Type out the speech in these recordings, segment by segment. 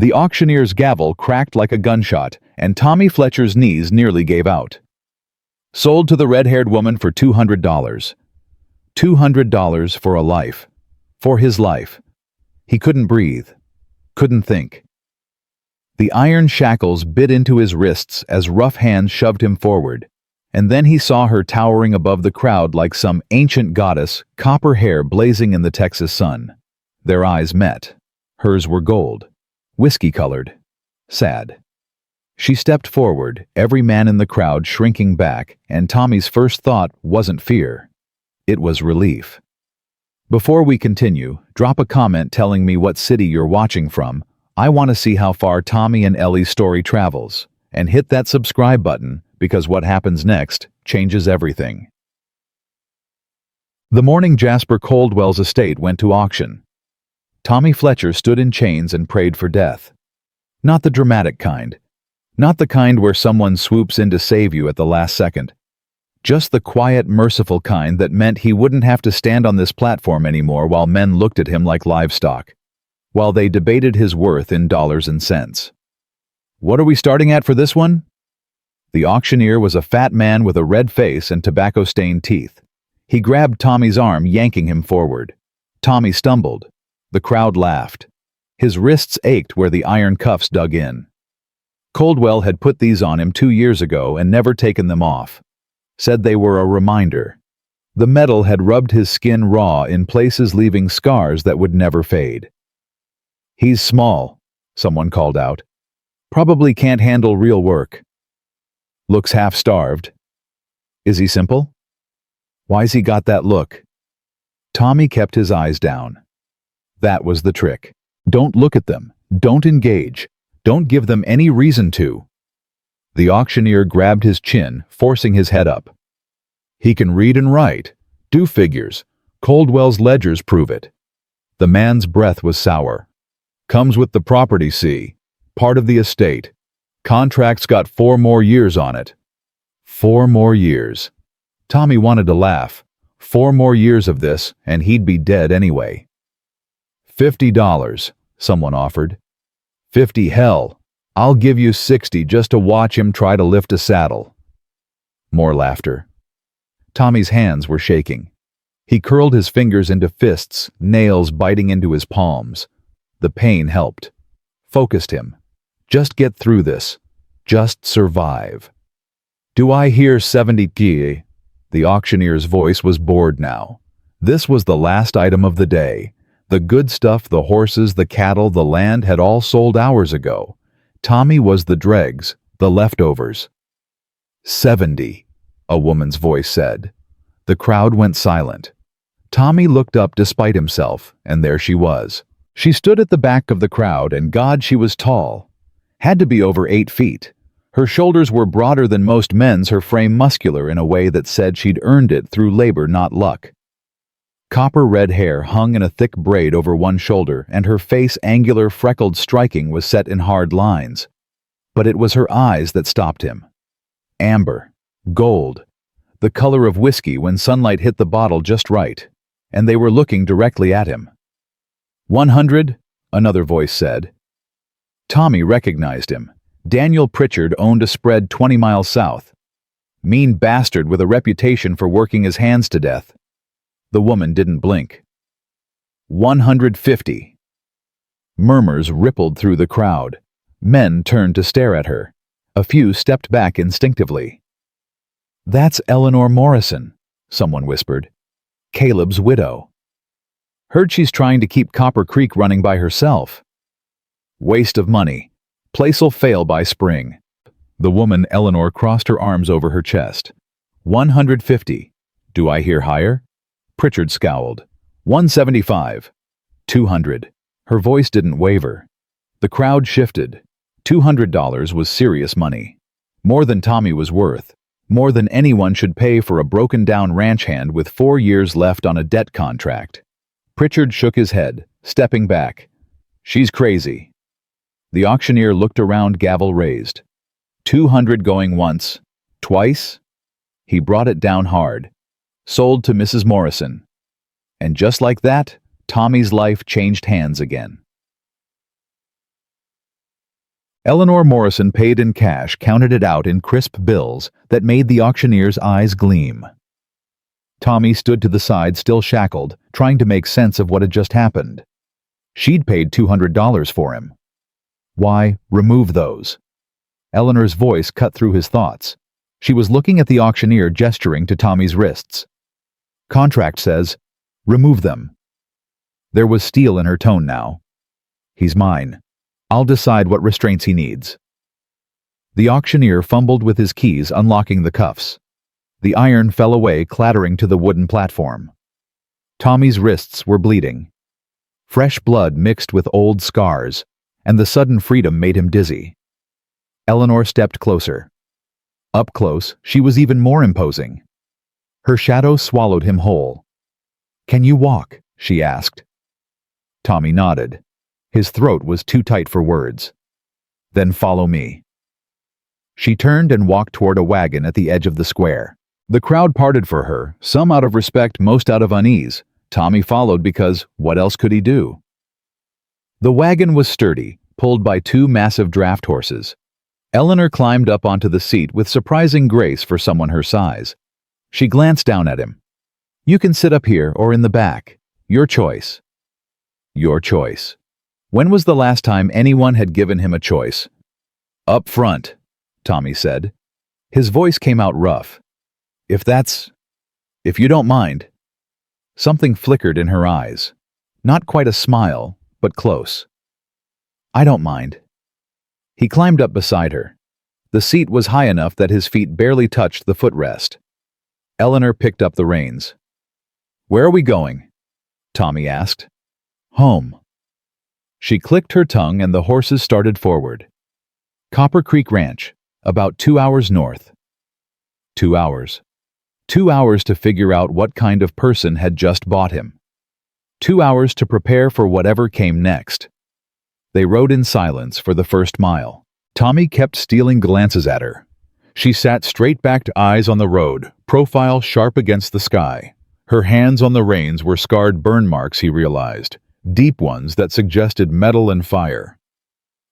The auctioneer's gavel cracked like a gunshot, and Tommy Fletcher's knees nearly gave out. Sold to the red-haired woman for $200. $200 for a life. For his life. He couldn't breathe. Couldn't think. The iron shackles bit into his wrists as rough hands shoved him forward, and then he saw her towering above the crowd like some ancient goddess, copper hair blazing in the Texas sun. Their eyes met. Hers were gold, whiskey-colored, sad. She stepped forward, every man in the crowd shrinking back, and Tommy's first thought wasn't fear. It was relief. Before we continue, drop a comment telling me what city you're watching from. I want to see how far Tommy and Ellie's story travels. And hit that subscribe button, because what happens next changes everything. The morning Jasper Coldwell's estate went to auction. Tommy Fletcher stood in chains and prayed for death. Not the dramatic kind. Not the kind where someone swoops in to save you at the last second. Just the quiet, merciful kind that meant he wouldn't have to stand on this platform anymore while men looked at him like livestock, while they debated his worth in dollars and cents. What are we starting at for this one? The auctioneer was a fat man with a red face and tobacco-stained teeth. He grabbed Tommy's arm, yanking him forward. Tommy stumbled. The crowd laughed. His wrists ached where the iron cuffs dug in. Coldwell had put these on him 2 years ago and never taken them off. Said they were a reminder. The metal had rubbed his skin raw in places, leaving scars that would never fade. He's small, someone called out. Probably can't handle real work. Looks half-starved. Is he simple? Why's he got that look? Tommy kept his eyes down. That was the trick. Don't look at them. Don't engage. Don't give them any reason to. The auctioneer grabbed his chin, forcing his head up. He can read and write. Do figures. Coldwell's ledgers prove it. The man's breath was sour. Comes with the property, see. Part of the estate. Contract's got 4 more years on it. 4 more years. Tommy wanted to laugh. 4 more years of this, and he'd be dead anyway. $50, someone offered. 50 hell. I'll give you 60 just to watch him try to lift a saddle. More laughter. Tommy's hands were shaking. He curled his fingers into fists, nails biting into his palms. The pain helped. Focused him. Just get through this. Just survive. Do I hear 70 ki? The auctioneer's voice was bored now. This was the last item of the day. The good stuff, the horses, the cattle, the land had all sold hours ago. Tommy was the dregs, the leftovers. 70, a woman's voice said. The crowd went silent. Tommy looked up despite himself, and there she was. She stood at the back of the crowd, and God, she was tall. Had to be over 8 feet. Her shoulders were broader than most men's, her frame muscular in a way that said she'd earned it through labor, not luck. Copper red hair hung in a thick braid over one shoulder, and her face, angular, freckled, striking, was set in hard lines. But it was her eyes that stopped him. Amber, gold, the color of whiskey when sunlight hit the bottle just right, and they were looking directly at him. 100, another voice said. Tommy recognized him. Daniel Pritchard owned a spread 20 miles south. Mean bastard with a reputation for working his hands to death. The woman didn't blink. 150. Murmurs rippled through the crowd. Men turned to stare at her. A few stepped back instinctively. That's Eleanor Morrison, someone whispered. Caleb's widow. Heard she's trying to keep Copper Creek running by herself. Waste of money. Place'll fail by spring. The woman, Eleanor, crossed her arms over her chest. 150. Do I hear higher? Pritchard scowled. 175. 200. Her voice didn't waver. The crowd shifted. $200 was serious money. More than Tommy was worth. More than anyone should pay for a broken-down ranch hand with 4 years left on a debt contract. Pritchard shook his head, stepping back. She's crazy. The auctioneer looked around, gavel raised. 200 going once. Twice? He brought it down hard. Sold to Mrs. Morrison. And just like that, Tommy's life changed hands again. Eleanor Morrison paid in cash, counted it out in crisp bills that made the auctioneer's eyes gleam. Tommy stood to the side, still shackled, trying to make sense of what had just happened. She'd paid $200 for him. Why, remove those. Eleanor's voice cut through his thoughts. She was looking at the auctioneer, gesturing to Tommy's wrists. Contract says, remove them. There was steel in her tone now. He's mine. I'll decide what restraints he needs. The auctioneer fumbled with his keys, unlocking the cuffs. The iron fell away, clattering to the wooden platform. Tommy's wrists were bleeding. Fresh blood mixed with old scars, and the sudden freedom made him dizzy. Eleanor stepped closer. Up close, she was even more imposing. Her shadow swallowed him whole. "Can you walk?" she asked. Tommy nodded. His throat was too tight for words. "Then follow me." She turned and walked toward a wagon at the edge of the square. The crowd parted for her, some out of respect, most out of unease. Tommy followed because what else could he do? The wagon was sturdy, pulled by two massive draft horses. Eleanor climbed up onto the seat with surprising grace for someone her size. She glanced down at him. "You can sit up here or in the back. Your choice." Your choice. When was the last time anyone had given him a choice? "Up front," Tommy said. His voice came out rough. If you don't mind." Something flickered in her eyes. Not quite a smile, but close. "I don't mind." He climbed up beside her. The seat was high enough that his feet barely touched the footrest. Eleanor picked up the reins. "Where are we going?" Tommy asked. "Home." She clicked her tongue and the horses started forward. Copper Creek Ranch, about 2 hours north. 2 hours. 2 hours to figure out what kind of person had just bought him. 2 hours to prepare for whatever came next. They rode in silence for the first mile. Tommy kept stealing glances at her. She sat straight-backed, eyes on the road, profile sharp against the sky. Her hands on the reins were scarred burn marks, he realized, deep ones that suggested metal and fire.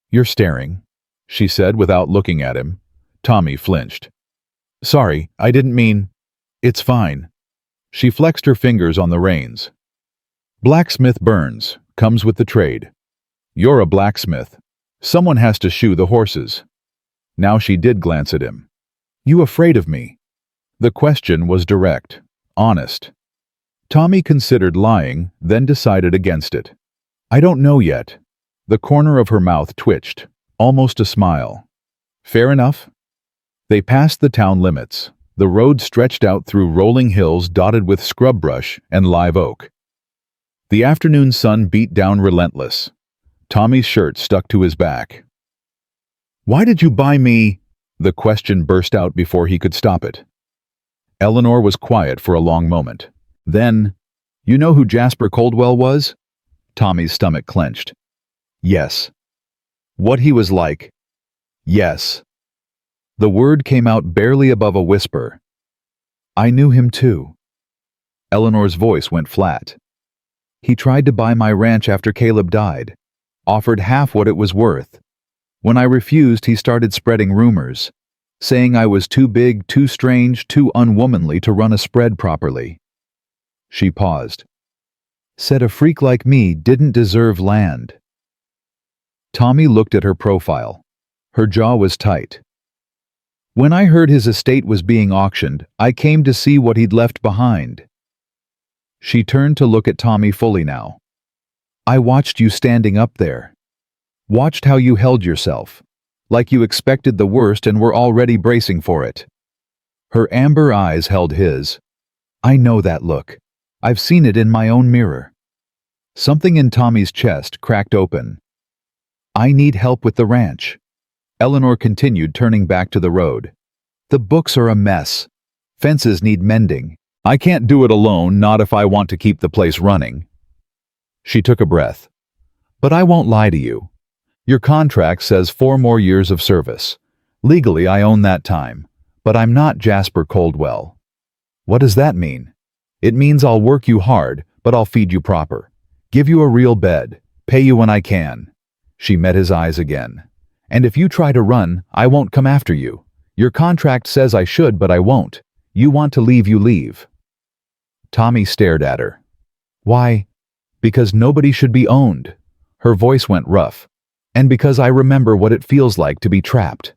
"You're staring," she said without looking at him. Tommy flinched. "Sorry, I didn't mean—" "It's fine." She flexed her fingers on the reins. "Blacksmith burns, comes with the trade. You're a blacksmith. Someone has to shoe the horses." Now she did glance at him. "You afraid of me?" The question was direct, honest. Tommy considered lying, then decided against it. "I don't know yet." The corner of her mouth twitched, almost a smile. "Fair enough." They passed the town limits. The road stretched out through rolling hills dotted with scrub brush and live oak. The afternoon sun beat down relentless. Tommy's shirt stuck to his back. "Why did you buy me?" The question burst out before he could stop it. Eleanor was quiet for a long moment. Then, "You know who Jasper Coldwell was?" Tommy's stomach clenched. "Yes." "What he was like?" "Yes." The word came out barely above a whisper. "I knew him too." Eleanor's voice went flat. "He tried to buy my ranch after Caleb died. Offered half what it was worth. When I refused, he started spreading rumors, saying I was too big, too strange, too unwomanly to run a spread properly." She paused. "Said a freak like me didn't deserve land." Tommy looked at her profile. Her jaw was tight. "When I heard his estate was being auctioned, I came to see what he'd left behind." She turned to look at Tommy fully now. "I watched you standing up there. Watched how you held yourself, like you expected the worst and were already bracing for it." Her amber eyes held his. "I know that look. I've seen it in my own mirror." Something in Tommy's chest cracked open. "I need help with the ranch." Eleanor continued, turning back to the road. "The books are a mess. Fences need mending. I can't do it alone, not if I want to keep the place running." She took a breath. "But I won't lie to you. Your contract says 4 more years of service. Legally, I own that time, but I'm not Jasper Coldwell." "What does that mean?" "It means I'll work you hard, but I'll feed you proper. Give you a real bed. Pay you when I can." She met his eyes again. And if you try to run, I won't come after you. Your contract says I should, but I won't. You want to leave, you leave." Tommy stared at her. "Why?" "Because nobody should be owned." Her voice went rough. "And because I remember what it feels like to be trapped."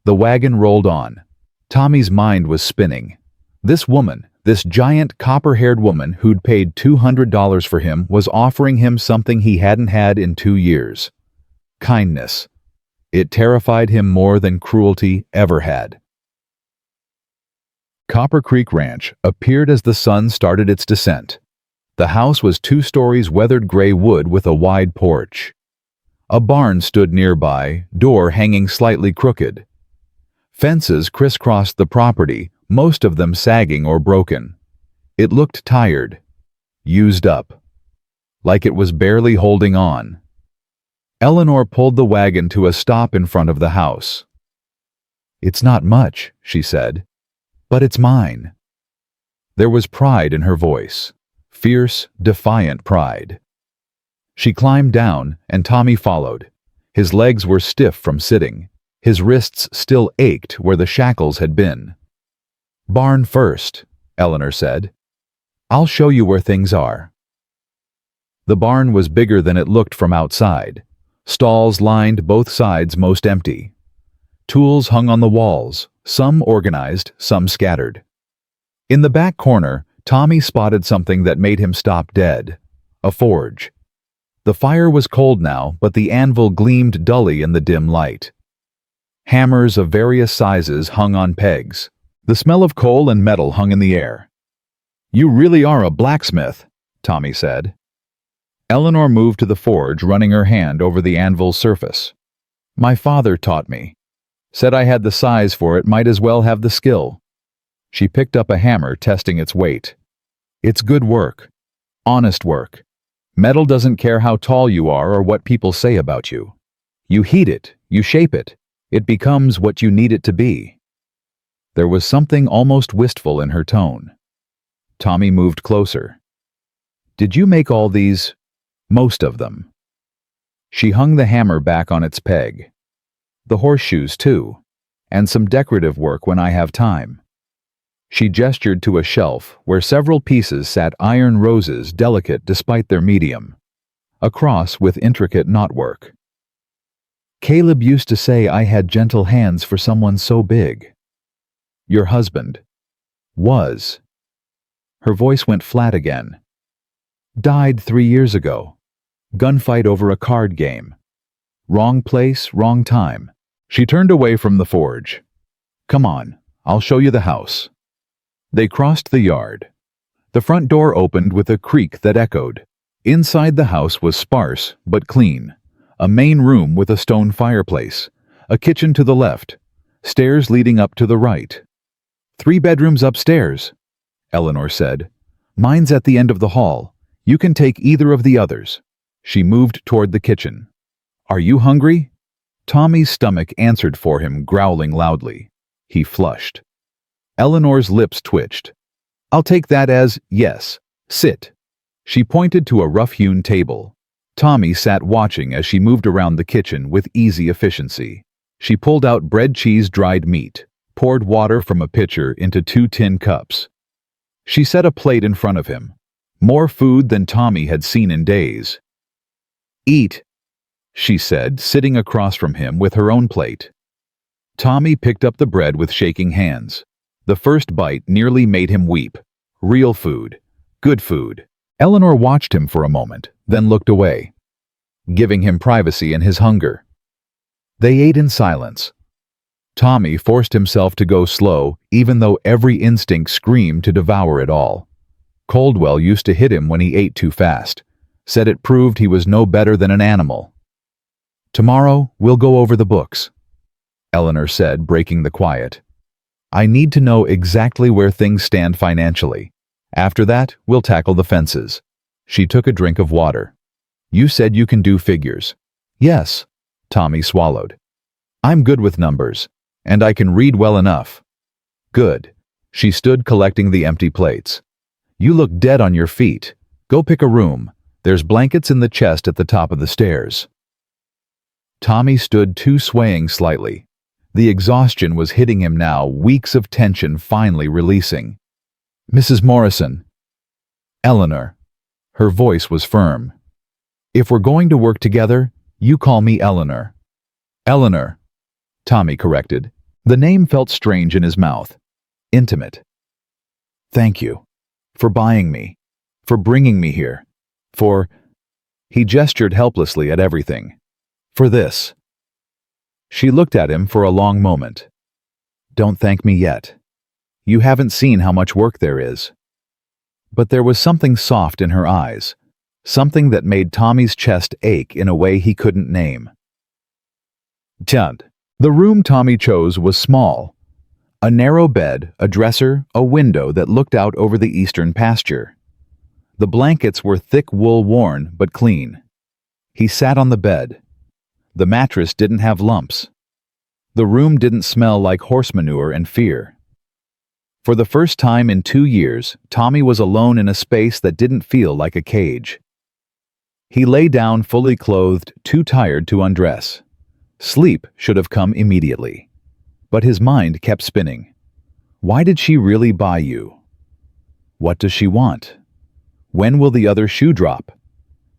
The wagon rolled on. Tommy's mind was spinning. This woman, this giant copper-haired woman who'd paid $200 for him, was offering him something he hadn't had in 2 years. Kindness. It terrified him more than cruelty ever had. Copper Creek Ranch appeared as the sun started its descent. The house was 2 stories weathered gray wood with a wide porch. A barn stood nearby, door hanging slightly crooked. Fences crisscrossed the property, most of them sagging or broken. It looked tired, used up, like it was barely holding on. Eleanor pulled the wagon to a stop in front of the house. "It's not much," she said, "but it's mine." There was pride in her voice, fierce, defiant pride. She climbed down, and Tommy followed. His legs were stiff from sitting. His wrists still ached where the shackles had been. "Barn first," Eleanor said. "I'll show you where things are." The barn was bigger than it looked from outside. Stalls lined both sides, most empty. Tools hung on the walls, some organized, some scattered. In the back corner, Tommy spotted something that made him stop dead. A forge. The fire was cold now, but the anvil gleamed dully in the dim light. Hammers of various sizes hung on pegs. The smell of coal and metal hung in the air. "You really are a blacksmith," Tommy said. Eleanor moved to the forge, running her hand over the anvil's surface. "My father taught me. Said I had the size for it, might as well have the skill." She picked up a hammer, testing its weight. "It's good work. Honest work. Metal doesn't care how tall you are or what people say about you. You heat it, you shape it. It becomes what you need it to be." There was something almost wistful in her tone. Tommy moved closer. "Did you make all these? Most of them?" She hung the hammer back on its peg. "The horseshoes, too. And some decorative work when I have time." She gestured to a shelf where several pieces sat iron roses, delicate despite their medium. A cross with intricate knotwork. "Caleb used to say I had gentle hands for someone so big." "Your husband." "Was." Her voice went flat again. "Died 3 years ago. Gunfight over a card game. Wrong place, wrong time." She turned away from the forge. "Come on, I'll show you the house." They crossed the yard. The front door opened with a creak that echoed. Inside the house was sparse but clean. A main room with a stone fireplace. A kitchen to the left. Stairs leading up to the right. 3 bedrooms upstairs," Eleanor said. "Mine's at the end of the hall. You can take either of the others." She moved toward the kitchen. "Are you hungry?" Tommy's stomach answered for him, growling loudly. He flushed. Eleanor's lips twitched. "I'll take that as yes. Sit." She pointed to a rough-hewn table. Tommy sat watching as she moved around the kitchen with easy efficiency. She pulled out bread, cheese, dried meat, poured water from a pitcher into 2 tin cups. She set a plate in front of him. More food than Tommy had seen in days. "Eat," she said, sitting across from him with her own plate. Tommy picked up the bread with shaking hands. The first bite nearly made him weep. Real food. Good food. Eleanor watched him for a moment, then looked away, giving him privacy in his hunger. They ate in silence. Tommy forced himself to go slow, even though every instinct screamed to devour it all. Coldwell used to hit him when he ate too fast, said it proved he was no better than an animal. "Tomorrow, we'll go over the books," Eleanor said, breaking the quiet. "I need to know exactly where things stand financially. After that, we'll tackle the fences." She took a drink of water. "You said you can do figures." "Yes," Tommy swallowed. "I'm good with numbers, and I can read well enough." "Good." She stood collecting the empty plates. "You look dead on your feet. Go pick a room. There's blankets in the chest at the top of the stairs." Tommy stood too, swaying slightly. The exhaustion was hitting him now, weeks of tension finally releasing. "Mrs. Morrison." "Eleanor." Her voice was firm. "If we're going to work together, you call me Eleanor." "Eleanor," Tommy corrected. The name felt strange in his mouth. Intimate. "Thank you. For buying me. For bringing me here. For—" He gestured helplessly at everything. "For this." She looked at him for a long moment. "Don't thank me yet. You haven't seen how much work there is." But there was something soft in her eyes, something that made Tommy's chest ache in a way he couldn't name. The room Tommy chose was small. A narrow bed, a dresser, a window that looked out over the eastern pasture. The blankets were thick wool worn but clean. He sat on the bed. The mattress didn't have lumps. The room didn't smell like horse manure and fear. For the first time in 2 years, Tommy was alone in a space that didn't feel like a cage. He lay down fully clothed, too tired to undress. Sleep should have come immediately. But his mind kept spinning. Why did she really buy you? What does she want? When will the other shoe drop?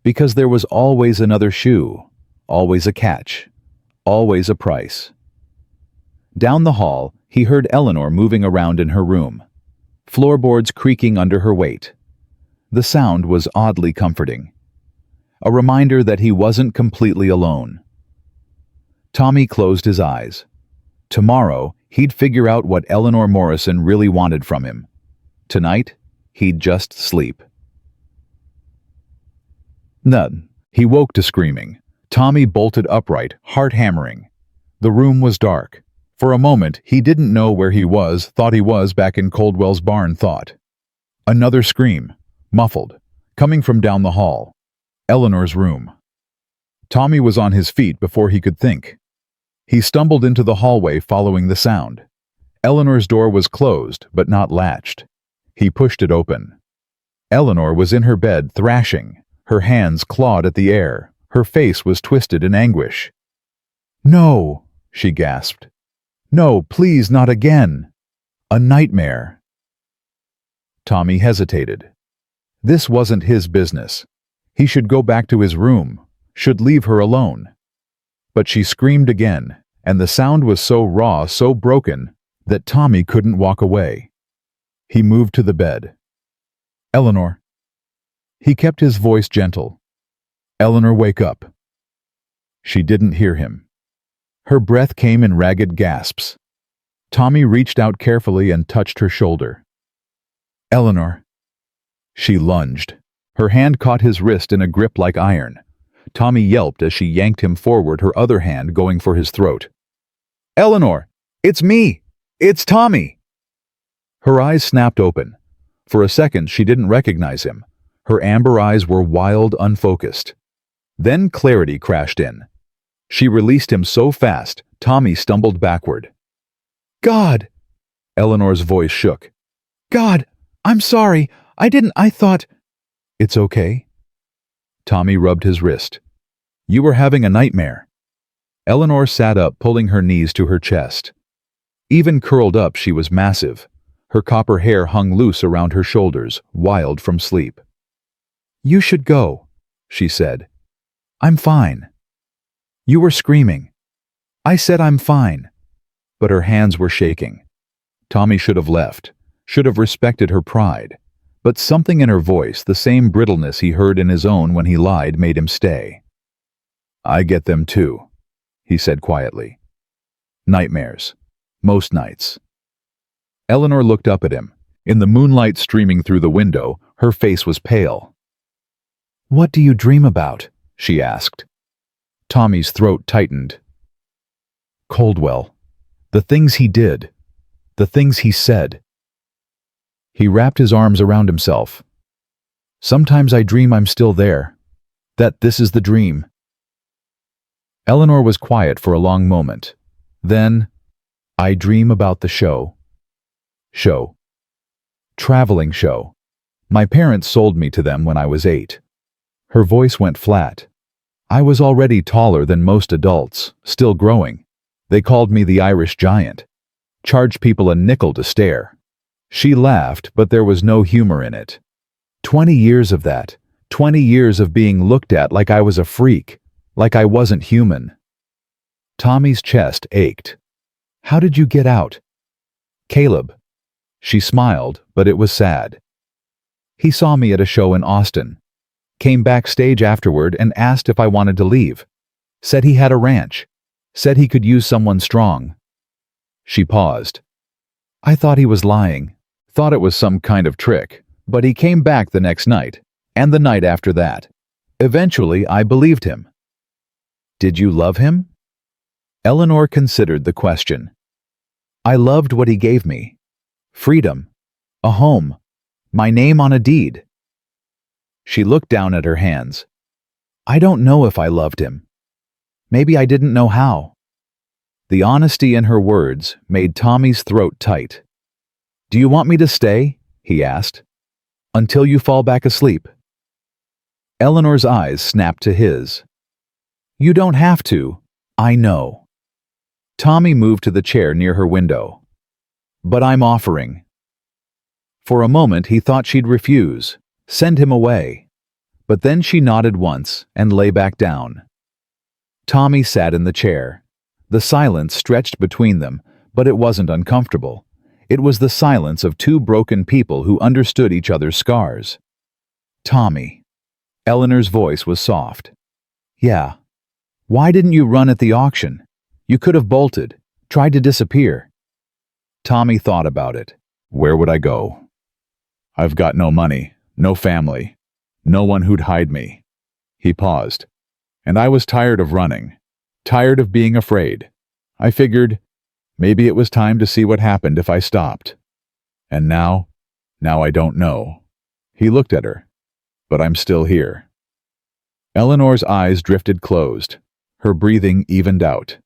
Because there was always another shoe, always a catch, always a price. Down the hall, he heard Eleanor moving around in her room, floorboards creaking under her weight. The sound was oddly comforting, a reminder that he wasn't completely alone. Tommy closed his eyes. Tomorrow, he'd figure out what Eleanor Morrison really wanted from him. Tonight, he'd just sleep. None. He woke to screaming. Tommy bolted upright, heart hammering. The room was dark. For a moment, he didn't know where he was, thought he was back in Coldwell's barn, thought. Another scream, muffled, coming from down the hall. Eleanor's room. Tommy was on his feet before he could think. He stumbled into the hallway following the sound. Eleanor's door was closed, but not latched. He pushed it open. Eleanor was in her bed, thrashing. Her hands clawed at the air. Her face was twisted in anguish. "No," she gasped. "No, please, not again. A nightmare." Tommy hesitated. This wasn't his business. He should go back to his room, should leave her alone. But she screamed again, and the sound was so raw, so broken, that Tommy couldn't walk away. He moved to the bed. "Eleanor." He kept his voice gentle. "Eleanor, wake up." She didn't hear him. Her breath came in ragged gasps. Tommy reached out carefully and touched her shoulder. "Eleanor." She lunged. Her hand caught his wrist in a grip like iron. Tommy yelped as she yanked him forward, her other hand going for his throat. "Eleanor! It's me! It's Tommy!" Her eyes snapped open. For a second, she didn't recognize him. Her amber eyes were wild, unfocused. Then clarity crashed in. She released him so fast, Tommy stumbled backward. "God!" Eleanor's voice shook. "God! I'm sorry! I thought—" "It's okay." Tommy rubbed his wrist. "You were having a nightmare." Eleanor sat up, pulling her knees to her chest. Even curled up, she was massive. Her copper hair hung loose around her shoulders, wild from sleep. "You should go," she said. "I'm fine." "You were screaming." "I said I'm fine." But her hands were shaking. Tommy should have left, should have respected her pride. But something in her voice, the same brittleness he heard in his own when he lied, made him stay. "I get them too," he said quietly. "Nightmares. Most nights." Eleanor looked up at him. In the moonlight streaming through the window, her face was pale. "What do you dream about?" she asked. Tommy's throat tightened. Coldwell. The things he did. The things he said. He wrapped his arms around himself. "Sometimes I dream I'm still there. That this is the dream." Eleanor was quiet for a long moment. Then, "I dream about the show." Show. Traveling show. My parents sold me to them when I was 8. Her voice went flat. I was already taller than most adults, still growing. They called me the Irish giant. Charged people a nickel to stare. She laughed, but there was no humor in it. 20 years of that. 20 years of being looked at like I was a freak, like I wasn't human. Tommy's chest ached. How did you get out? Caleb. She smiled, but it was sad. He saw me at a show in Austin. Came backstage afterward and asked if I wanted to leave. Said he had a ranch. Said he could use someone strong. She paused. I thought he was lying. Thought it was some kind of trick, but he came back the next night, and the night after that. Eventually, I believed him. Did you love him? Eleanor considered the question. I loved what he gave me. Freedom. A home. My name on a deed. She looked down at her hands. I don't know if I loved him. Maybe I didn't know how. The honesty in her words made Tommy's throat tight. Do you want me to stay? He asked. Until you fall back asleep. Eleanor's eyes snapped to his. You don't have to. I know. Tommy moved to the chair near her window. But I'm offering. For a moment he thought she'd refuse, send him away. But then she nodded once and lay back down. Tommy sat in the chair. The silence stretched between them, but it wasn't uncomfortable. It was the silence of two broken people who understood each other's scars. Tommy. Eleanor's voice was soft. Yeah. Why didn't you run at the auction? You could have bolted, tried to disappear. Tommy thought about it. Where would I go? I've got no money, no family, no one who'd hide me. He paused. And I was tired of running, tired of being afraid. I figured, maybe it was time to see what happened if I stopped. And now I don't know. He looked at her. But I'm still here. Eleanor's eyes drifted closed. Her breathing evened out.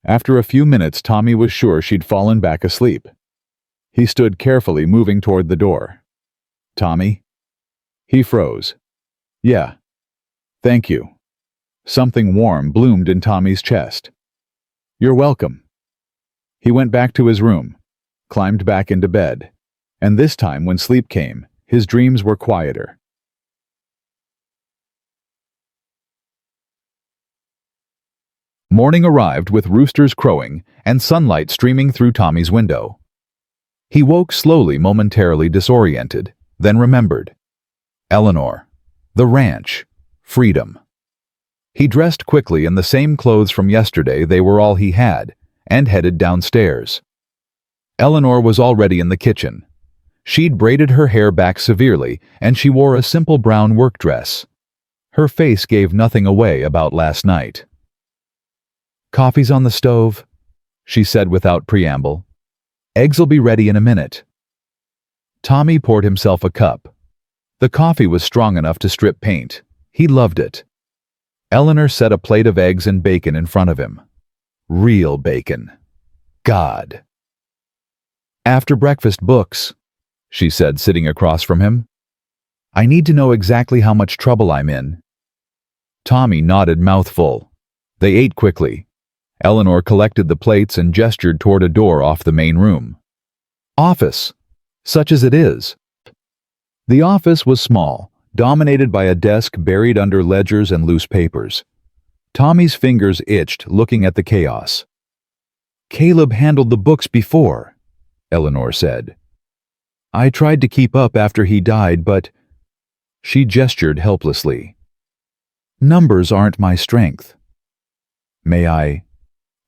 After a few minutes, Tommy was sure she'd fallen back asleep. He stood carefully, moving toward the door. Tommy? He froze. Yeah. Thank you. Something warm bloomed in Tommy's chest. You're welcome. He went back to his room, climbed back into bed, and this time when sleep came, his dreams were quieter. Morning arrived with roosters crowing and sunlight streaming through Tommy's window. He woke slowly, momentarily disoriented, then remembered. Eleanor. The ranch. Freedom. He dressed quickly in the same clothes from yesterday. They were all he had, and headed downstairs. Eleanor was already in the kitchen. She'd braided her hair back severely, and she wore a simple brown work dress. Her face gave nothing away about last night. Coffee's on the stove, she said without preamble. Eggs'll be ready in a minute. Tommy poured himself a cup. The coffee was strong enough to strip paint. He loved it. Eleanor set a plate of eggs and bacon in front of him. Real bacon. God. After breakfast, books, she said, sitting across from him. I need to know exactly how much trouble I'm in. Tommy nodded, mouthful. They ate quickly. Eleanor collected the plates and gestured toward a door off the main room. Office, such as it is. The office was small, dominated by a desk buried under ledgers and loose papers. Tommy's fingers itched looking at the chaos. Caleb handled the books before, Eleanor said. I tried to keep up after he died, but... She gestured helplessly. Numbers aren't my strength. May I...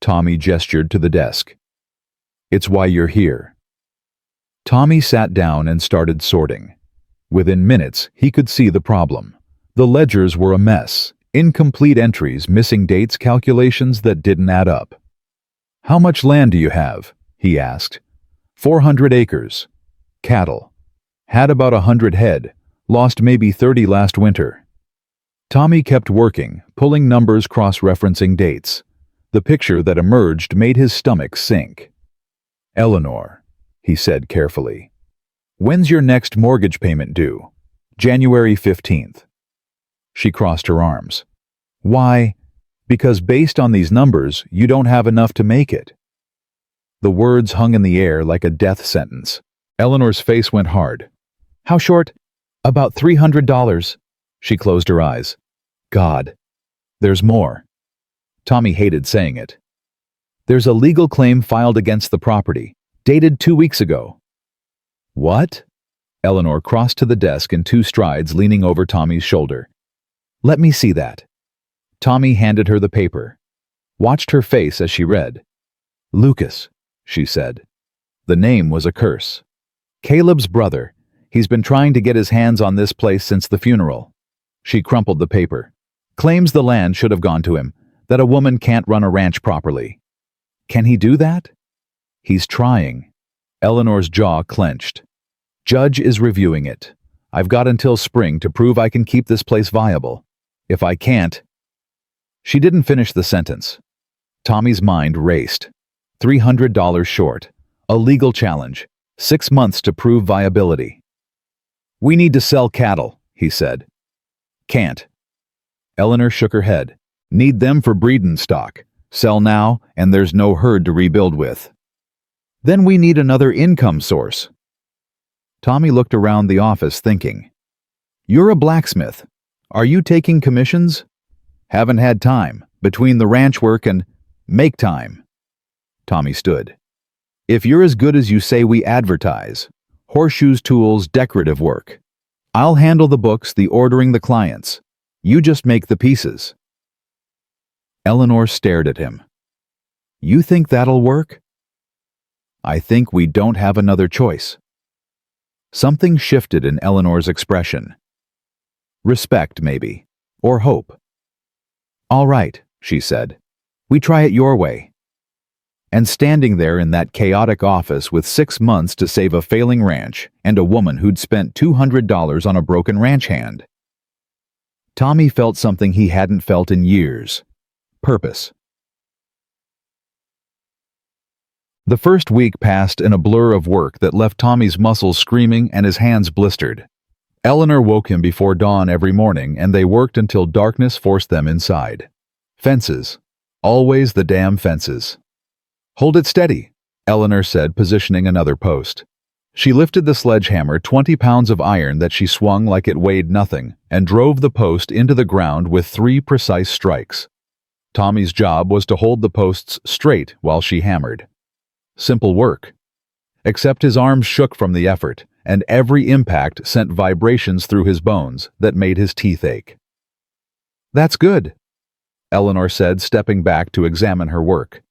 Tommy gestured to the desk. It's why you're here. Tommy sat down and started sorting. Within minutes, he could see the problem. The ledgers were a mess, incomplete entries, missing dates, calculations that didn't add up. How much land do you have? He asked. 400 acres. Cattle. Had about 100 head, lost maybe 30 last winter. Tommy kept working, pulling numbers, cross-referencing dates. The picture that emerged made his stomach sink. Eleanor, he said carefully. When's your next mortgage payment due? January 15th. She crossed her arms. Why? Because based on these numbers, you don't have enough to make it. The words hung in the air like a death sentence. Eleanor's face went hard. How short? About $300. She closed her eyes. God. There's more. Tommy hated saying it. There's a legal claim filed against the property, dated 2 weeks ago. What? Eleanor crossed to the desk in 2 strides, leaning over Tommy's shoulder. Let me see that. Tommy handed her the paper. Watched her face as she read. Lucas, she said. The name was a curse. Caleb's brother. He's been trying to get his hands on this place since the funeral. She crumpled the paper. Claims the land should have gone to him, that a woman can't run a ranch properly. Can he do that? He's trying. Eleanor's jaw clenched. Judge is reviewing it. I've got until spring to prove I can keep this place viable. If I can't... She didn't finish the sentence. Tommy's mind raced. $300 short. A legal challenge. 6 months to prove viability. We need to sell cattle, he said. Can't. Eleanor shook her head. Need them for breedin' stock. Sell now, and there's no herd to rebuild with. Then we need another income source. Tommy looked around the office thinking. You're a blacksmith. Are you taking commissions? Haven't had time, between the ranch work and make time. Tommy stood. If you're as good as you say we advertise, horseshoes, tools, decorative work. I'll handle the books, the ordering, the clients. You just make the pieces. Eleanor stared at him. You think that'll work? I think we don't have another choice. Something shifted in Eleanor's expression. Respect, maybe. Or hope. All right, she said. We try it your way. And standing there in that chaotic office with 6 months to save a failing ranch and a woman who'd spent $200 on a broken ranch hand. Tommy felt something he hadn't felt in years. Purpose. The first week passed in a blur of work that left Tommy's muscles screaming and his hands blistered. Eleanor woke him before dawn every morning, and they worked until darkness forced them inside. Fences. Always the damn fences. Hold it steady, Eleanor said, positioning another post. She lifted the sledgehammer, 20 pounds of iron that she swung like it weighed nothing, and drove the post into the ground with 3 precise strikes. Tommy's job was to hold the posts straight while she hammered. Simple work. Except his arms shook from the effort, and every impact sent vibrations through his bones that made his teeth ache. That's good, Eleanor said, stepping back to examine her work.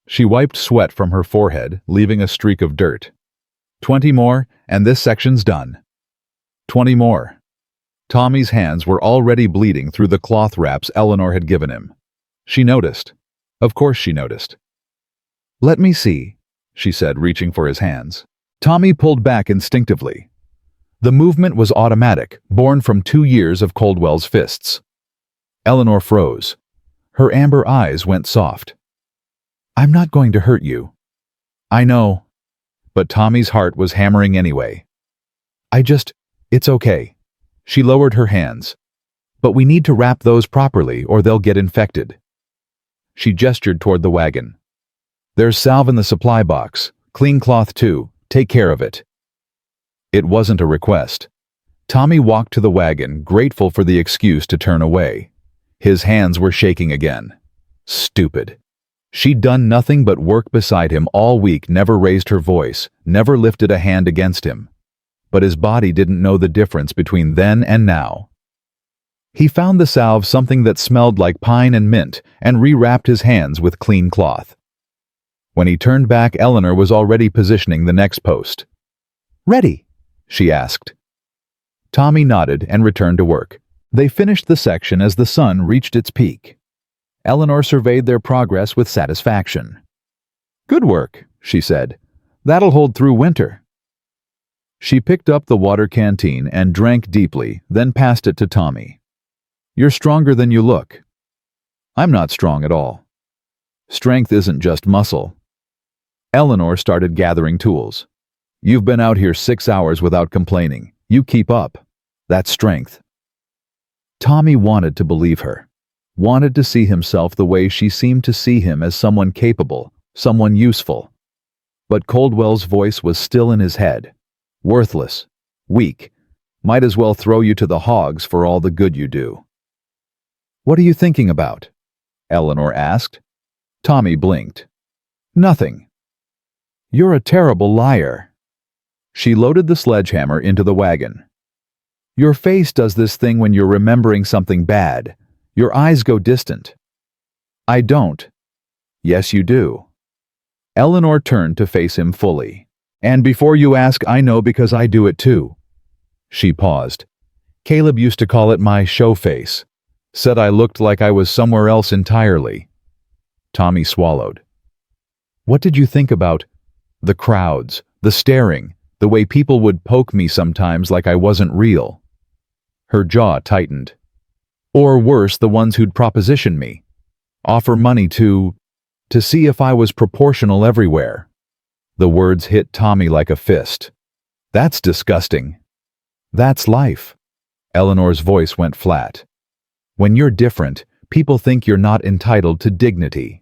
She wiped sweat from her forehead, leaving a streak of dirt. 20 more, and this section's done. 20 more. Tommy's hands were already bleeding through the cloth wraps Eleanor had given him. She noticed. Of course she noticed. Let me see, she said, reaching for his hands. Tommy pulled back instinctively. The movement was automatic, born from 2 years of Coldwell's fists. Eleanor froze. Her amber eyes went soft. I'm not going to hurt you. I know. But Tommy's heart was hammering anyway. It's okay. She lowered her hands. But we need to wrap those properly or they'll get infected. She gestured toward the wagon. There's salve in the supply box. Clean cloth too. Take care of it. It wasn't a request. Tommy walked to the wagon, grateful for the excuse to turn away. His hands were shaking again. Stupid. She'd done nothing but work beside him all week, never raised her voice, never lifted a hand against him. But his body didn't know the difference between then and now. He found the salve something that smelled like pine and mint and rewrapped his hands with clean cloth. When he turned back, Eleanor was already positioning the next post. Ready? She asked. Tommy nodded and returned to work. They finished the section as the sun reached its peak. Eleanor surveyed their progress with satisfaction. Good work, she said. That'll hold through winter. She picked up the water canteen and drank deeply, then passed it to Tommy. You're stronger than you look. I'm not strong at all. Strength isn't just muscle. Eleanor started gathering tools. You've been out here 6 hours without complaining. You keep up. That's strength. Tommy wanted to believe her. wanted to see himself the way she seemed to see him, as someone capable, someone useful. But Coldwell's voice was still in his head. Worthless. Weak. Might as well throw you to the hogs for all the good you do. "What are you thinking about?" Eleanor asked. Tommy blinked. "Nothing." "You're a terrible liar." She loaded the sledgehammer into the wagon. "Your face does this thing when you're remembering something bad. Your eyes go distant." "I don't." "Yes, you do." Eleanor turned to face him fully. "And before you ask, I know because I do it too." She paused. "Caleb used to call it my show face. Said I looked like I was somewhere else entirely." Tommy swallowed. "What did you think about the crowds, the staring, the way people would poke me sometimes like I wasn't real?" Her jaw tightened. "Or worse, the ones who'd proposition me. Offer money to see if I was proportional everywhere." The words hit Tommy like a fist. "That's disgusting." "That's life." Eleanor's voice went flat. "When you're different, people think you're not entitled to dignity.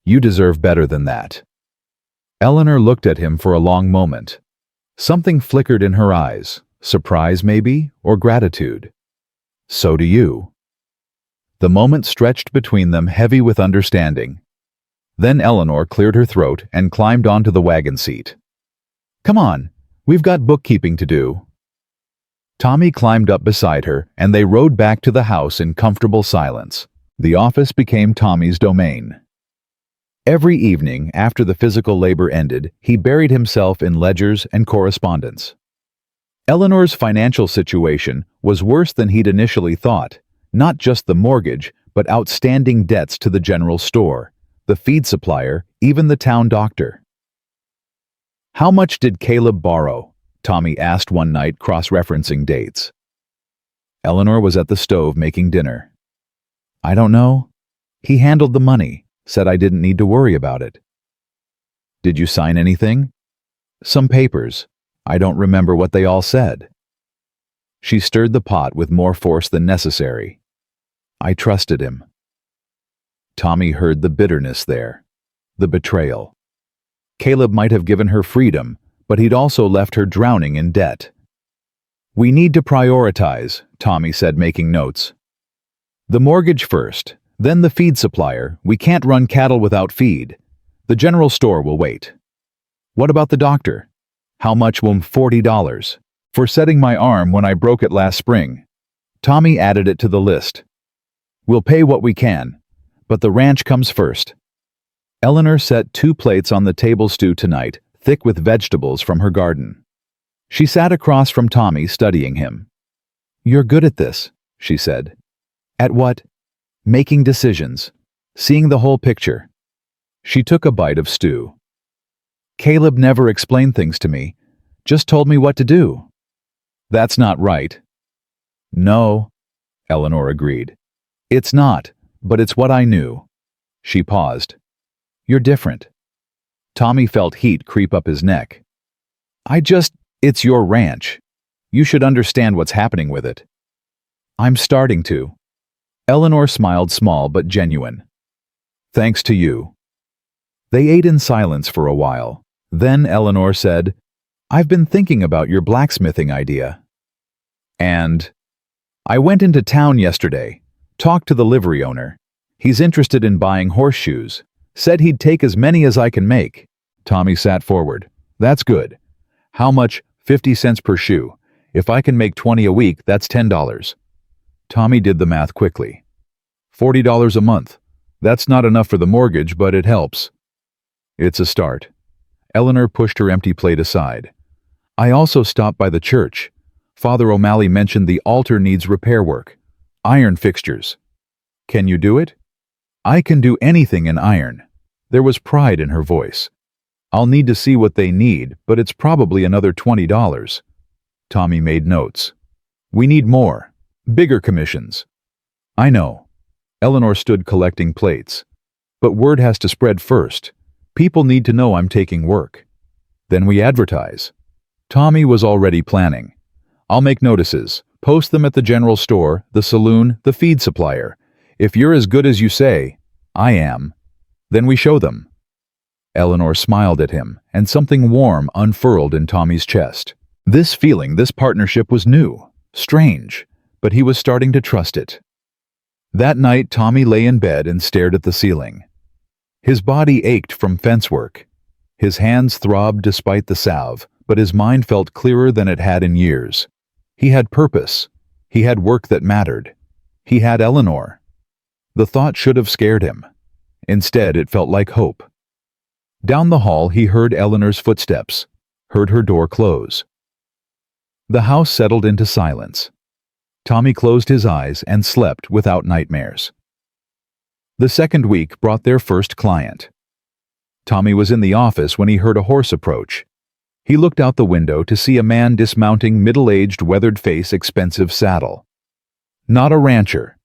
You deserve better than that." Eleanor looked at him for a long moment. Something flickered in her eyes, surprise maybe, or gratitude. "So do you." The moment stretched between them, heavy with understanding. Then Eleanor cleared her throat and climbed onto the wagon seat. "Come on, we've got bookkeeping to do." Tommy climbed up beside her, and they rode back to the house in comfortable silence. The office became Tommy's domain. Every evening, after the physical labor ended, he buried himself in ledgers and correspondence. Eleanor's financial situation was worse than he'd initially thought. Not just the mortgage, but outstanding debts to the general store, the feed supplier, even the town doctor. "How much did Caleb borrow?" Tommy asked one night, cross-referencing dates. Eleanor was at the stove making dinner. "I don't know. He handled the money, said I didn't need to worry about it." "Did you sign anything?" "Some papers. I don't remember what they all said." She stirred the pot with more force than necessary. "I trusted him." Tommy heard the bitterness there, the betrayal. Caleb might have given her freedom, but he'd also left her drowning in debt. "We need to prioritize," Tommy said, making notes. "The mortgage first, then the feed supplier. We can't run cattle without feed. The general store will wait." "What about the doctor?" "How much will $40 for setting my arm when I broke it last spring." Tommy added it to the list. "We'll pay what we can, but the ranch comes first." Eleanor set 2 plates on the table stew tonight, thick with vegetables from her garden. She sat across from Tommy, studying him. "You're good at this," she said. "At what?" "Making decisions. Seeing the whole picture." She took a bite of stew. "Caleb never explained things to me, just told me what to do." "That's not right." "No," Eleanor agreed. "It's not, but it's what I knew." She paused. "You're different." Tommy felt heat creep up his neck. It's your ranch. You should understand what's happening with it." "I'm starting to." Eleanor smiled, small but genuine. "Thanks to you." They ate in silence for a while. Then Eleanor said, "I've been thinking about your blacksmithing idea." "And?" "I went into town yesterday, talked to the livery owner. He's interested in buying horseshoes. Said he'd take as many as I can make." Tommy sat forward. "That's good. How much?" 50 cents per shoe. If I can make 20 a week, that's $10. Tommy did the math quickly. $40 a month. That's not enough for the mortgage, but it helps. It's a start. Eleanor pushed her empty plate aside. "I also stopped by the church. Father O'Malley mentioned the altar needs repair work. Iron fixtures. Can you do it?" "I can do anything in iron." There was pride in her voice. "I'll need to see what they need, but it's probably another $20. Tommy made notes. "We need more. Bigger commissions." "I know." Eleanor stood collecting plates. "But word has to spread first. People need to know I'm taking work. Then we advertise." Tommy was already planning. "I'll make notices, post them at the general store, the saloon, the feed supplier. If you're as good as you say, I am, then we show them. Eleanor smiled at him, and something warm unfurled in Tommy's chest. This partnership was new, strange, but he was starting to trust it. That night, Tommy lay in bed and stared at the ceiling. His body ached from fence work. His hands throbbed despite the salve, but his mind felt clearer than it had in years. He had purpose. He had work that mattered. He had Eleanor. The thought should have scared him. Instead, it felt like hope. Down the hall, he heard Eleanor's footsteps, heard her door close. The house settled into silence. Tommy closed his eyes and slept without nightmares. The second week brought their first client. Tommy was in the office when he heard a horse approach. He looked out the window to see a man dismounting middle-aged, weathered face, expensive saddle. Not a rancher.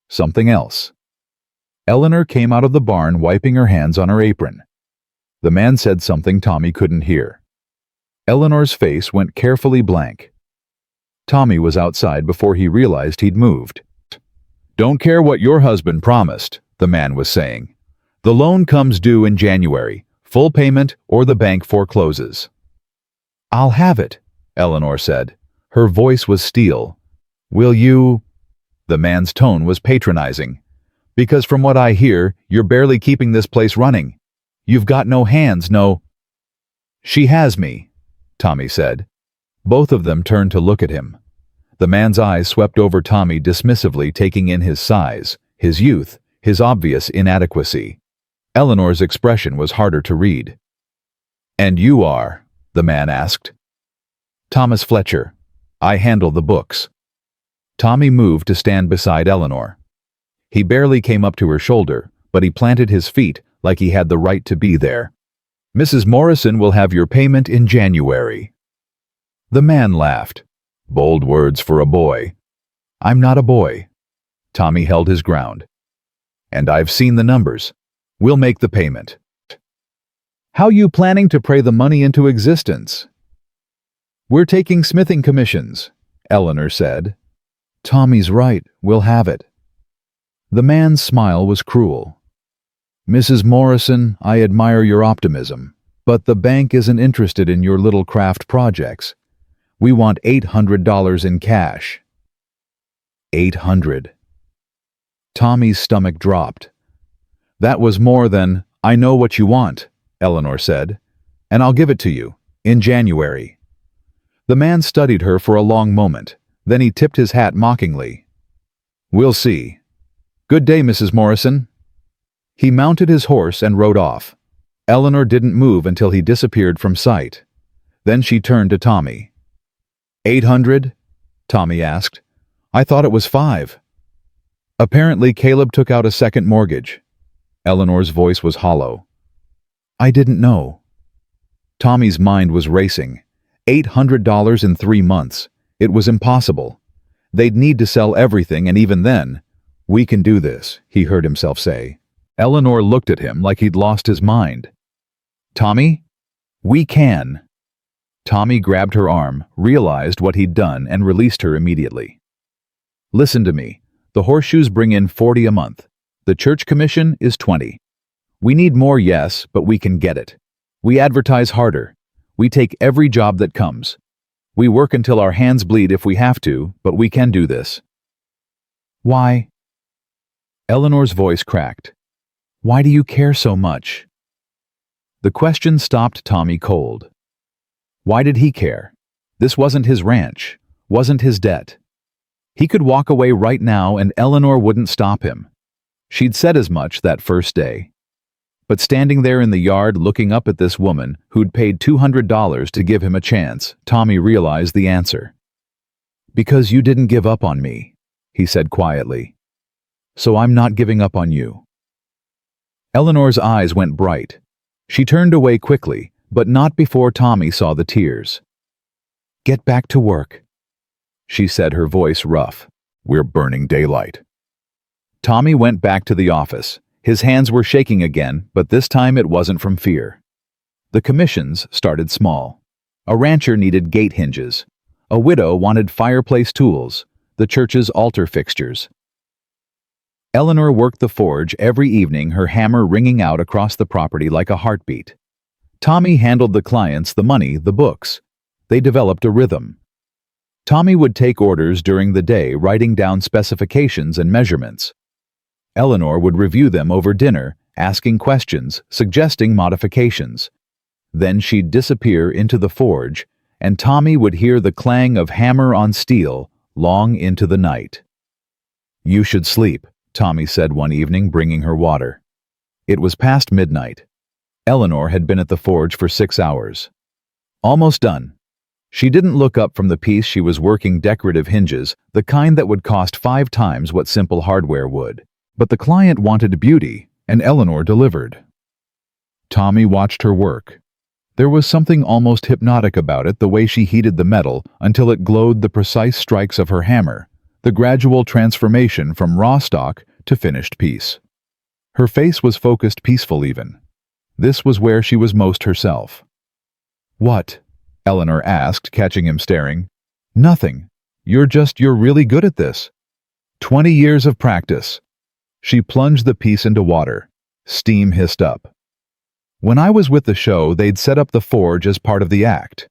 Something else. Eleanor came out of the barn wiping her hands on her apron. The man said something Tommy couldn't hear. Eleanor's face went carefully blank. Tommy was outside before he realized he'd moved. "Don't care what your husband promised," the man was saying. "The loan comes due in January, full payment or the bank forecloses." "I'll have it," Eleanor said. Her voice was steel. "Will you?" The man's tone was patronizing. "Because from what I hear, you're barely keeping this place running. You've got no hands, no—" "She has me," Tommy said. Both of them turned to look at him. The man's eyes swept over Tommy dismissively, taking in his size, his youth, his obvious inadequacy. Eleanor's expression was harder to read. "And you are?" the man asked. "Thomas Fletcher. I handle the books." Tommy moved to stand beside Eleanor. He barely came up to her shoulder, but he planted his feet like he had the right to be there. "Mrs. Morrison will have your payment in January." The man laughed. Bold words for a boy. "I'm not a boy." Tommy held his ground. "And I've seen the numbers. We'll make the payment." "How you planning to pray the money into existence?" "We're taking smithing commissions," Eleanor said. "Tommy's right. We'll have it." The man's smile was cruel. "Mrs. Morrison, I admire your optimism, but the bank isn't interested in your little craft projects. We want $800 in cash." $800. Tommy's stomach dropped. "That was more than—" "I know what you want," Eleanor said, "and I'll give it to you, in January." The man studied her for a long moment, then he tipped his hat mockingly. "We'll see. Good day, Mrs. Morrison." He mounted his horse and rode off. Eleanor didn't move until he disappeared from sight. Then she turned to Tommy. "800? Tommy asked. "I thought it was 5. "Apparently Caleb took out a second mortgage." Eleanor's voice was hollow. "I didn't know." Tommy's mind was racing. $800 in 3 months. It was impossible. They'd need to sell everything, and even then, "We can do this," he heard himself say. Eleanor looked at him like he'd lost his mind. "Tommy? We can." Tommy grabbed her arm, realized what he'd done, and released her immediately. "Listen to me. The horseshoes bring in $40 a month. The church commission is $20. We need more, yes, but we can get it. We advertise harder. We take every job that comes. We work until our hands bleed if we have to, but we can do this." "Why?" Eleanor's voice cracked. "Why do you care so much?" The question stopped Tommy cold. Why did he care? This wasn't his ranch, wasn't his debt. He could walk away right now and Eleanor wouldn't stop him. She'd said as much that first day. But standing there in the yard looking up at this woman who'd paid $200 to give him a chance, Tommy realized the answer. "Because you didn't give up on me," he said quietly. "So I'm not giving up on you." Eleanor's eyes went bright. She turned away quickly, but not before Tommy saw the tears. "Get back to work," she said, her voice rough. "We're burning daylight." Tommy went back to the office. His hands were shaking again, but this time it wasn't from fear. The commissions started small. A rancher needed gate hinges. A widow wanted fireplace tools, the church's altar fixtures. Eleanor worked the forge every evening, her hammer ringing out across the property like a heartbeat. Tommy handled the clients, the money, the books. They developed a rhythm. Tommy would take orders during the day, writing down specifications and measurements. Eleanor would review them over dinner, asking questions, suggesting modifications. Then she'd disappear into the forge, and Tommy would hear the clang of hammer on steel long into the night. "You should sleep," Tommy said one evening, bringing her water. It was past midnight. Eleanor had been at the forge for 6 hours. Almost done. She didn't look up from the piece she was working, decorative hinges, the kind that would cost 5 times what simple hardware would. But the client wanted beauty, and Eleanor delivered. Tommy watched her work. There was something almost hypnotic about it, the way she heated the metal until it glowed, the precise strikes of her hammer, the gradual transformation from raw stock to finished piece. Her face was focused, peaceful even. This was where she was most herself. "What?" Eleanor asked, catching him staring. "Nothing. You're really good at this. 20 years of practice." She plunged the piece into water. Steam hissed up. "When I was with the show, they'd set up the forge as part of the act.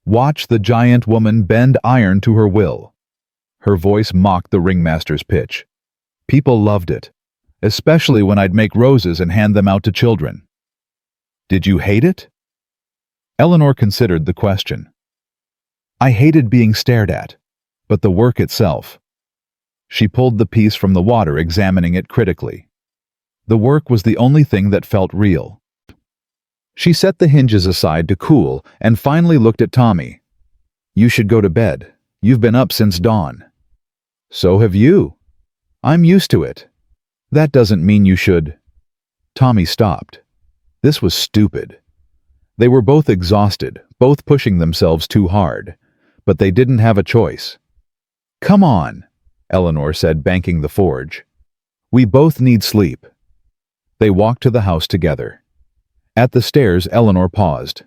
Watch the giant woman bend iron to her will." Her voice mocked the ringmaster's pitch. "People loved it, especially when I'd make roses and hand them out to children." "Did you hate it?" Eleanor considered the question. "I hated being stared at, but the work itself." She pulled the piece from the water, examining it critically. The work was the only thing that felt real. She set the hinges aside to cool and finally looked at Tommy. "You should go to bed. You've been up since dawn." "So have you." "I'm used to it." "That doesn't mean you should." Tommy stopped. This was stupid. They were both exhausted, both pushing themselves too hard, but they didn't have a choice. "Come on," Eleanor said, banking the forge. "We both need sleep." They walked to the house together. At the stairs, Eleanor paused.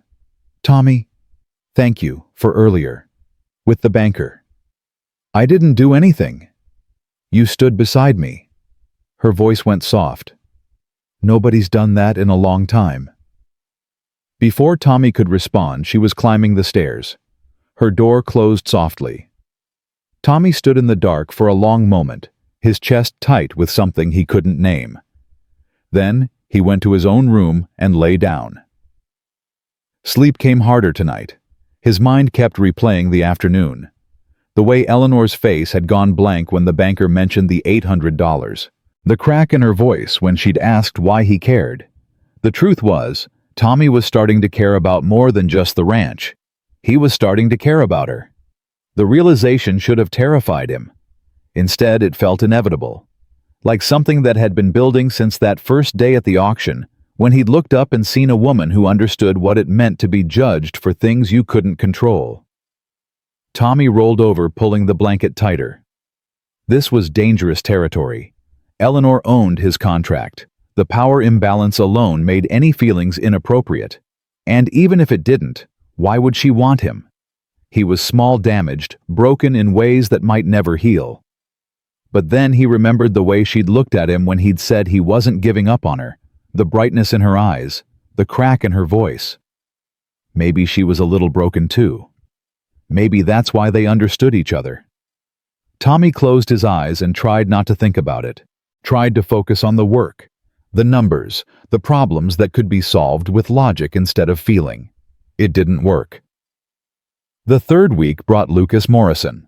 "Tommy, thank you for earlier. With the banker. I didn't do anything. You stood beside me." Her voice went soft. "Nobody's done that in a long time." Before Tommy could respond, she was climbing the stairs. Her door closed softly. Tommy stood in the dark for a long moment, his chest tight with something he couldn't name. Then he went to his own room and lay down. Sleep came harder tonight. His mind kept replaying the afternoon. The way Eleanor's face had gone blank when the banker mentioned the $800. The crack in her voice when she'd asked why he cared. The truth was, Tommy was starting to care about more than just the ranch. He was starting to care about her. The realization should have terrified him. Instead, it felt inevitable. Like something that had been building since that first day at the auction, when he'd looked up and seen a woman who understood what it meant to be judged for things you couldn't control. Tommy rolled over, pulling the blanket tighter. This was dangerous territory. Eleanor owned his contract. The power imbalance alone made any feelings inappropriate. And even if it didn't, why would she want him? He was small, damaged, broken in ways that might never heal. But then he remembered the way she'd looked at him when he'd said he wasn't giving up on her, the brightness in her eyes, the crack in her voice. Maybe she was a little broken too. Maybe that's why they understood each other. Tommy closed his eyes and tried not to think about it, tried to focus on the work, the numbers, the problems that could be solved with logic instead of feeling. It didn't work. The third week brought Lucas Morrison.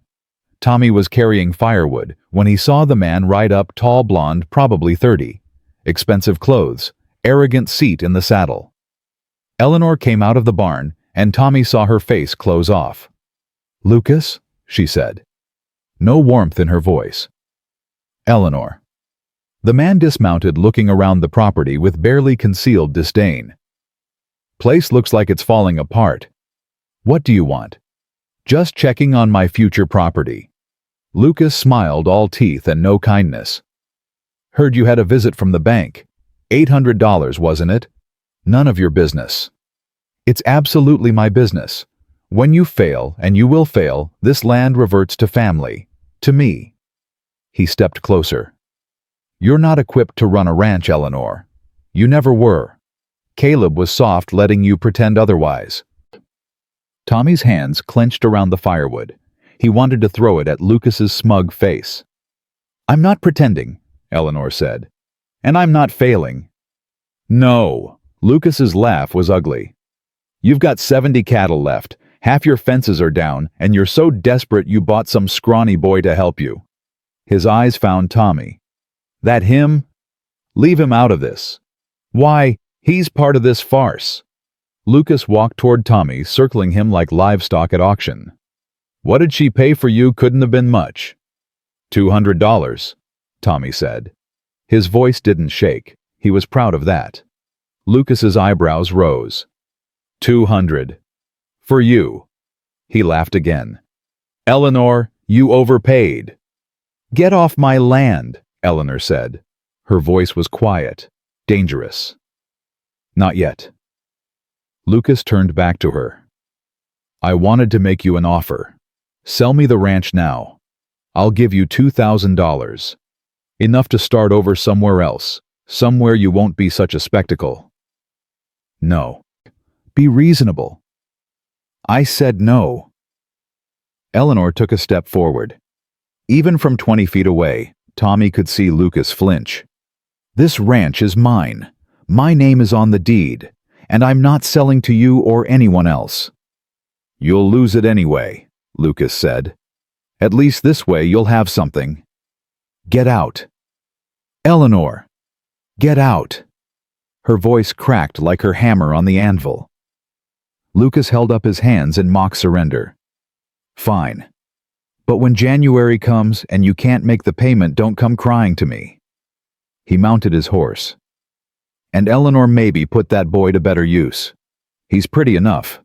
Tommy was carrying firewood when he saw the man ride up, tall, blonde, probably 30. Expensive clothes, arrogant seat in the saddle. Eleanor came out of the barn, and Tommy saw her face close off. "Lucas?" she said. No warmth in her voice. "Eleanor." The man dismounted, looking around the property with barely concealed disdain. "Place looks like it's falling apart. What do you want?" "Just checking on my future property." Lucas smiled, all teeth and no kindness. "Heard you had a visit from the bank. $800, wasn't it?" "None of your business." "It's absolutely my business. When you fail, and you will fail, this land reverts to family. To me." He stepped closer. You're not equipped to run a ranch, Eleanor. You never were. Caleb was soft letting you pretend otherwise. Tommy's hands clenched around the firewood. He wanted to throw it at Lucas's smug face. I'm not pretending, Eleanor said. And I'm not failing. No. Lucas's laugh was ugly. You've got 70 cattle left, half your fences are down, and you're so desperate you bought some scrawny boy to help you. His eyes found Tommy. That him? Leave him out of this. Why, he's part of this farce. Lucas walked toward Tommy, circling him like livestock at auction. What did she pay for you? Couldn't have been much. $200, Tommy said. His voice didn't shake. He was proud of that. Lucas's eyebrows rose. 200. For you. He laughed again. Eleanor, you overpaid. Get off my land, Eleanor said. Her voice was quiet, dangerous. Not yet. Lucas turned back to her. I wanted to make you an offer. Sell me the ranch now. I'll give you $2,000. Enough to start over somewhere else, somewhere you won't be such a spectacle. No. Be reasonable. I said no. Eleanor took a step forward. Even from 20 feet away, Tommy could see Lucas flinch. This ranch is mine. My name is on the deed, and I'm not selling to you or anyone else. You'll lose it anyway, Lucas said. At least this way you'll have something. Get out. Eleanor, get out. Her voice cracked like her hammer on the anvil. Lucas held up his hands in mock surrender. Fine. But when January comes and you can't make the payment, don't come crying to me. He mounted his horse. And Eleanor maybe put that boy to better use. He's pretty enough.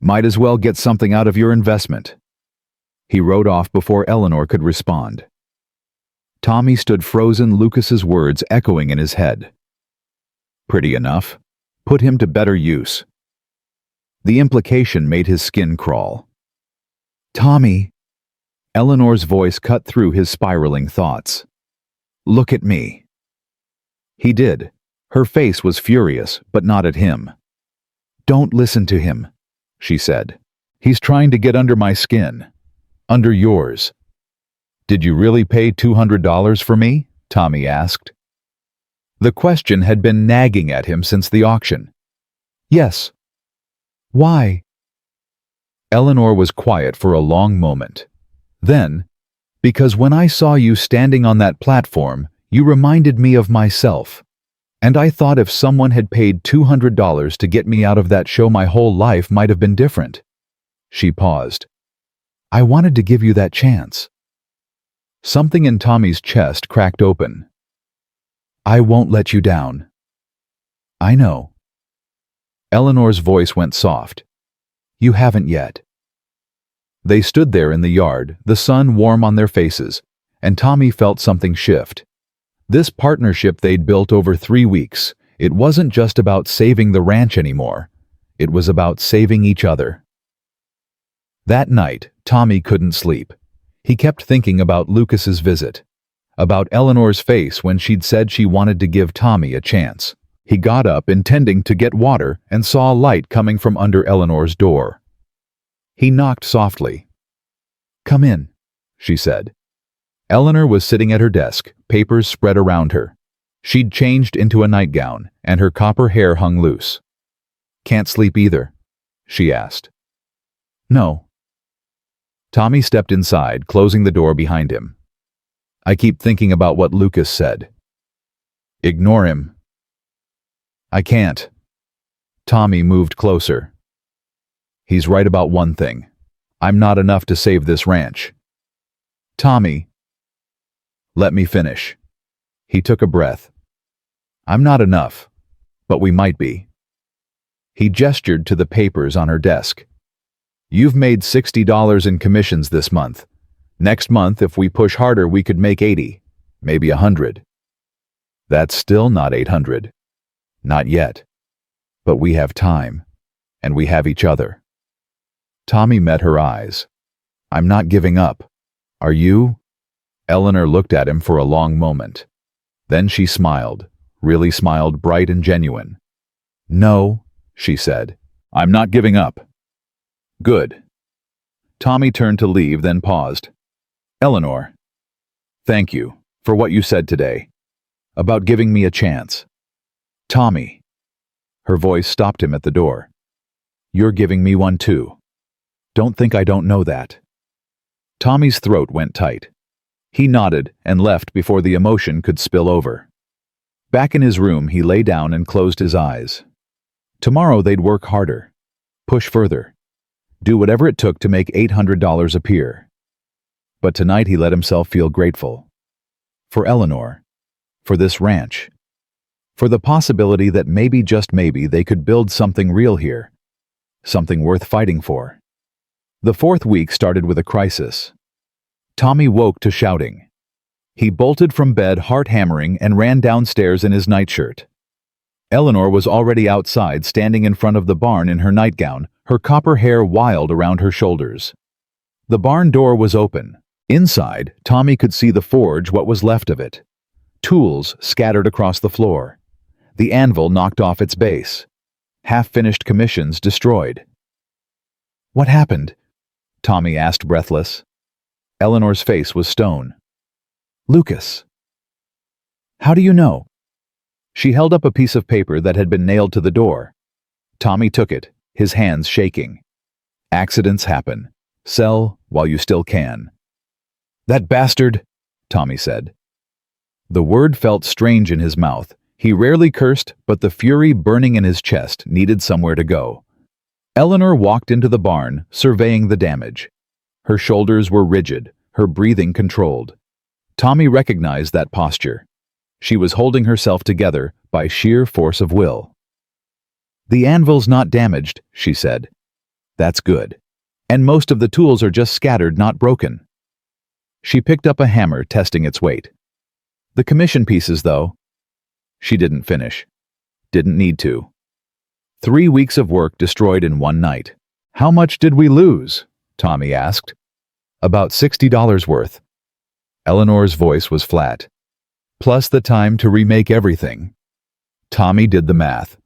Might as well get something out of your investment. He rode off before Eleanor could respond. Tommy stood frozen, Lucas's words echoing in his head. Pretty enough. Put him to better use. The implication made his skin crawl. Tommy. Eleanor's voice cut through his spiraling thoughts. Look at me. He did. Her face was furious, but not at him. Don't listen to him, she said. He's trying to get under my skin. Under yours. Did you really pay $200 for me? Tommy asked. The question had been nagging at him since the auction. Yes. Why? Eleanor was quiet for a long moment. Then, because when I saw you standing on that platform, you reminded me of myself. And I thought if someone had paid $200 to get me out of that show, my whole life might have been different. She paused. I wanted to give you that chance. Something in Tommy's chest cracked open. I won't let you down. I know. Eleanor's voice went soft. You haven't yet. They stood there in the yard, the sun warm on their faces, and Tommy felt something shift. This partnership they'd built over 3 weeks, it wasn't just about saving the ranch anymore. It was about saving each other. That night, Tommy couldn't sleep. He kept thinking about Lucas's visit, about Eleanor's face when she'd said she wanted to give Tommy a chance. He got up intending to get water and saw a light coming from under Eleanor's door. He knocked softly. Come in, she said. Eleanor was sitting at her desk, papers spread around her. She'd changed into a nightgown, and her copper hair hung loose. Can't sleep either? She asked. No. Tommy stepped inside, closing the door behind him. I keep thinking about what Lucas said. Ignore him. I can't. Tommy moved closer. He's right about one thing. I'm not enough to save this ranch. Tommy. Let me finish. He took a breath. I'm not enough, but we might be. He gestured to the papers on her desk. You've made $60 in commissions this month. Next month, if we push harder, we could make 80, maybe 100. That's still not 800. Not yet. But we have time, and we have each other. Tommy met her eyes. I'm not giving up. Are you? Eleanor looked at him for a long moment. Then she smiled, really smiled, bright and genuine. "No," she said. "I'm not giving up." "Good." Tommy turned to leave, then paused. "Eleanor, thank you for what you said today, about giving me a chance." "Tommy." Her voice stopped him at the door. "You're giving me one too. Don't think I don't know that." Tommy's throat went tight. He nodded and left before the emotion could spill over. Back in his room, he lay down and closed his eyes. Tomorrow they'd work harder, push further, do whatever it took to make $800 appear. But tonight he let himself feel grateful. For Eleanor, for this ranch, for the possibility that maybe, just maybe, they could build something real here, something worth fighting for. The fourth week started with a crisis. Tommy woke to shouting. He bolted from bed, heart hammering, and ran downstairs in his nightshirt. Eleanor was already outside, standing in front of the barn in her nightgown, her copper hair wild around her shoulders. The barn door was open. Inside, Tommy could see the forge, what was left of it. Tools scattered across the floor. The anvil knocked off its base. Half-finished commissions destroyed. "What happened?" Tommy asked, breathless. Eleanor's face was stone. "Lucas." "How do you know?" She held up a piece of paper that had been nailed to the door. Tommy took it, his hands shaking. "Accidents happen. Sell while you still can." "That bastard," Tommy said. The word felt strange in his mouth. He rarely cursed, but the fury burning in his chest needed somewhere to go. Eleanor walked into the barn, surveying the damage. Her shoulders were rigid, her breathing controlled. Tommy recognized that posture. She was holding herself together by sheer force of will. "The anvil's not damaged," she said. "That's good. And most of the tools are just scattered, not broken." She picked up a hammer, testing its weight. "The commission pieces, though." She didn't finish. Didn't need to. 3 weeks of work destroyed in one night. "How much did we lose?" Tommy asked. "About $60 worth." Eleanor's voice was flat. "Plus the time to remake everything." Tommy did the math.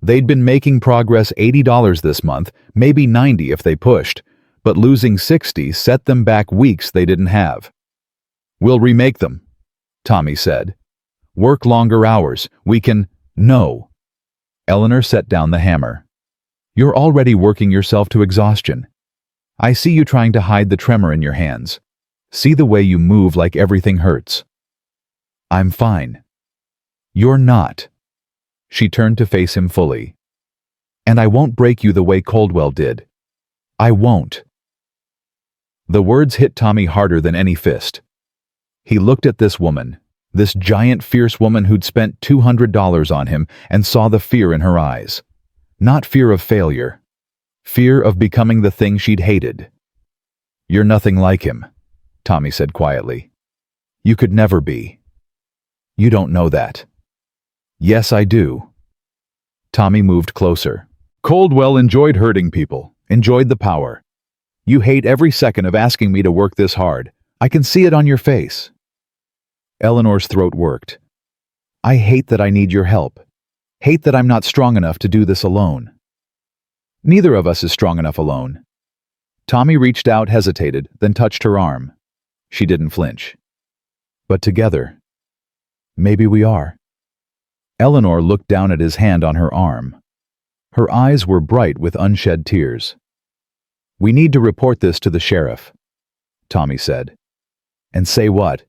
They'd been making progress $80 this month, maybe 90 if they pushed, but losing 60 set them back weeks they didn't have. "We'll remake them," Tommy said. "Work longer hours. We can—" "No." Eleanor set down the hammer. "You're already working yourself to exhaustion. I see you trying to hide the tremor in your hands. See the way you move, like everything hurts." "I'm fine." "You're not." She turned to face him fully. "And I won't break you the way Coldwell did. I won't." The words hit Tommy harder than any fist. He looked at this woman, this giant, fierce woman who'd spent $200 on him, and saw the fear in her eyes. Not fear of failure. Fear of becoming the thing she'd hated. "You're nothing like him," Tommy said quietly. "You could never be. You don't know that." "Yes, I do." Tommy moved closer. "Coldwell enjoyed hurting people, enjoyed the power. You hate every second of asking me to work this hard. I can see it on your face." Eleanor's throat worked. "I hate that I need your help. Hate that I'm not strong enough to do this alone." "Neither of us is strong enough alone." Tommy reached out, hesitated, then touched her arm. She didn't flinch. "But together, maybe we are." Eleanor looked down at his hand on her arm. Her eyes were bright with unshed tears. "We need to report this to the sheriff," Tommy said. "And say what?"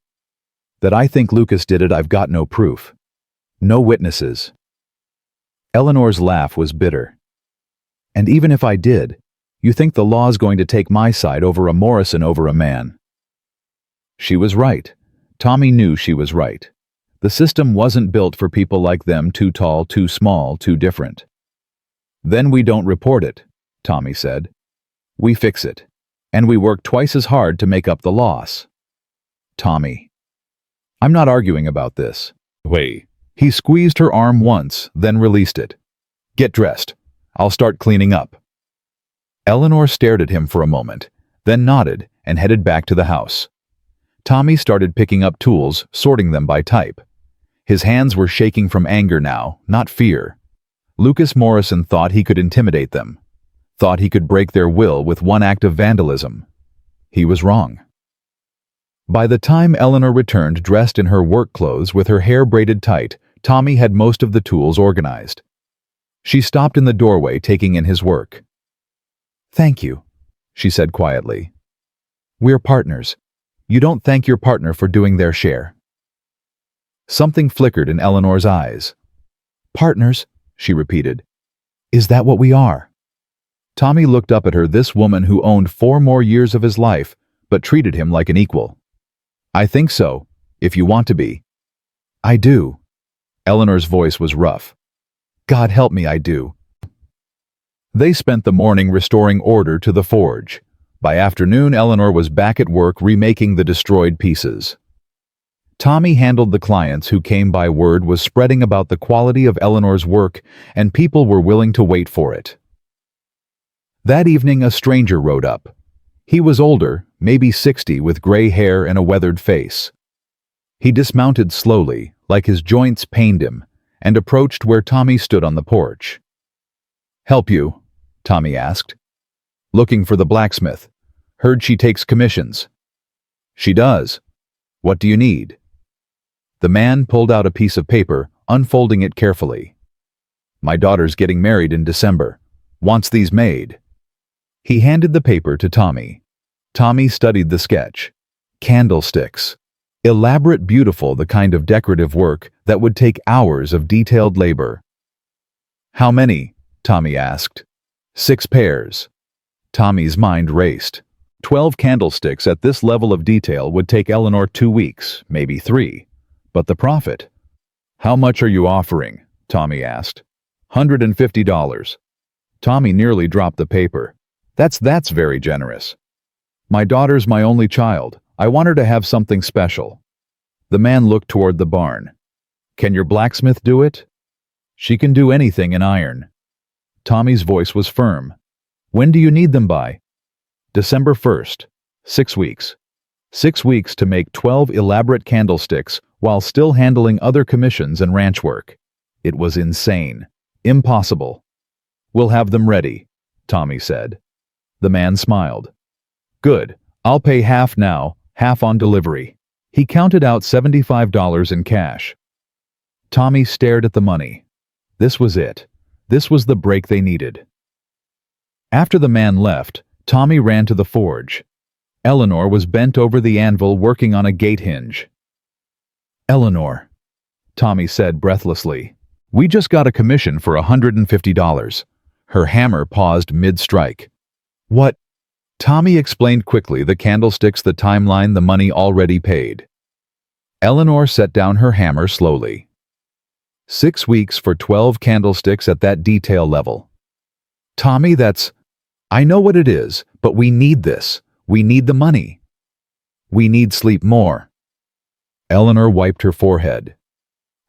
"That I think Lucas did it. I've got no proof. No witnesses." Eleanor's laugh was bitter. "And even if I did, you think the law's going to take my side over a Morrison, over a man?" She was right. Tommy knew she was right. The system wasn't built for people like them, too tall, too small, too different. "Then we don't report it," Tommy said. "We fix it. And we work twice as hard to make up the loss." "Tommy." "I'm not arguing about this." "Wait." He squeezed her arm once, then released it. "Get dressed. I'll start cleaning up." Eleanor stared at him for a moment, then nodded and headed back to the house. Tommy started picking up tools, sorting them by type. His hands were shaking from anger now, not fear. Lucas Morrison thought he could intimidate them, thought he could break their will with one act of vandalism. He was wrong. By the time Eleanor returned dressed in her work clothes with her hair braided tight, Tommy had most of the tools organized. She stopped in the doorway, taking in his work. "Thank you," she said quietly. "We're partners. You don't thank your partner for doing their share." Something flickered in Eleanor's eyes. "Partners?" she repeated. "Is that what we are?" Tommy looked up at her, this woman who owned 4 more years of his life, but treated him like an equal. "I think so, if you want to be." "I do." Eleanor's voice was rough. "God help me, I do." They spent the morning restoring order to the forge. By afternoon, Eleanor was back at work remaking the destroyed pieces. Tommy handled the clients who came by. Word was spreading about the quality of Eleanor's work, and people were willing to wait for it. That evening, a stranger rode up. He was older, maybe 60, with gray hair and a weathered face. He dismounted slowly, like his joints pained him, and approached where Tommy stood on the porch. "Help you?" Tommy asked. "Looking for the blacksmith. Heard she takes commissions." "She does. What do you need?" The man pulled out a piece of paper, unfolding it carefully. "My daughter's getting married in December. Wants these made." He handed the paper to Tommy. Tommy studied the sketch. Candlesticks. Elaborate, beautiful, the kind of decorative work that would take hours of detailed labor. "How many?" Tommy asked. 6 pairs. Tommy's mind raced. 12 candlesticks at this level of detail would take Eleanor 2 weeks, maybe 3. But the profit? "How much are you offering?" Tommy asked. $150. Tommy nearly dropped the paper. That's very generous. My daughter's my only child. I want her to have something special." The man looked toward the barn. "Can your blacksmith do it?" "She can do anything in iron." Tommy's voice was firm. "When do you need them by?" "December 1st. 6 weeks. 6 weeks to make 12 elaborate candlesticks while still handling other commissions and ranch work." It was insane. Impossible. "We'll have them ready," Tommy said. The man smiled. "Good. I'll pay half now, half on delivery." He counted out $75 in cash. Tommy stared at the money. This was it. This was the break they needed. After the man left, Tommy ran to the forge. Eleanor was bent over the anvil working on a gate hinge. "Eleanor," Tommy said breathlessly, "we just got a commission for $150. Her hammer paused mid-strike. "What?" Tommy explained quickly, the candlesticks, the timeline, the money already paid. Eleanor set down her hammer slowly. 6 weeks for 12 candlesticks at that detail level. "Tommy, I know what it is, but we need this. We need the money. We need sleep more." Eleanor wiped her forehead.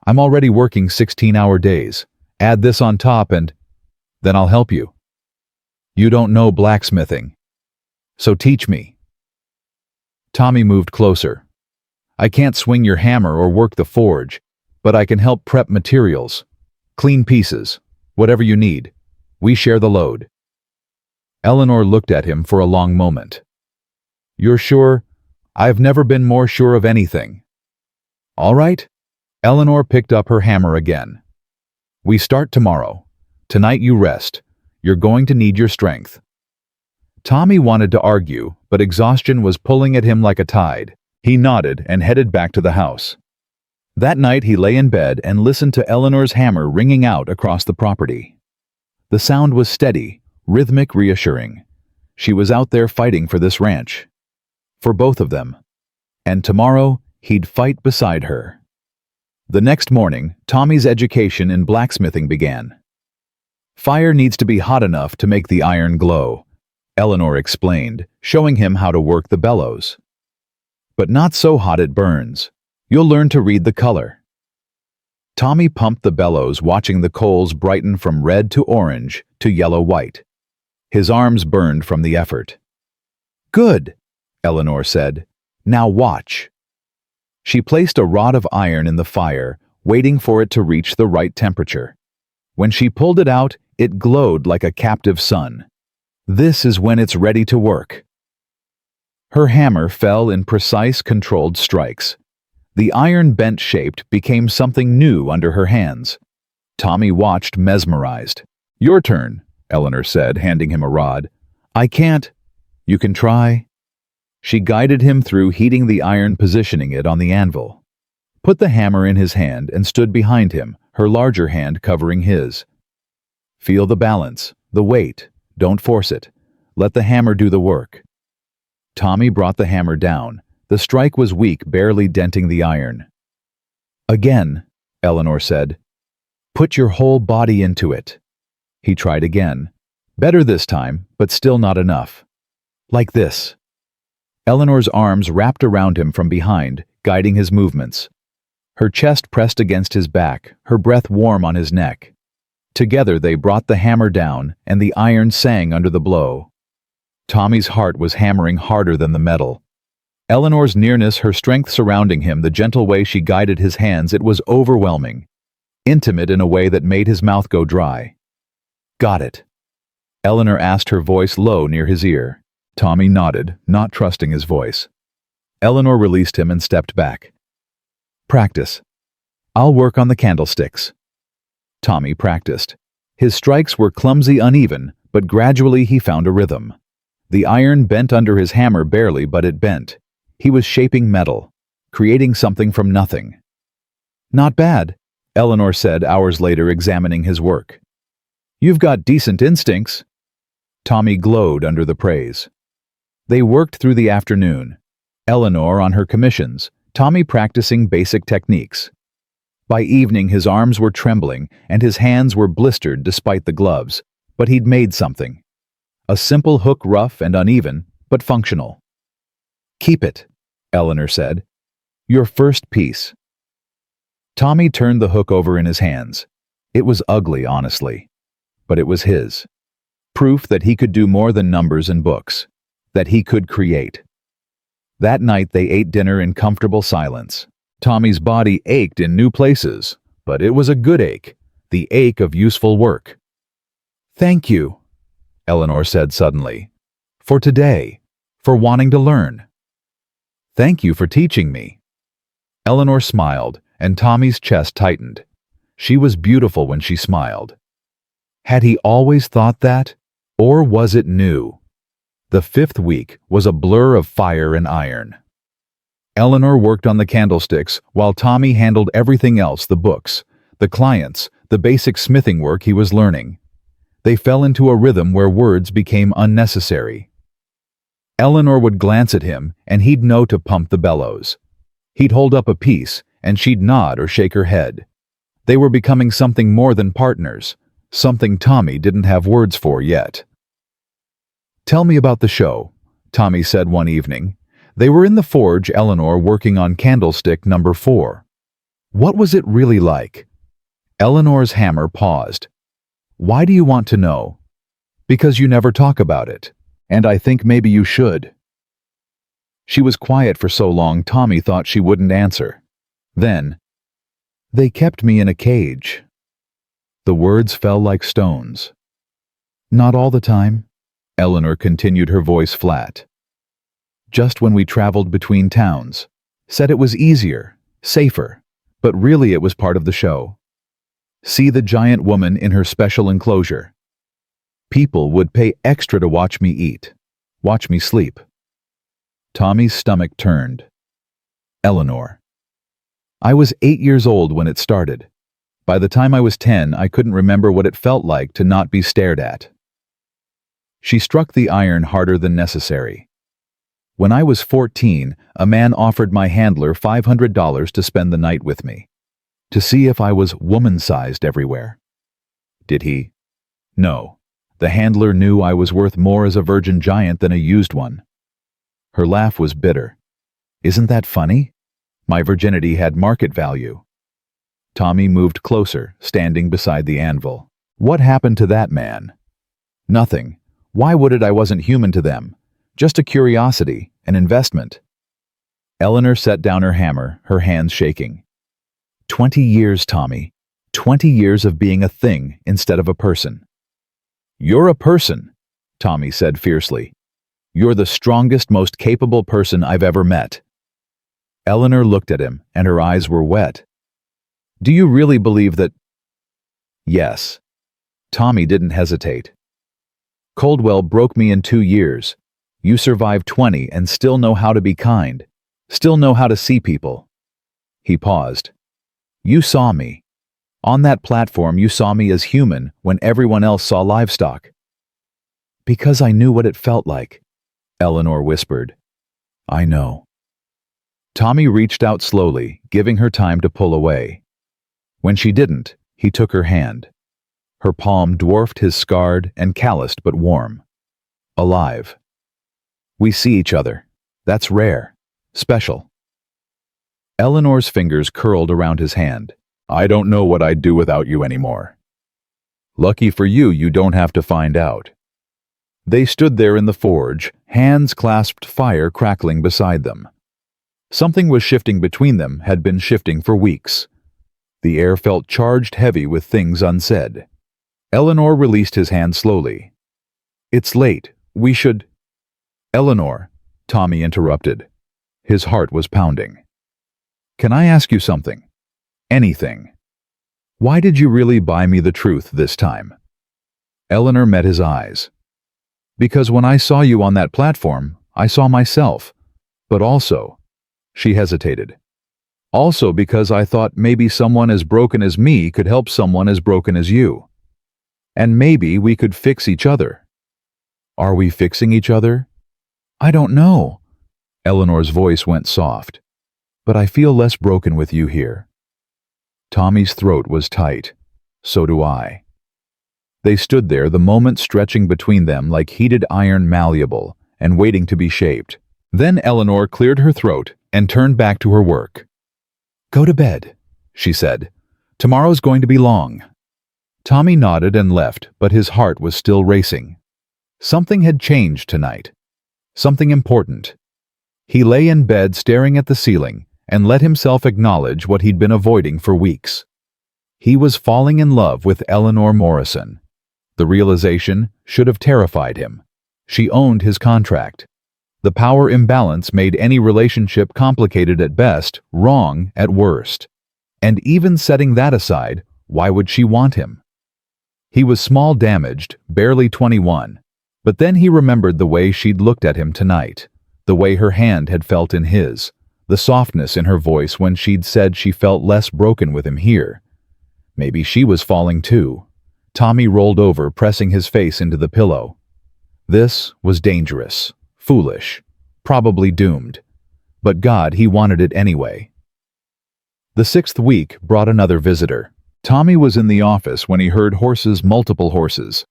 "I'm already working 16-hour days. Add this on top and then I'll help you. You don't know blacksmithing. So teach me." Tommy moved closer. "I can't swing your hammer or work the forge, but I can help prep materials. Clean pieces. Whatever you need. We share the load." Eleanor looked at him for a long moment. "You're sure?" "I've never been more sure of anything." "All right." Eleanor picked up her hammer again. "We start tomorrow. Tonight you rest. You're going to need your strength." Tommy wanted to argue, but exhaustion was pulling at him like a tide. He nodded and headed back to the house. That night he lay in bed and listened to Eleanor's hammer ringing out across the property. The sound was steady, rhythmic, reassuring. She was out there fighting for this ranch. For both of them. And tomorrow, he'd fight beside her. The next morning, Tommy's education in blacksmithing began. "Fire needs to be hot enough to make the iron glow," Eleanor explained, showing him how to work the bellows. "But not so hot it burns. You'll learn to read the color." Tommy pumped the bellows, watching the coals brighten from red to orange to yellow-white. His arms burned from the effort. "Good," Eleanor said. "Now watch." She placed a rod of iron in the fire, waiting for it to reach the right temperature. When she pulled it out, it glowed like a captive sun. This is when it's ready to work. Her hammer fell in precise, controlled strikes. The iron, bent-shaped, became something new under her hands. Tommy watched, mesmerized. "Your turn," Eleanor said, handing him a rod. "I can't." "You can try." She guided him through heating the iron, positioning it on the anvil. Put the hammer in his hand and stood behind him, her larger hand covering his. "Feel the balance, the weight. Don't force it. Let the hammer do the work." Tommy brought the hammer down. The strike was weak, barely denting the iron. "Again," Eleanor said. "Put your whole body into it." He tried again. Better this time, but still not enough. "Like this." Eleanor's arms wrapped around him from behind, guiding his movements. Her chest pressed against his back, her breath warm on his neck. Together they brought the hammer down, and the iron sang under the blow. Tommy's heart was hammering harder than the metal. Eleanor's nearness, her strength surrounding him, the gentle way she guided his hands, it was overwhelming. Intimate in a way that made his mouth go dry. "Got it?" Eleanor asked, her voice low near his ear. Tommy nodded, not trusting his voice. Eleanor released him and stepped back. "Practice. I'll work on the candlesticks." Tommy practiced. His strikes were clumsy, uneven, but gradually he found a rhythm. The iron bent under his hammer barely, but it bent. He was shaping metal, creating something from nothing. "Not bad," Eleanor said hours later, examining his work. "You've got decent instincts." Tommy glowed under the praise. They worked through the afternoon. Eleanor on her commissions, Tommy practicing basic techniques. By evening his arms were trembling and his hands were blistered despite the gloves, but he'd made something. A simple hook, rough and uneven, but functional. "Keep it," Eleanor said. "Your first piece." Tommy turned the hook over in his hands. It was ugly, honestly, but it was his. Proof that he could do more than numbers and books, that he could create. That night they ate dinner in comfortable silence. Tommy's body ached in new places, but it was a good ache, the ache of useful work. "Thank you," Eleanor said suddenly, "for today, for wanting to learn." "Thank you for teaching me." Eleanor smiled, and Tommy's chest tightened. She was beautiful when she smiled. Had he always thought that, or was it new? The 5th week was a blur of fire and iron. Eleanor worked on the candlesticks while Tommy handled everything else, the books, the clients, the basic smithing work he was learning. They fell into a rhythm where words became unnecessary. Eleanor would glance at him, and he'd know to pump the bellows. He'd hold up a piece, and she'd nod or shake her head. They were becoming something more than partners, something Tommy didn't have words for yet. "Tell me about the show," Tommy said one evening. They were in the forge, Eleanor working on candlestick number 4. "What was it really like?" Eleanor's hammer paused. "Why do you want to know?" "Because you never talk about it, and I think maybe you should." She was quiet for so long Tommy thought she wouldn't answer. Then, "They kept me in a cage." The words fell like stones. "Not all the time," Eleanor continued, her voice flat. "Just when we traveled between towns. Said it was easier, safer, but really it was part of the show. See the giant woman in her special enclosure. People would pay extra to watch me eat, watch me sleep." Tommy's stomach turned. "Eleanor. I was 8 years old when it started. By the time I was 10, I couldn't remember what it felt like to not be stared at." She struck the iron harder than necessary. "When I was 14, a man offered my handler $500 to spend the night with me, to see if I was woman-sized everywhere." "Did he?" "No. The handler knew I was worth more as a virgin giant than a used one." Her laugh was bitter. "Isn't that funny? My virginity had market value." Tommy moved closer, standing beside the anvil. "What happened to that man?" "Nothing. Why would it? I wasn't human to them. Just a curiosity, an investment." Eleanor set down her hammer, her hands shaking. 20 years, Tommy. 20 years of being a thing instead of a person. You're a person, Tommy said fiercely. You're the strongest, most capable person I've ever met. Eleanor looked at him, and her eyes were wet. Do you really believe that? Yes. Tommy didn't hesitate. Coldwell broke me in 2 years. You survived 20 and still know how to be kind. Still know how to see people. He paused. You saw me. On that platform you saw me as human when everyone else saw livestock. Because I knew what it felt like, Eleanor whispered. I know. Tommy reached out slowly, giving her time to pull away. When she didn't, he took her hand. Her palm dwarfed his scarred and calloused but warm. Alive. We see each other. That's rare. Special. Eleanor's fingers curled around his hand. I don't know what I'd do without you anymore. Lucky for you, you don't have to find out. They stood there in the forge, hands clasped, fire crackling beside them. Something was shifting between them, had been shifting for weeks. The air felt charged heavy with things unsaid. Eleanor released his hand slowly. It's late. We should... Eleanor, Tommy interrupted. His heart was pounding. Can I ask you something? Anything. Why did you really buy me the truth this time? Eleanor met his eyes. Because when I saw you on that platform, I saw myself. But also, she hesitated. Also because I thought maybe someone as broken as me could help someone as broken as you. And maybe we could fix each other. Are we fixing each other? I don't know. Eleanor's voice went soft. But I feel less broken with you here. Tommy's throat was tight. So do I. They stood there, the moment stretching between them like heated iron, malleable, and waiting to be shaped. Then Eleanor cleared her throat and turned back to her work. Go to bed, she said. Tomorrow's going to be long. Tommy nodded and left, but his heart was still racing. Something had changed tonight. Something important. He lay in bed staring at the ceiling and let himself acknowledge what he'd been avoiding for weeks. He was falling in love with Eleanor Morrison. The realization should have terrified him. She owned his contract. The power imbalance made any relationship complicated at best, wrong at worst. And even setting that aside, why would she want him? He was small damaged, barely 21. But then he remembered the way she'd looked at him tonight, the way her hand had felt in his, the softness in her voice when she'd said she felt less broken with him here. Maybe she was falling too. Tommy rolled over, pressing his face into the pillow. This was dangerous, foolish, probably doomed. But God, he wanted it anyway. The 6th week brought another visitor. Tommy was in the office when he heard horses, multiple horses.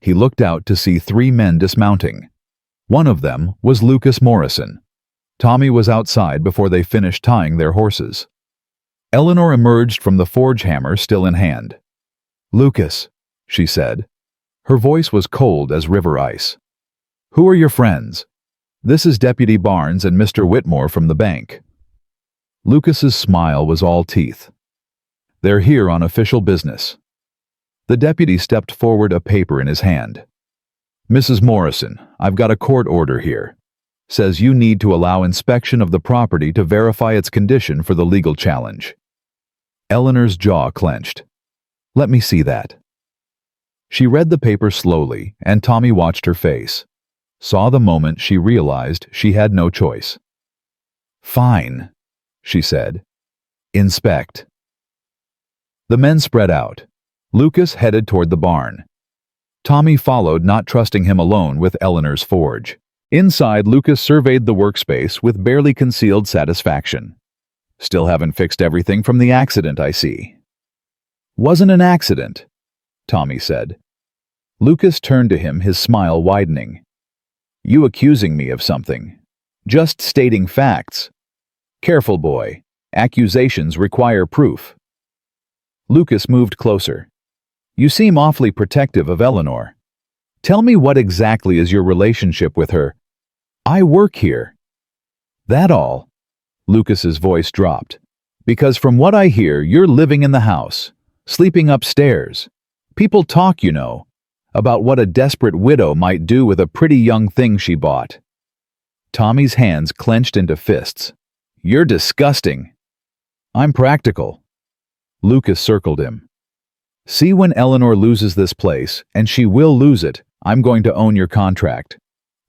He looked out to see 3 men dismounting. One of them was Lucas Morrison. Tommy was outside before they finished tying their horses. Eleanor emerged from the forge hammer still in hand. Lucas, she said. Her voice was cold as river ice. Who are your friends? This is Deputy Barnes and Mr. Whitmore from the bank. Lucas's smile was all teeth. They're here on official business. The deputy stepped forward, a paper in his hand. Mrs. Morrison, I've got a court order here. Says you need to allow inspection of the property to verify its condition for the legal challenge. Eleanor's jaw clenched. Let me see that. She read the paper slowly, and Tommy watched her face. Saw the moment she realized she had no choice. Fine, she said. Inspect. The men spread out. Lucas headed toward the barn. Tommy followed, not trusting him alone with Eleanor's forge. Inside, Lucas surveyed the workspace with barely concealed satisfaction. Still haven't fixed everything from the accident, I see. Wasn't an accident, Tommy said. Lucas turned to him, his smile widening. You accusing me of something. Just stating facts. Careful, boy. Accusations require proof. Lucas moved closer. You seem awfully protective of Eleanor. Tell me, what exactly is your relationship with her? I work here. That all? Lucas's voice dropped. Because from what I hear, you're living in the house, sleeping upstairs. People talk, about what a desperate widow might do with a pretty young thing she bought. Tommy's hands clenched into fists. You're disgusting. I'm practical. Lucas circled him. See, when Eleanor loses this place, and she will lose it, I'm going to own your contract,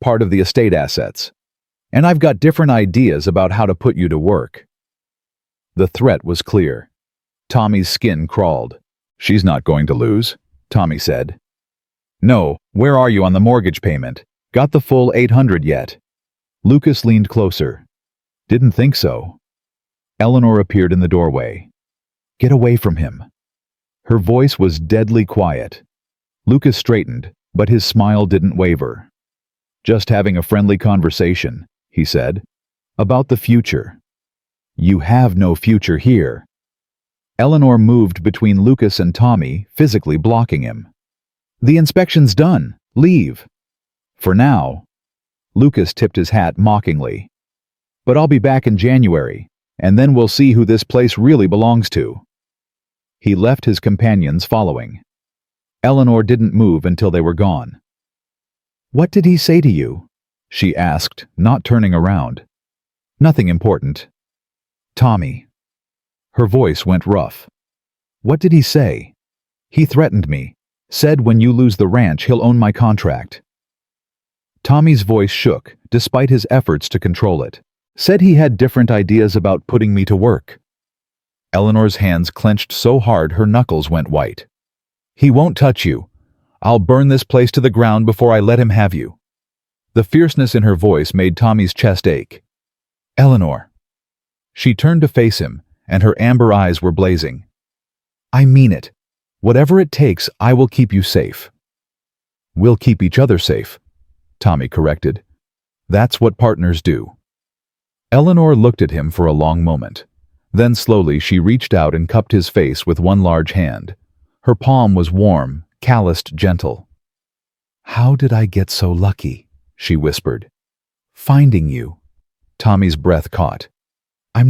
part of the estate assets. And I've got different ideas about how to put you to work. The threat was clear. Tommy's skin crawled. She's not going to lose, Tommy said. No, where are you on the mortgage payment? Got the full $800 yet? Lucas leaned closer. Didn't think so. Eleanor appeared in the doorway. Get away from him. Her voice was deadly quiet. Lucas straightened, but his smile didn't waver. Just having a friendly conversation, he said. About the future. You have no future here. Eleanor moved between Lucas and Tommy, physically blocking him. The inspection's done. Leave. For now. Lucas tipped his hat mockingly. But I'll be back in January, and then we'll see who this place really belongs to. He left his companions following. Eleanor didn't move until they were gone. What did he say to you? She asked, not turning around. Nothing important. Tommy. Her voice went rough. What did he say? He threatened me. Said when you lose the ranch, he'll own my contract. Tommy's voice shook, despite his efforts to control it. Said he had different ideas about putting me to work. Eleanor's hands clenched so hard her knuckles went white. He won't touch you. I'll burn this place to the ground before I let him have you. The fierceness in her voice made Tommy's chest ache. Eleanor. She turned to face him, and her amber eyes were blazing. I mean it. Whatever it takes, I will keep you safe. We'll keep each other safe, Tommy corrected. That's what partners do. Eleanor looked at him for a long moment. Then slowly she reached out and cupped his face with one large hand. Her palm was warm, calloused, gentle. How did I get so lucky? She whispered. Finding you. Tommy's breath caught. I'm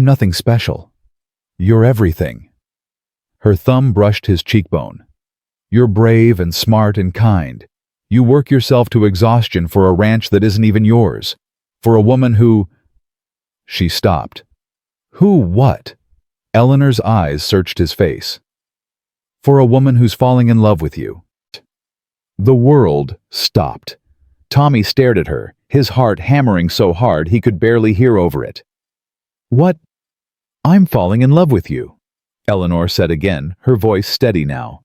nothing special. You're everything. Her thumb brushed his cheekbone. You're brave and smart and kind. You work yourself to exhaustion for a ranch that isn't even yours. For a woman who... She stopped. Who what? Eleanor's eyes searched his face. For a woman who's falling in love with you. The world stopped. Tommy stared at her, his heart hammering so hard he could barely hear over it. What? I'm falling in love with you, Eleanor said again, her voice steady now.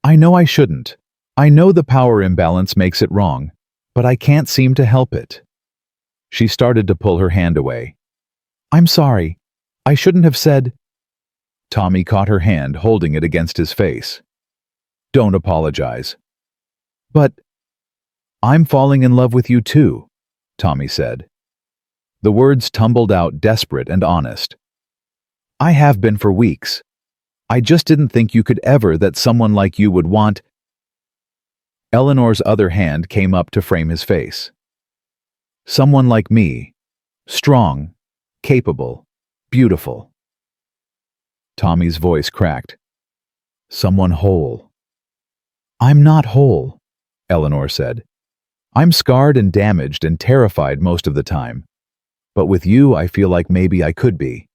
I know I shouldn't. I know the power imbalance makes it wrong, but I can't seem to help it. She started to pull her hand away. I'm sorry. I shouldn't have said... Tommy caught her hand, holding it against his face. Don't apologize. But... I'm falling in love with you too, Tommy said. The words tumbled out desperate and honest. I have been for weeks. I just didn't think you could ever that someone like you would want... Eleanor's other hand came up to frame his face. Someone like me. Strong, capable, beautiful. Tommy's voice cracked. Someone whole. I'm not whole, Eleanor said. I'm scarred and damaged and terrified most of the time. But with you, I feel like maybe I could be.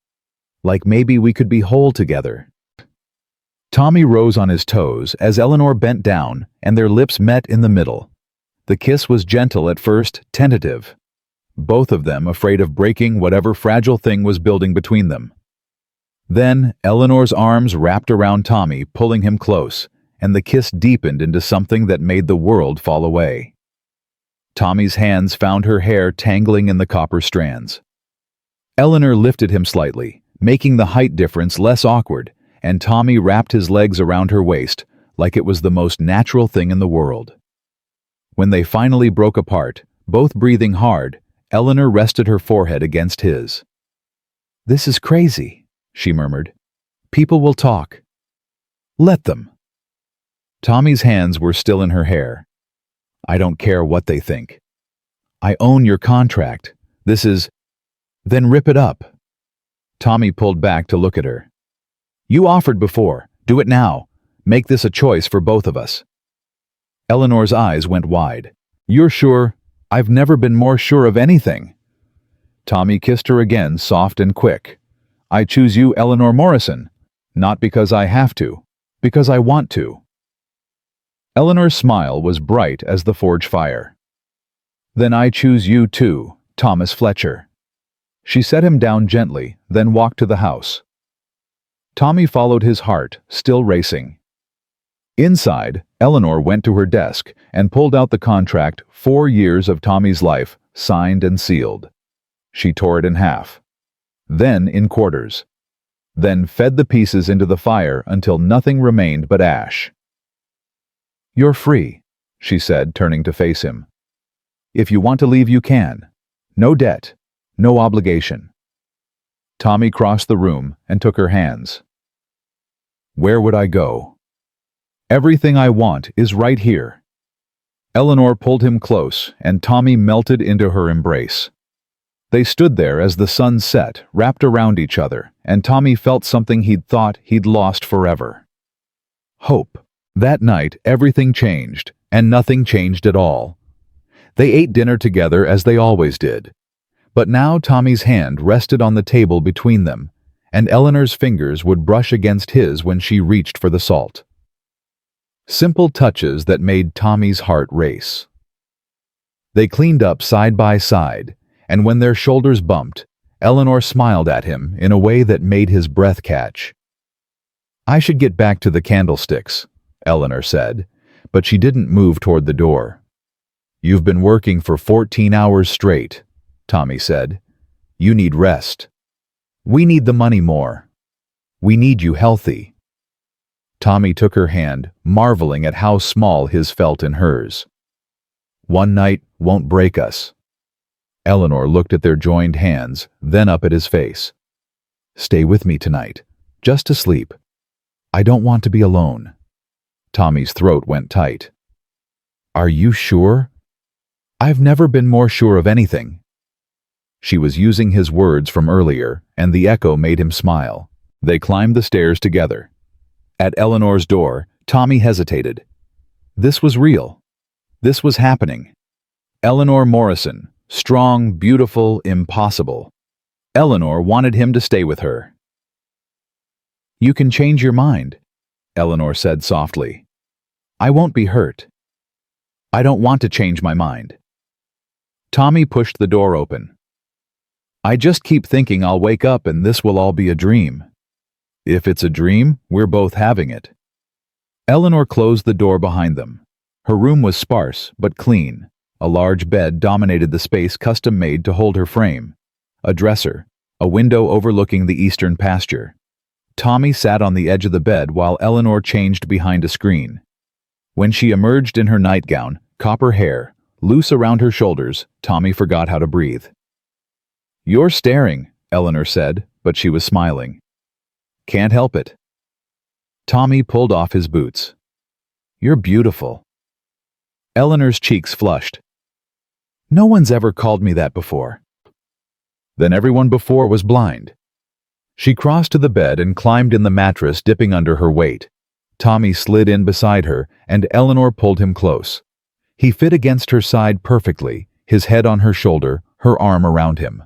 Like maybe we could be whole together. Tommy rose on his toes as Eleanor bent down and their lips met in the middle. The kiss was gentle at first, tentative. Both of them afraid of breaking whatever fragile thing was building between them. Then Eleanor's arms wrapped around Tommy, pulling him close, and the kiss deepened into something that made the world fall away. Tommy's hands found her hair tangling in the copper strands. Eleanor lifted him slightly, making the height difference less awkward, and Tommy wrapped his legs around her waist like it was the most natural thing in the world. When they finally broke apart, both breathing hard, Eleanor rested her forehead against his. This is crazy, she murmured. People will talk. Let them. Tommy's hands were still in her hair. I don't care what they think. I own your contract. This is... Then rip it up. Tommy pulled back to look at her. You offered before. Do it now. Make this a choice for both of us. Eleanor's eyes went wide. You're sure? I've never been more sure of anything. Tommy kissed her again, soft and quick. I choose you, Eleanor Morrison. Not because I have to, because I want to. Eleanor's smile was bright as the forge fire. Then I choose you too, Thomas Fletcher. She set him down gently, then walked to the house. Tommy followed his heart, still racing. Inside, Eleanor went to her desk and pulled out the contract, 4 years of Tommy's life, signed and sealed. She tore it in half, then in quarters, then fed the pieces into the fire until nothing remained but ash. You're free, she said, turning to face him. If you want to leave, you can. No debt, no obligation. Tommy crossed the room and took her hands. Where would I go? Everything I want is right here. Eleanor pulled him close, and Tommy melted into her embrace. They stood there as the sun set, wrapped around each other, and Tommy felt something he'd thought he'd lost forever. Hope. That night, everything changed, and nothing changed at all. They ate dinner together as they always did. But now Tommy's hand rested on the table between them, and Eleanor's fingers would brush against his when she reached for the salt. Simple touches that made Tommy's heart race. They cleaned up side by side, and when their shoulders bumped, Eleanor smiled at him in a way that made his breath catch. I should get back to the candlesticks, Eleanor said, but she didn't move toward the door. You've been working for 14 hours straight, Tommy said. You need rest. We need the money more. We need you healthy. Tommy took her hand, marveling at how small his felt in hers. One night won't break us. Eleanor looked at their joined hands, then up at his face. Stay with me tonight, just to sleep. I don't want to be alone. Tommy's throat went tight. Are you sure? I've never been more sure of anything. She was using his words from earlier, and the echo made him smile. They climbed the stairs together. At Eleanor's door, Tommy hesitated. This was real. This was happening. Eleanor Morrison, strong, beautiful, impossible. Eleanor wanted him to stay with her. You can change your mind, Eleanor said softly. I won't be hurt. I don't want to change my mind. Tommy pushed the door open. I just keep thinking I'll wake up and this will all be a dream. If it's a dream, we're both having it. Eleanor closed the door behind them. Her room was sparse, but clean. A large bed dominated the space custom-made to hold her frame. A dresser, a window overlooking the eastern pasture. Tommy sat on the edge of the bed while Eleanor changed behind a screen. When she emerged in her nightgown, copper hair, loose around her shoulders, Tommy forgot how to breathe. You're staring, Eleanor said, but she was smiling. Can't help it. Tommy pulled off his boots. You're beautiful. Eleanor's cheeks flushed. No one's ever called me that before. Then everyone before was blind. She crossed to the bed and climbed in the mattress, dipping under her weight. Tommy slid in beside her, and Eleanor pulled him close. He fit against her side perfectly, his head on her shoulder, her arm around him.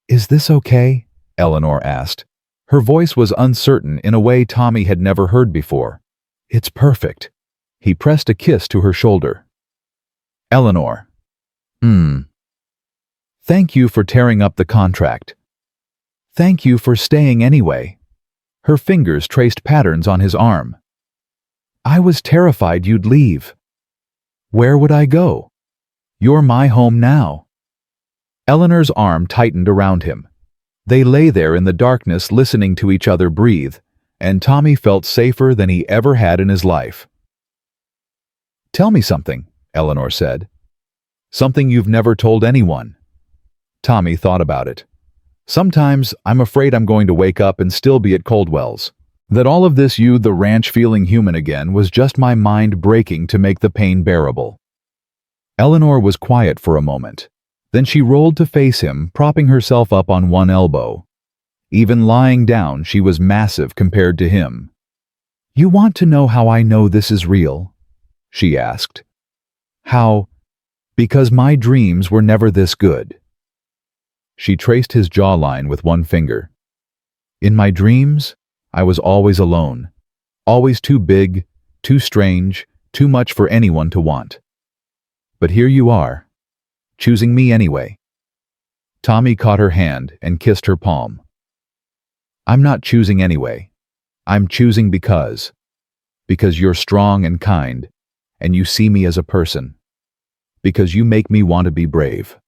Is this okay? Eleanor asked. Her voice was uncertain in a way Tommy had never heard before. It's perfect. He pressed a kiss to her shoulder. Eleanor. Thank you for tearing up the contract. Thank you for staying anyway. Her fingers traced patterns on his arm. I was terrified you'd leave. Where would I go? You're my home now. Eleanor's arm tightened around him. They lay there in the darkness listening to each other breathe, and Tommy felt safer than he ever had in his life. Tell me something, Eleanor said. Something you've never told anyone. Tommy thought about it. Sometimes I'm afraid I'm going to wake up and still be at Coldwell's. That all of this the ranch feeling human again was just my mind breaking to make the pain bearable. Eleanor was quiet for a moment. Then she rolled to face him, propping herself up on one elbow. Even lying down, she was massive compared to him. "You want to know how I know this is real?" she asked. "How? Because my dreams were never this good." She traced his jawline with one finger. "In my dreams, I was always alone. Always too big, too strange, too much for anyone to want. But here you are, choosing me anyway." Tommy caught her hand and kissed her palm. "I'm not choosing anyway. I'm choosing because you're strong and kind, and you see me as a person. Because you make me want to be brave."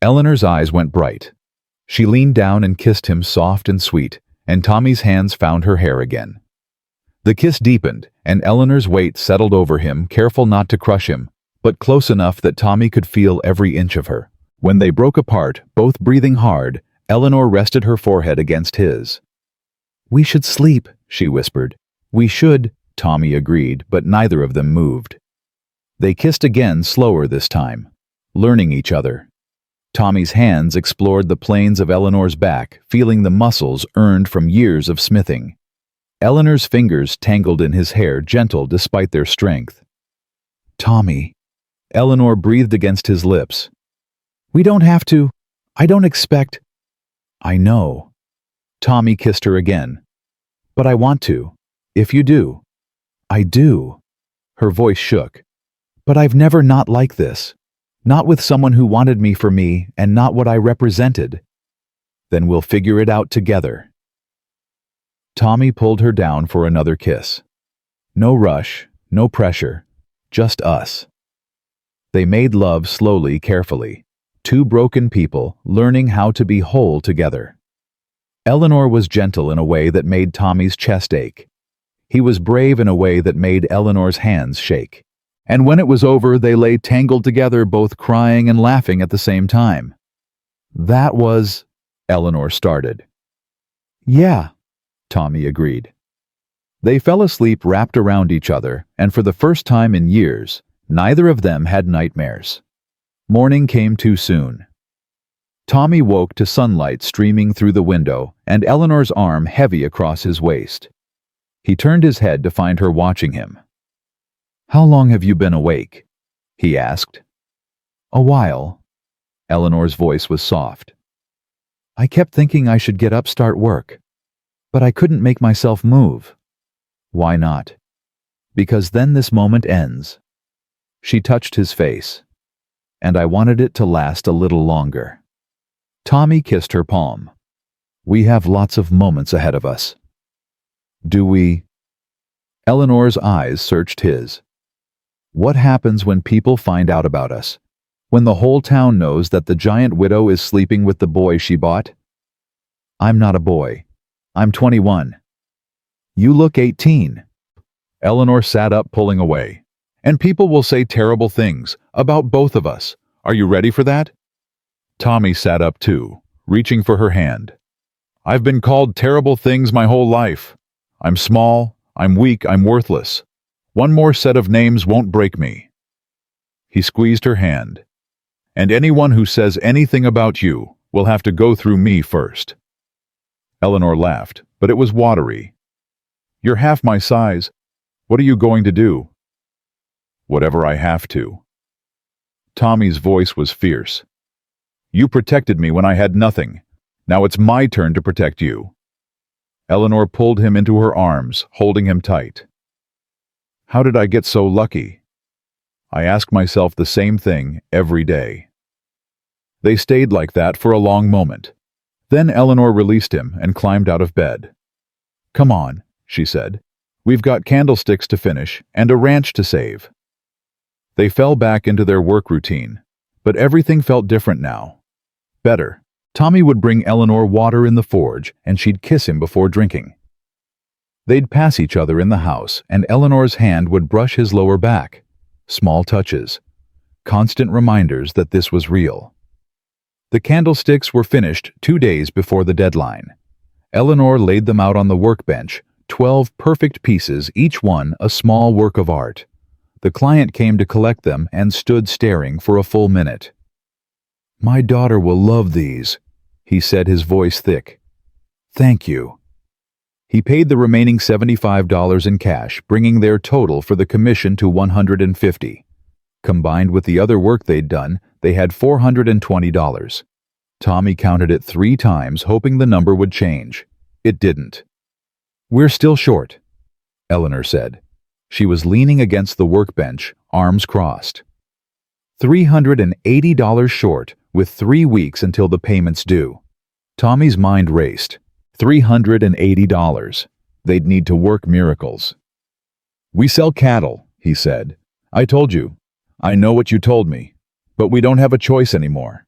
Eleanor's eyes went bright. She leaned down and kissed him soft and sweet, and Tommy's hands found her hair again. The kiss deepened, and Eleanor's weight settled over him, careful not to crush him, but close enough that Tommy could feel every inch of her. When they broke apart, both breathing hard, Eleanor rested her forehead against his. "We should sleep," she whispered. "We should," Tommy agreed, but neither of them moved. They kissed again, slower this time, learning each other. Tommy's hands explored the planes of Eleanor's back, feeling the muscles earned from years of smithing. Eleanor's fingers tangled in his hair, gentle despite their strength. "Tommy," Eleanor breathed against his lips. "We don't have to. I don't expect—" "I know." Tommy kissed her again. "But I want to. If you do." "I do." Her voice shook. "But I've never not like this. Not with someone who wanted me for me and not what I represented." "Then we'll figure it out together." Tommy pulled her down for another kiss. No rush, no pressure, just us. They made love slowly, carefully. Two broken people learning how to be whole together. Eleanor was gentle in a way that made Tommy's chest ache. He was brave in a way that made Eleanor's hands shake. And when it was over, they lay tangled together, both crying and laughing at the same time. "That was—" Eleanor started. "Yeah," Tommy agreed. They fell asleep wrapped around each other, and for the first time in years, neither of them had nightmares. Morning came too soon. Tommy woke to sunlight streaming through the window and Eleanor's arm heavy across his waist. He turned his head to find her watching him. "How long have you been awake?" he asked. "A while." Eleanor's voice was soft. "I kept thinking I should get up, start work. But I couldn't make myself move." "Why not?" "Because then this moment ends." She touched his face. "And I wanted it to last a little longer." Tommy kissed her palm. "We have lots of moments ahead of us." "Do we?" Eleanor's eyes searched his. "What happens when people find out about us? When the whole town knows that the giant widow is sleeping with the boy she bought?" "I'm not a boy. I'm 21. You look 18. Eleanor sat up, pulling away. "And people will say terrible things about both of us. Are you ready for that?" Tommy sat up too, reaching for her hand. "I've been called terrible things my whole life. I'm small, I'm weak, I'm worthless. One more set of names won't break me." He squeezed her hand. "And anyone who says anything about you will have to go through me first." Eleanor laughed, but it was watery. "You're half my size. What are you going to do?" "Whatever I have to." Tommy's voice was fierce. "You protected me when I had nothing. Now it's my turn to protect you." Eleanor pulled him into her arms, holding him tight. "How did I get so lucky?" I ask myself the same thing every day. They stayed like that for a long moment. Then Eleanor released him and climbed out of bed. "Come on," she said. "We've got candlesticks to finish and a ranch to save." They fell back into their work routine, but everything felt different now. Better. Tommy would bring Eleanor water in the forge, and she'd kiss him before drinking. They'd pass each other in the house, and Eleanor's hand would brush his lower back. Small touches. Constant reminders that this was real. The candlesticks were finished 2 days before the deadline. Eleanor laid them out on the workbench, 12 perfect pieces, each one a small work of art. The client came to collect them and stood staring for a full minute. "My daughter will love these," he said, his voice thick. Thank you. He paid the remaining $75 in cash, bringing their total for the commission to $150. Combined with the other work they'd done, they had $420. Tommy counted it 3 times, hoping the number would change. It didn't. "We're still short," Eleanor said. She was leaning against the workbench, arms crossed. $380 short, with 3 weeks until the payment's due. Tommy's mind raced. $380. They'd need to work miracles. "We sell cattle," he said. "I told you. I know what you told me. But we don't have a choice anymore."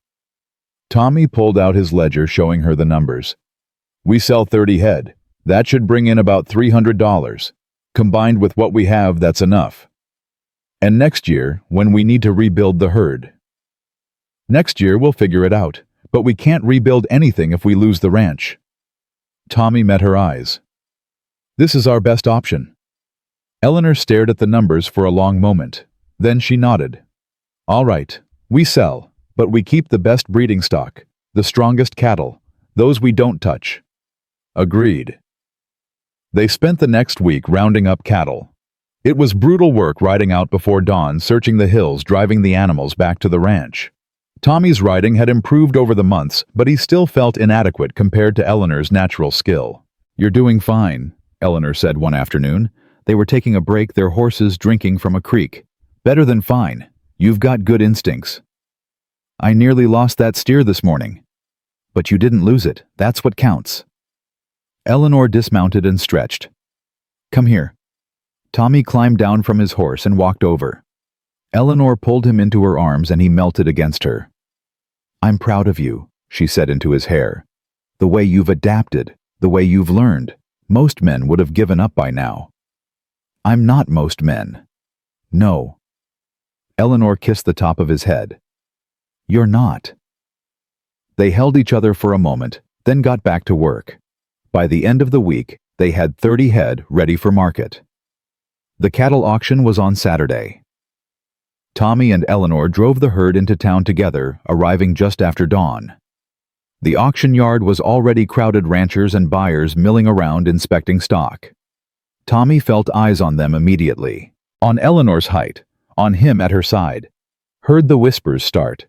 Tommy pulled out his ledger, showing her the numbers. "We sell 30 head. That should bring in about $300. Combined with what we have, that's enough. And next year, when we need to rebuild the herd. Next year, we'll figure it out. But we can't rebuild anything if we lose the ranch." Tommy met her eyes. "This is our best option." Eleanor stared at the numbers for a long moment. Then she nodded. "All right, we sell, but we keep the best breeding stock, the strongest cattle, those we don't touch." Agreed. They spent the next week rounding up cattle. It was brutal work riding out before dawn, searching the hills, driving the animals back to the ranch. Tommy's riding had improved over the months, but he still felt inadequate compared to Eleanor's natural skill. "You're doing fine," Eleanor said one afternoon. They were taking a break, their horses drinking from a creek. "Better than fine. You've got good instincts." "I nearly lost that steer this morning." "But you didn't lose it. That's what counts." Eleanor dismounted and stretched. "Come here." Tommy climbed down from his horse and walked over. Eleanor pulled him into her arms and he melted against her. "I'm proud of you," she said into his hair. "The way you've adapted, the way you've learned. Most men would have given up by now." "I'm not most men." "No." Eleanor kissed the top of his head. "You're not." They held each other for a moment, then got back to work. By the end of the week, they had 30 head ready for market. The cattle auction was on Saturday. Tommy and Eleanor drove the herd into town together, arriving just after dawn. The auction yard was already crowded, ranchers and buyers milling around inspecting stock. Tommy felt eyes on them immediately. On Eleanor's height, on him at her side. Heard the whispers start.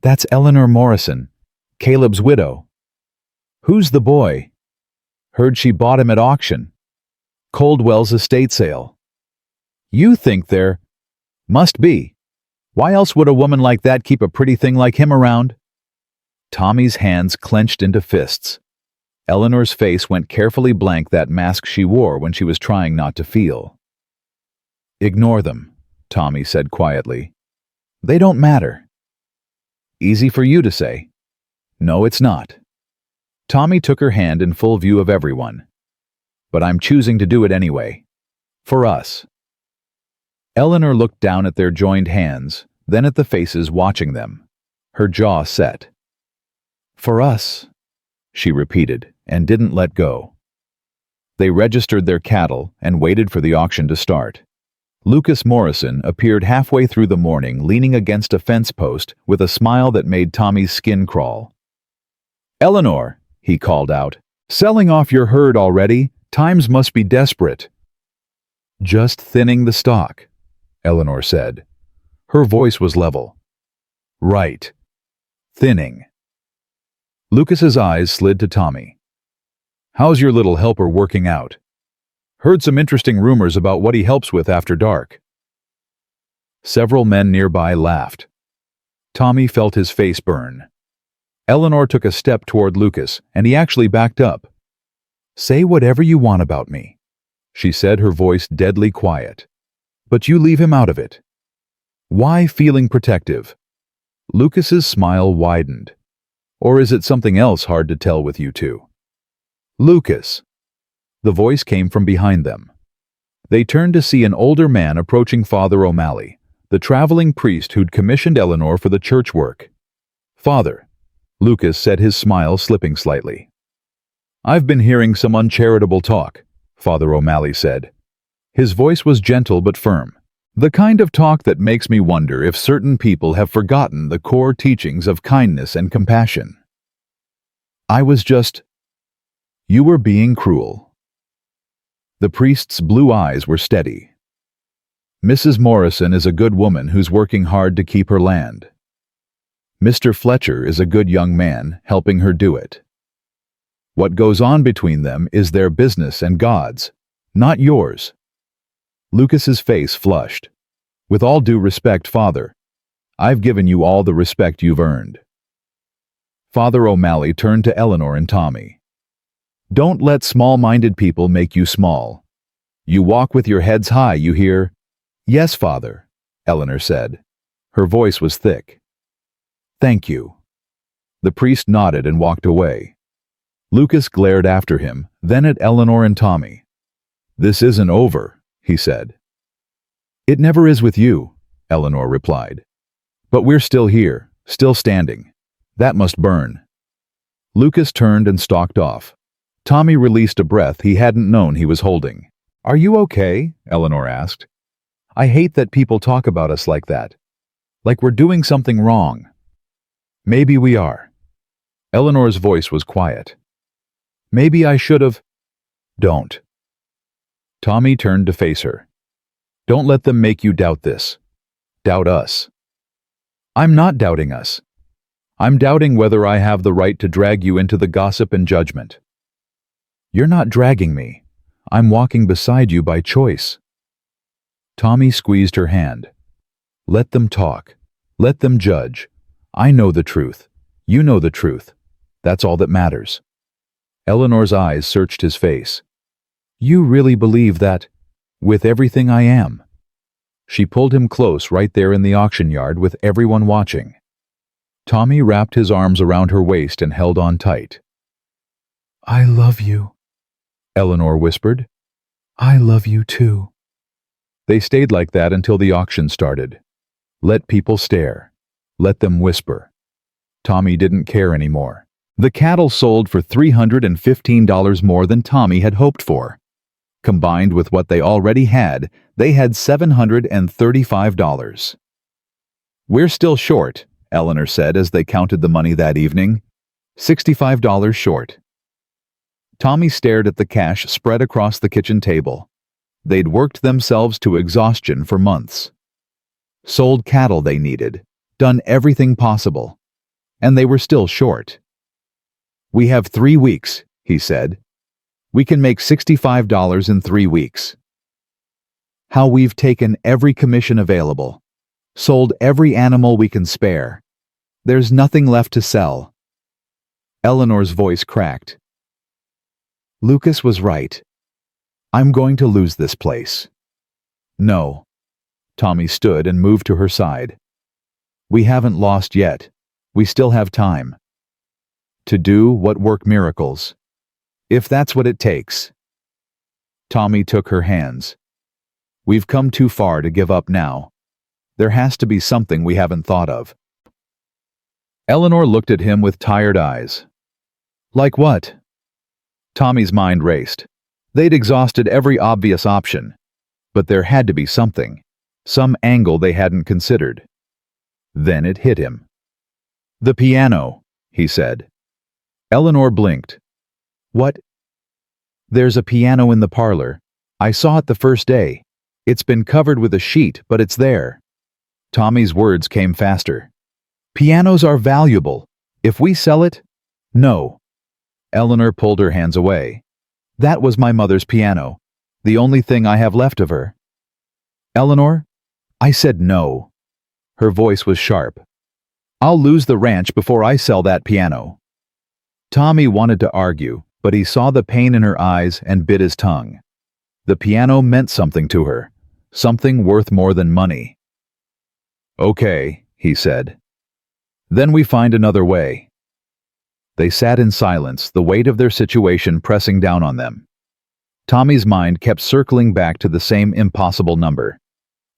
"That's Eleanor Morrison, Caleb's widow." "Who's the boy?" "Heard she bought him at auction. Coldwell's estate sale." "You think they're—" "Must be. Why else would a woman like that keep a pretty thing like him around?" Tommy's hands clenched into fists. Eleanor's face went carefully blank, that mask she wore when she was trying not to feel. "Ignore them," Tommy said quietly. "They don't matter." "Easy for you to say." "No, it's not." Tommy took her hand in full view of everyone. "But I'm choosing to do it anyway. For us." Eleanor looked down at their joined hands, then at the faces watching them. Her jaw set. "For us," she repeated, and didn't let go. They registered their cattle and waited for the auction to start. Lucas Morrison appeared halfway through the morning, leaning against a fence post with a smile that made Tommy's skin crawl. "Eleanor," he called out, "selling off your herd already? Times must be desperate." "Just thinning the stock," Eleanor said. Her voice was level. "Right. Thinning." Lucas's eyes slid to Tommy. "How's your little helper working out? Heard some interesting rumors about what he helps with after dark." Several men nearby laughed. Tommy felt his face burn. Eleanor took a step toward Lucas, and he actually backed up. "Say whatever you want about me," she said, her voice deadly quiet. "But you leave him out of it." "Why feeling protective?" Lucas's smile widened. "Or is it something else hard to tell with you two?" "Lucas." The voice came from behind them. They turned to see an older man approaching Father O'Malley, the traveling priest who'd commissioned Eleanor for the church work. "Father," Lucas said, his smile slipping slightly. "I've been hearing some uncharitable talk," Father O'Malley said. His voice was gentle but firm. "The kind of talk that makes me wonder if certain people have forgotten the core teachings of kindness and compassion." "I was just—" You were being cruel." The priest's blue eyes were steady. "Mrs. Morrison is a good woman who's working hard to keep her land. Mr. Fletcher is a good young man helping her do it. What goes on between them is their business and God's, not yours." Lucas's face flushed. "With all due respect, Father, I've given you all the respect you've earned." Father O'Malley turned to Eleanor and Tommy. "Don't let small-minded people make you small. You walk with your heads high, you hear?" "Yes, Father," Eleanor said. Her voice was thick. "Thank you." The priest nodded and walked away. Lucas glared after him, then at Eleanor and Tommy. "This isn't over," he said. "It never is with you," Eleanor replied. "But we're still here, still standing. That must burn." Lucas turned and stalked off. Tommy released a breath he hadn't known he was holding. "Are you okay?" Eleanor asked. "I hate that people talk about us like that. Like we're doing something wrong." "Maybe we are." Eleanor's voice was quiet. "Maybe I should have—" "Don't." Tommy turned to face her. "Don't let them make you doubt this. Doubt us." "I'm not doubting us. I'm doubting whether I have the right to drag you into the gossip and judgment." "You're not dragging me. I'm walking beside you by choice." Tommy squeezed her hand. "Let them talk. Let them judge. I know the truth. You know the truth. That's all that matters." Eleanor's eyes searched his face. "You really believe that, with everything I am?" She pulled him close right there in the auction yard with everyone watching. Tommy wrapped his arms around her waist and held on tight. "I love you," Eleanor whispered. "I love you too." They stayed like that until the auction started. Let people stare. Let them whisper. Tommy didn't care anymore. The cattle sold for $315 more than Tommy had hoped for. Combined with what they already had, they had $735. "We're still short," Eleanor said as they counted the money that evening. $65 short. Tommy stared at the cash spread across the kitchen table. They'd worked themselves to exhaustion for months. Sold cattle they needed, done everything possible, and they were still short. "We have 3 weeks," he said. "We can make $65 in 3 weeks." "How we've taken every commission available, sold every animal we can spare. There's nothing left to sell." Eleanor's voice cracked. "Lucas was right. I'm going to lose this place." "No." Tommy stood and moved to her side. "We haven't lost yet. We still have time. To do what work miracles. If that's what it takes." Tommy took her hands. "We've come too far to give up now. There has to be something we haven't thought of." Eleanor looked at him with tired eyes. "Like what?" Tommy's mind raced. They'd exhausted every obvious option, but there had to be something, some angle they hadn't considered. Then it hit him. "The piano," he said. Eleanor blinked. "What?" "There's a piano in the parlor. I saw it the first day. It's been covered with a sheet, but it's there." Tommy's words came faster. "Pianos are valuable. If we sell it—" "No." Eleanor pulled her hands away. "That was my mother's piano, the only thing I have left of her." "Eleanor?" "I said no." Her voice was sharp. "I'll lose the ranch before I sell that piano." Tommy wanted to argue, but he saw the pain in her eyes and bit his tongue. The piano meant something to her, something worth more than money. "Okay," he said. "Then we find another way." They sat in silence, the weight of their situation pressing down on them. Tommy's mind kept circling back to the same impossible number.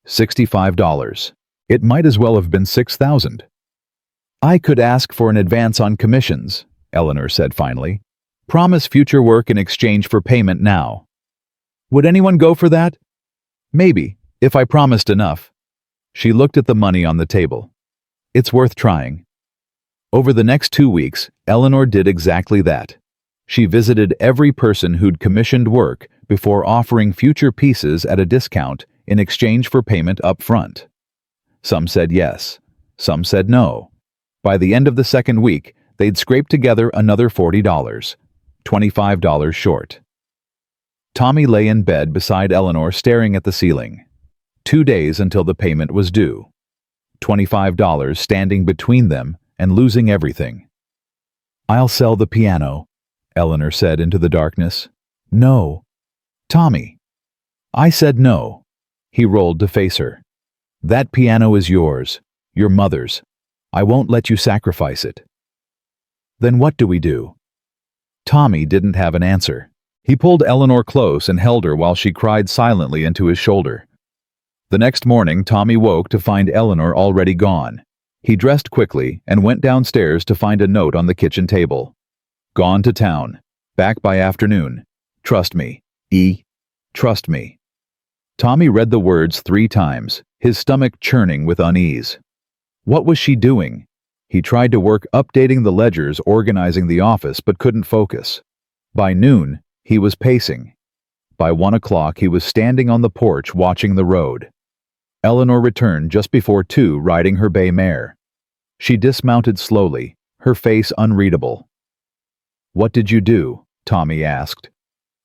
$65. It might as well have been 6,000. "I could ask for an advance on commissions," Eleanor said finally. "Promise future work in exchange for payment now." "Would anyone go for that?" "Maybe, if I promised enough." She looked at the money on the table. "It's worth trying." Over the next 2 weeks, Eleanor did exactly that. She visited every person who'd commissioned work before offering future pieces at a discount in exchange for payment up front. Some said yes, some said no. By the end of the second week, they'd scraped together another $40, $25 short. Tommy lay in bed beside Eleanor staring at the ceiling. 2 days until the payment was due. $25 standing between them and losing everything. "I'll sell the piano," Eleanor said into the darkness. "No." "Tommy." "I said no." He rolled to face her. "That piano is yours, your mother's. I won't let you sacrifice it." "Then what do we do?" Tommy didn't have an answer. He pulled Eleanor close and held her while she cried silently into his shoulder. The next morning, Tommy woke to find Eleanor already gone. He dressed quickly and went downstairs to find a note on the kitchen table. "Gone to town. Back by afternoon. Trust me. Trust me." Tommy read the words 3 times, his stomach churning with unease. What was she doing? He tried to work updating the ledgers, organizing the office, but couldn't focus. By noon, he was pacing. By 1 o'clock, he was standing on the porch watching the road. Eleanor returned just before 2, riding her bay mare. She dismounted slowly, her face unreadable. "What did you do?" Tommy asked.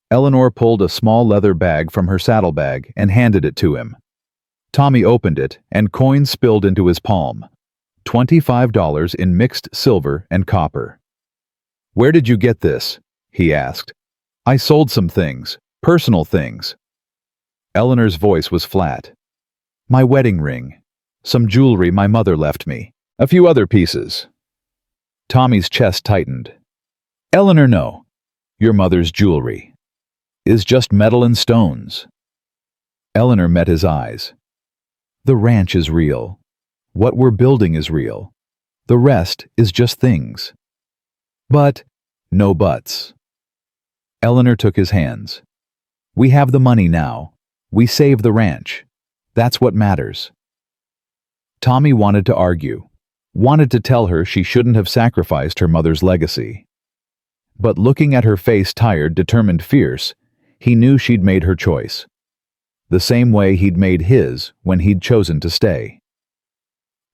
Eleanor pulled a small leather bag from her saddlebag and handed it to him. Tommy opened it, and coins spilled into his palm. $25 in mixed silver and copper. "Where did you get this?" he asked. "I sold some things, personal things." Eleanor's voice was flat. "My wedding ring, some jewelry my mother left me, a few other pieces." Tommy's chest tightened. "Eleanor, no. Your mother's jewelry is just metal and stones." Eleanor met his eyes. "The ranch is real. What we're building is real. The rest is just things." "But," "No buts." Eleanor took his hands. "We have the money now. We save the ranch. That's what matters." Tommy wanted to argue, wanted to tell her she shouldn't have sacrificed her mother's legacy. But looking at her face, tired, determined, fierce, he knew she'd made her choice. The same way he'd made his when he'd chosen to stay.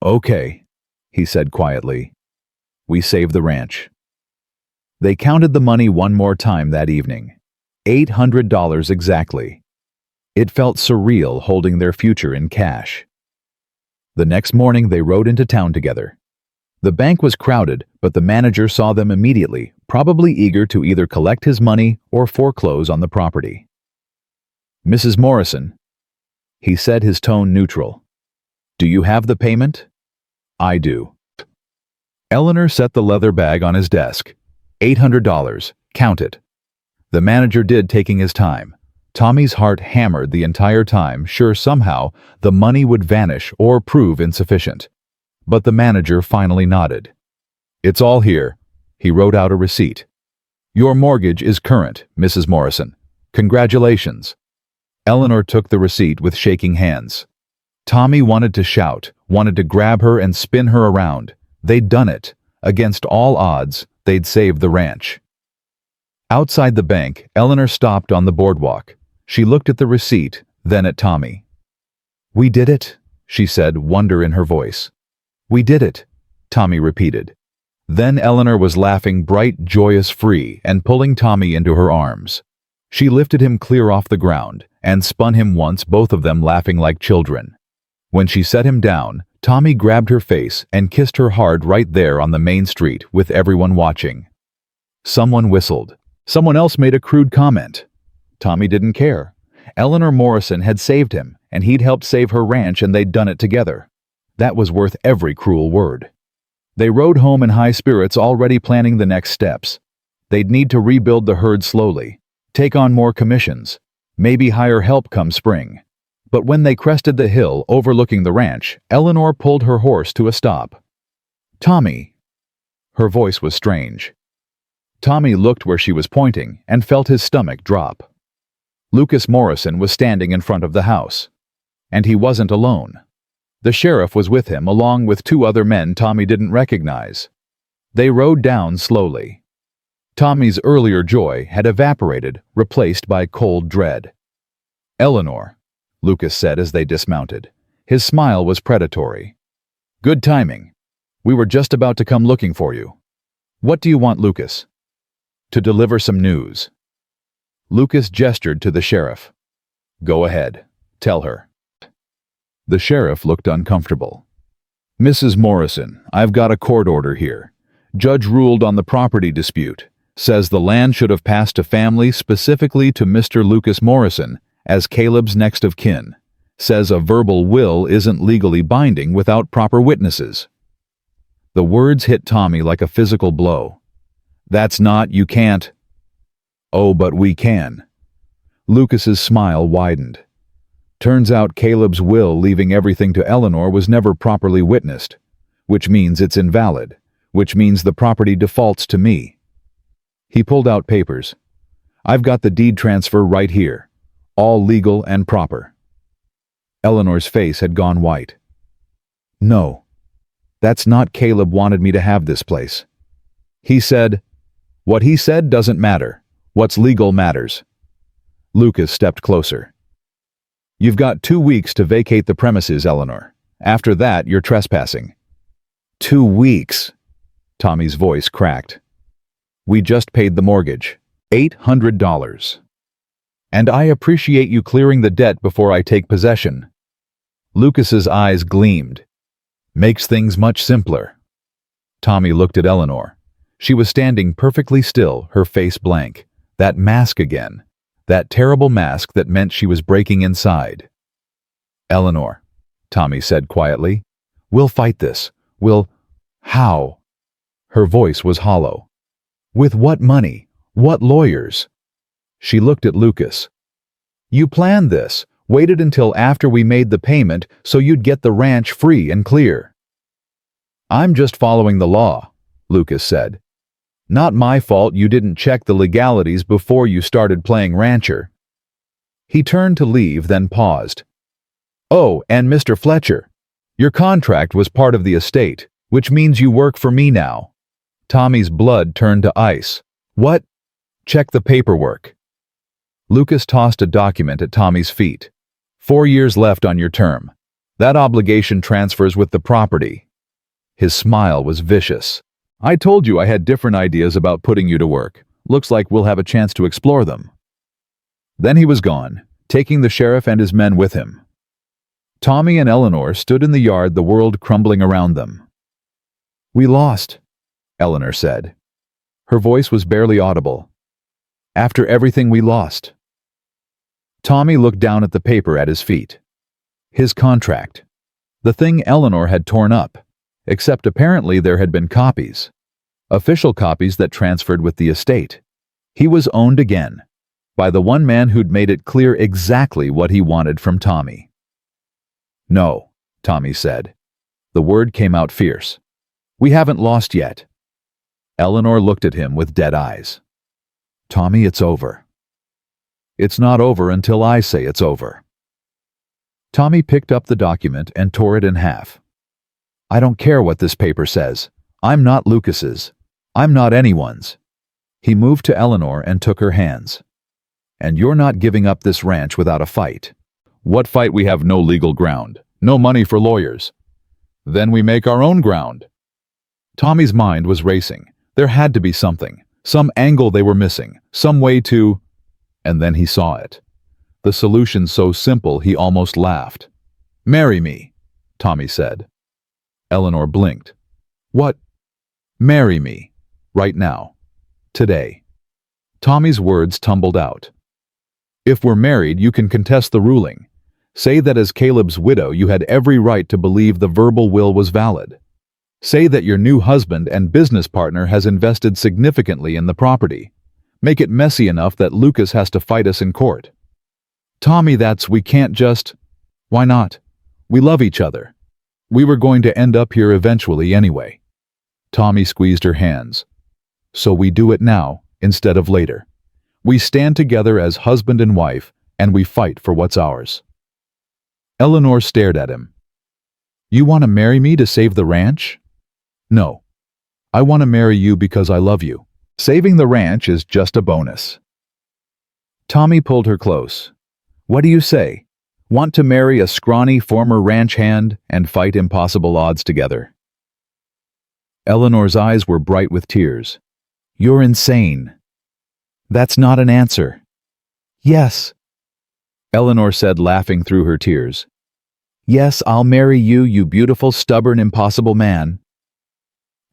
"Okay," he said quietly. "We save the ranch." They counted the money one more time that evening. $800 exactly. It felt surreal holding their future in cash. The next morning they rode into town together. The bank was crowded, but the manager saw them immediately, probably eager to either collect his money or foreclose on the property. "Mrs. Morrison," he said, his tone neutral. "Do you have the payment?" "I do." Eleanor set the leather bag on his desk. $800. Count it. The manager did, taking his time. Tommy's heart hammered the entire time, sure somehow the money would vanish or prove insufficient. But the manager finally nodded. "It's all here." He wrote out a receipt. "Your mortgage is current, Mrs. Morrison. Congratulations." Eleanor took the receipt with shaking hands. Tommy wanted to shout, wanted to grab her and spin her around. They'd done it. Against all odds, they'd saved the ranch. Outside the bank, Eleanor stopped on the boardwalk. She looked at the receipt, then at Tommy. "We did it," she said, wonder in her voice. "We did it," Tommy repeated. Then Eleanor was laughing, bright, joyous, free, and pulling Tommy into her arms. She lifted him clear off the ground and spun him once, both of them laughing like children. When she set him down, Tommy grabbed her face and kissed her hard right there on the main street with everyone watching. Someone whistled. Someone else made a crude comment. Tommy didn't care. Eleanor Morrison had saved him, and he'd helped save her ranch, and they'd done it together. That was worth every cruel word. They rode home in high spirits, already planning the next steps. They'd need to rebuild the herd slowly, take on more commissions, maybe hire help come spring. But when they crested the hill overlooking the ranch, Eleanor pulled her horse to a stop. "Tommy." Her voice was strange. Tommy looked where she was pointing and felt his stomach drop. Lucas Morrison was standing in front of the house. And he wasn't alone. The sheriff was with him, along with 2 other men Tommy didn't recognize. They rode down slowly. Tommy's earlier joy had evaporated, replaced by cold dread. "Eleanor," Lucas said as they dismounted. His smile was predatory. "Good timing. We were just about to come looking for you. What do you want, Lucas?" "To deliver some news." Lucas gestured to the sheriff. "Go ahead. Tell her." The sheriff looked uncomfortable. "Mrs. Morrison, I've got a court order here. Judge ruled on the property dispute. Says the land should have passed to family, specifically to Mr. Lucas Morrison, as Caleb's next of kin. Says a verbal will isn't legally binding without proper witnesses." The words hit Tommy like a physical blow. You can't." "Oh, but we can." Lucas's smile widened. "Turns out Caleb's will leaving everything to Eleanor was never properly witnessed, which means it's invalid, which means the property defaults to me." He pulled out papers. "I've got the deed transfer right here, all legal and proper." Eleanor's face had gone white. "No, that's not Caleb wanted me to have this place. He said—" "What he said doesn't matter. What's legal matters." Lucas stepped closer. "You've got 2 weeks to vacate the premises, Eleanor. After that, you're trespassing." 2 weeks? Tommy's voice cracked. "We just paid the mortgage. $800. And I appreciate you clearing the debt before I take possession." Lucas's eyes gleamed. "Makes things much simpler." Tommy looked at Eleanor. She was standing perfectly still, her face blank. That mask again. That terrible mask that meant she was breaking inside. "Eleanor," Tommy said quietly, "we'll fight this. How?" Her voice was hollow. "With what money? What lawyers?" She looked at Lucas. "You planned this, waited until after we made the payment so you'd get the ranch free and clear." "I'm just following the law," Lucas said. "Not my fault you didn't check the legalities before you started playing rancher." He turned to leave, then paused. "Oh, and Mr. Fletcher, your contract was part of the estate, which means you work for me now." Tommy's blood turned to ice. "What?" "Check the paperwork." Lucas tossed a document at Tommy's feet. 4 years left on your term. That obligation transfers with the property." His smile was vicious. "I told you I had different ideas about putting you to work. Looks like we'll have a chance to explore them." Then he was gone, taking the sheriff and his men with him. Tommy and Eleanor stood in the yard, the world crumbling around them. "We lost," Eleanor said. Her voice was barely audible. "After everything we lost." Tommy looked down at the paper at his feet. His contract. The thing Eleanor had torn up, except apparently there had been copies. Official copies that transferred with the estate. He was owned again, by the one man who'd made it clear exactly what he wanted from Tommy. "No," Tommy said. The word came out fierce. "We haven't lost yet." Eleanor looked at him with dead eyes. "Tommy, it's over." "It's not over until I say it's over." Tommy picked up the document and tore it in half. "I don't care what this paper says. I'm not Lucas's. I'm not anyone's." He moved to Eleanor and took her hands. "And you're not giving up this ranch without a fight." "What fight? We have no legal ground. No money for lawyers." "Then we make our own ground." Tommy's mind was racing. There had to be something, some angle they were missing, some way to... And then he saw it. The solution so simple he almost laughed. "Marry me," Tommy said. Eleanor blinked. "What?" "Marry me. Right now. Today." Tommy's words tumbled out. "If we're married, you can contest the ruling. Say that as Caleb's widow you had every right to believe the verbal will was valid. Say that your new husband and business partner has invested significantly in the property. Make it messy enough that Lucas has to fight us in court." "Tommy, we can't just..." "Why not? We love each other. We were going to end up here eventually anyway." Tommy squeezed her hands. "So we do it now instead of later. We stand together as husband and wife, and we fight for what's ours." Eleanor stared at him. "You want to marry me to save the ranch?" "No. I want to marry you because I love you. Saving the ranch is just a bonus. Tommy pulled her close. What do you say? Want to marry a scrawny former ranch hand and fight impossible odds together? Eleanor's eyes were bright with tears. You're insane. That's not an answer. Yes, Eleanor said, laughing through her tears. Yes, I'll marry you, you beautiful, stubborn, impossible man.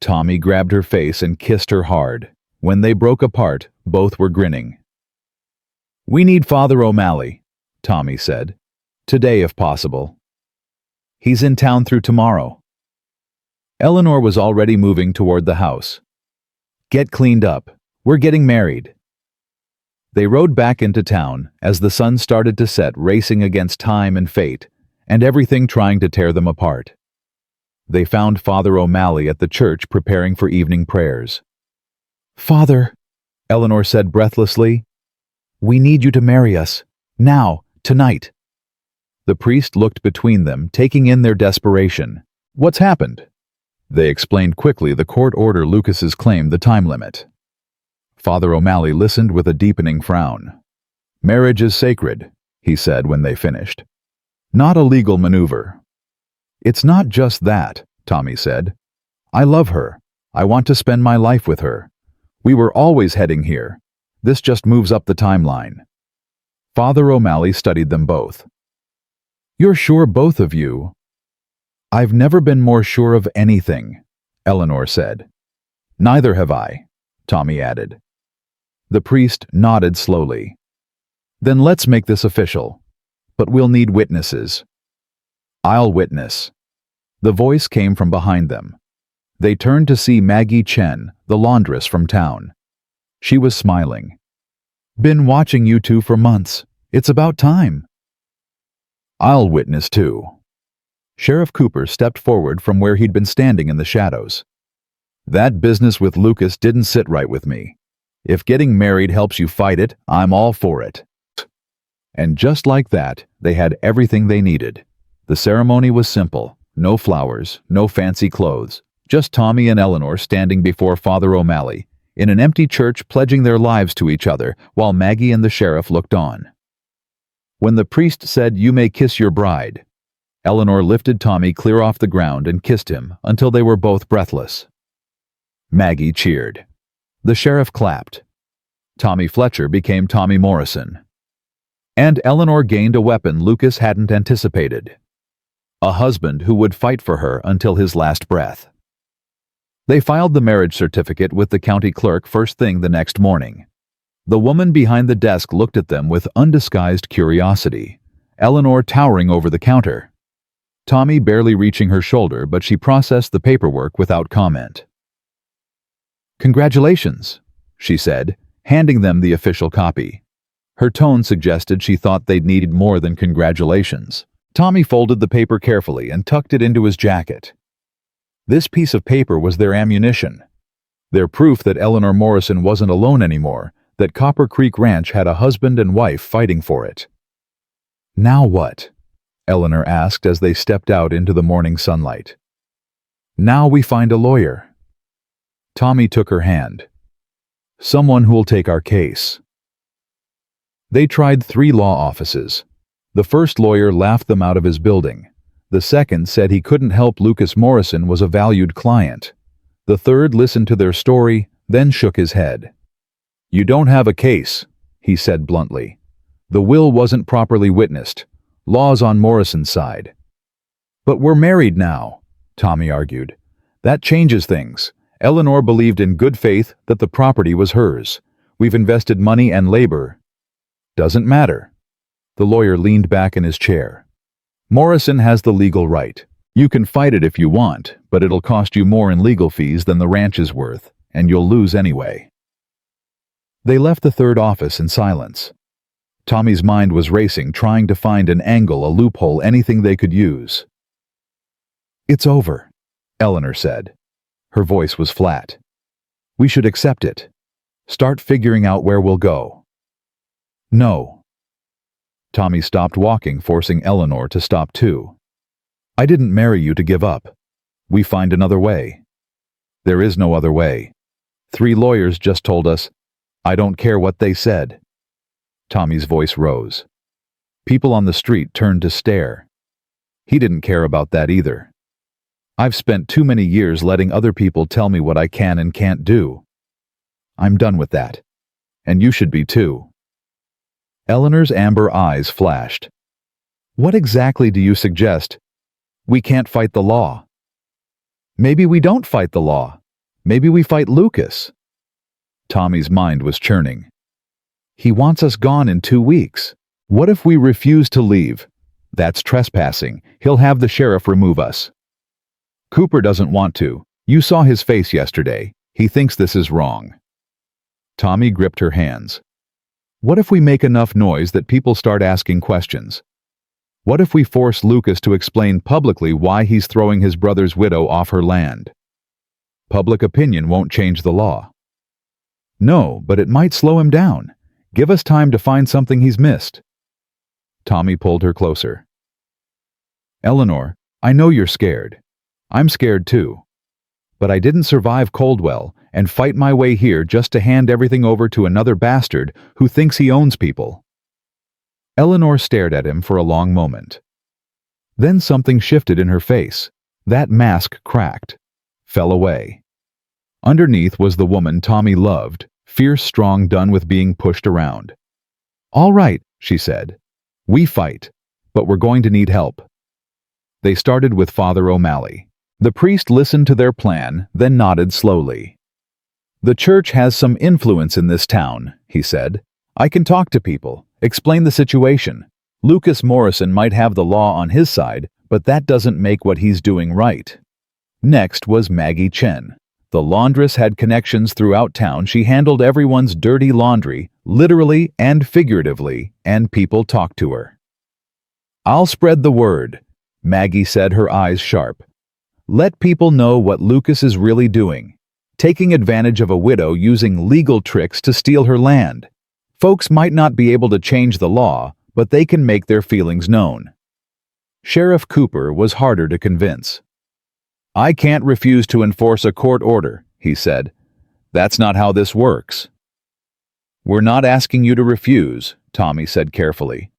Tommy grabbed her face and kissed her hard. When they broke apart, both were grinning. We need Father O'Malley, Tommy said. Today, if possible. He's in town through tomorrow. Eleanor was already moving toward the house. Get cleaned up. We're getting married. They rode back into town as the sun started to set, racing against time and fate, and everything trying to tear them apart. They found Father O'Malley at the church preparing for evening prayers. Father, Eleanor said breathlessly, we need you to marry us. Now, tonight. The priest looked between them, taking in their desperation. What's happened? They explained quickly the court order Lucas's claimed the time limit. Father O'Malley listened with a deepening frown. Marriage is sacred, he said when they finished. Not a legal maneuver. It's not just that, Tommy said. I love her. I want to spend my life with her. We were always heading here. This just moves up the timeline. Father O'Malley studied them both. You're sure, both of you? I've never been more sure of anything, Eleanor said. Neither have I, Tommy added. The priest nodded slowly. Then let's make this official. But we'll need witnesses. I'll witness. The voice came from behind them. They turned to see Maggie Chen, the laundress from town. She was smiling. Been watching you two for months. It's about time. I'll witness too. Sheriff Cooper stepped forward from where he'd been standing in the shadows. That business with Lucas didn't sit right with me. If getting married helps you fight it, I'm all for it. And just like that, they had everything they needed. The ceremony was simple. No flowers, no fancy clothes. Just Tommy and Eleanor standing before Father O'Malley, in an empty church, pledging their lives to each other, while Maggie and the sheriff looked on. When the priest said, "You may kiss your bride," Eleanor lifted Tommy clear off the ground and kissed him until they were both breathless. Maggie cheered. The sheriff clapped. Tommy Fletcher became Tommy Morrison. And Eleanor gained a weapon Lucas hadn't anticipated. A husband who would fight for her until his last breath. They filed the marriage certificate with the county clerk first thing the next morning. The woman behind the desk looked at them with undisguised curiosity, Eleanor towering over the counter. Tommy barely reaching her shoulder, but she processed the paperwork without comment. Congratulations, she said, handing them the official copy. Her tone suggested she thought they'd needed more than congratulations. Tommy folded the paper carefully and tucked it into his jacket. This piece of paper was their ammunition. Their proof that Eleanor Morrison wasn't alone anymore, that Copper Creek Ranch had a husband and wife fighting for it. Now what? Eleanor asked as they stepped out into the morning sunlight. Now we find a lawyer. Tommy took her hand. Someone who'll take our case. They tried 3 law offices. The first lawyer laughed them out of his building. The second said he couldn't help Lucas Morrison was a valued client. The third listened to their story, then shook his head. You don't have a case, he said bluntly. The will wasn't properly witnessed. Law's on Morrison's side. But we're married now, Tommy argued. That changes things. Eleanor believed in good faith that the property was hers. We've invested money and labor. Doesn't matter. The lawyer leaned back in his chair. Morrison has the legal right. You can fight it if you want, but it'll cost you more in legal fees than the ranch is worth, and you'll lose anyway. They left the third office in silence. Tommy's mind was racing, trying to find an angle, a loophole, anything they could use. It's over, Eleanor said. Her voice was flat. We should accept it. Start figuring out where we'll go. No. Tommy stopped walking, forcing Eleanor to stop too. I didn't marry you to give up. We find another way. There is no other way. 3 lawyers just told us, I don't care what they said. Tommy's voice rose. People on the street turned to stare. He didn't care about that either. I've spent too many years letting other people tell me what I can and can't do. I'm done with that. And you should be too. Eleanor's amber eyes flashed. What exactly do you suggest? We can't fight the law. Maybe we don't fight the law. Maybe we fight Lucas. Tommy's mind was churning. He wants us gone in 2 weeks. What if we refuse to leave? That's trespassing. He'll have the sheriff remove us. Cooper doesn't want to. You saw his face yesterday. He thinks this is wrong. Tommy gripped her hands. What if we make enough noise that people start asking questions? What if we force Lucas to explain publicly why he's throwing his brother's widow off her land? Public opinion won't change the law. No, but it might slow him down. Give us time to find something he's missed. Tommy pulled her closer. Eleanor, I know you're scared. I'm scared too. But I didn't survive Coldwell and fight my way here just to hand everything over to another bastard who thinks he owns people. Eleanor stared at him for a long moment. Then something shifted in her face. That mask cracked, fell away. Underneath was the woman Tommy loved, fierce, strong, done with being pushed around. All right, she said. We fight, but we're going to need help. They started with Father O'Malley. The priest listened to their plan, then nodded slowly. The church has some influence in this town, he said. I can talk to people, explain the situation. Lucas Morrison might have the law on his side, but that doesn't make what he's doing right. Next was Maggie Chen. The laundress had connections throughout town. She handled everyone's dirty laundry, literally and figuratively, and people talked to her. I'll spread the word, Maggie said, her eyes sharp. Let people know what Lucas is really doing, taking advantage of a widow using legal tricks to steal her land. Folks might not be able to change the law, but they can make their feelings known. Sheriff Cooper was harder to convince. I can't refuse to enforce a court order, he said. That's not how this works. We're not asking you to refuse, Tommy said carefully.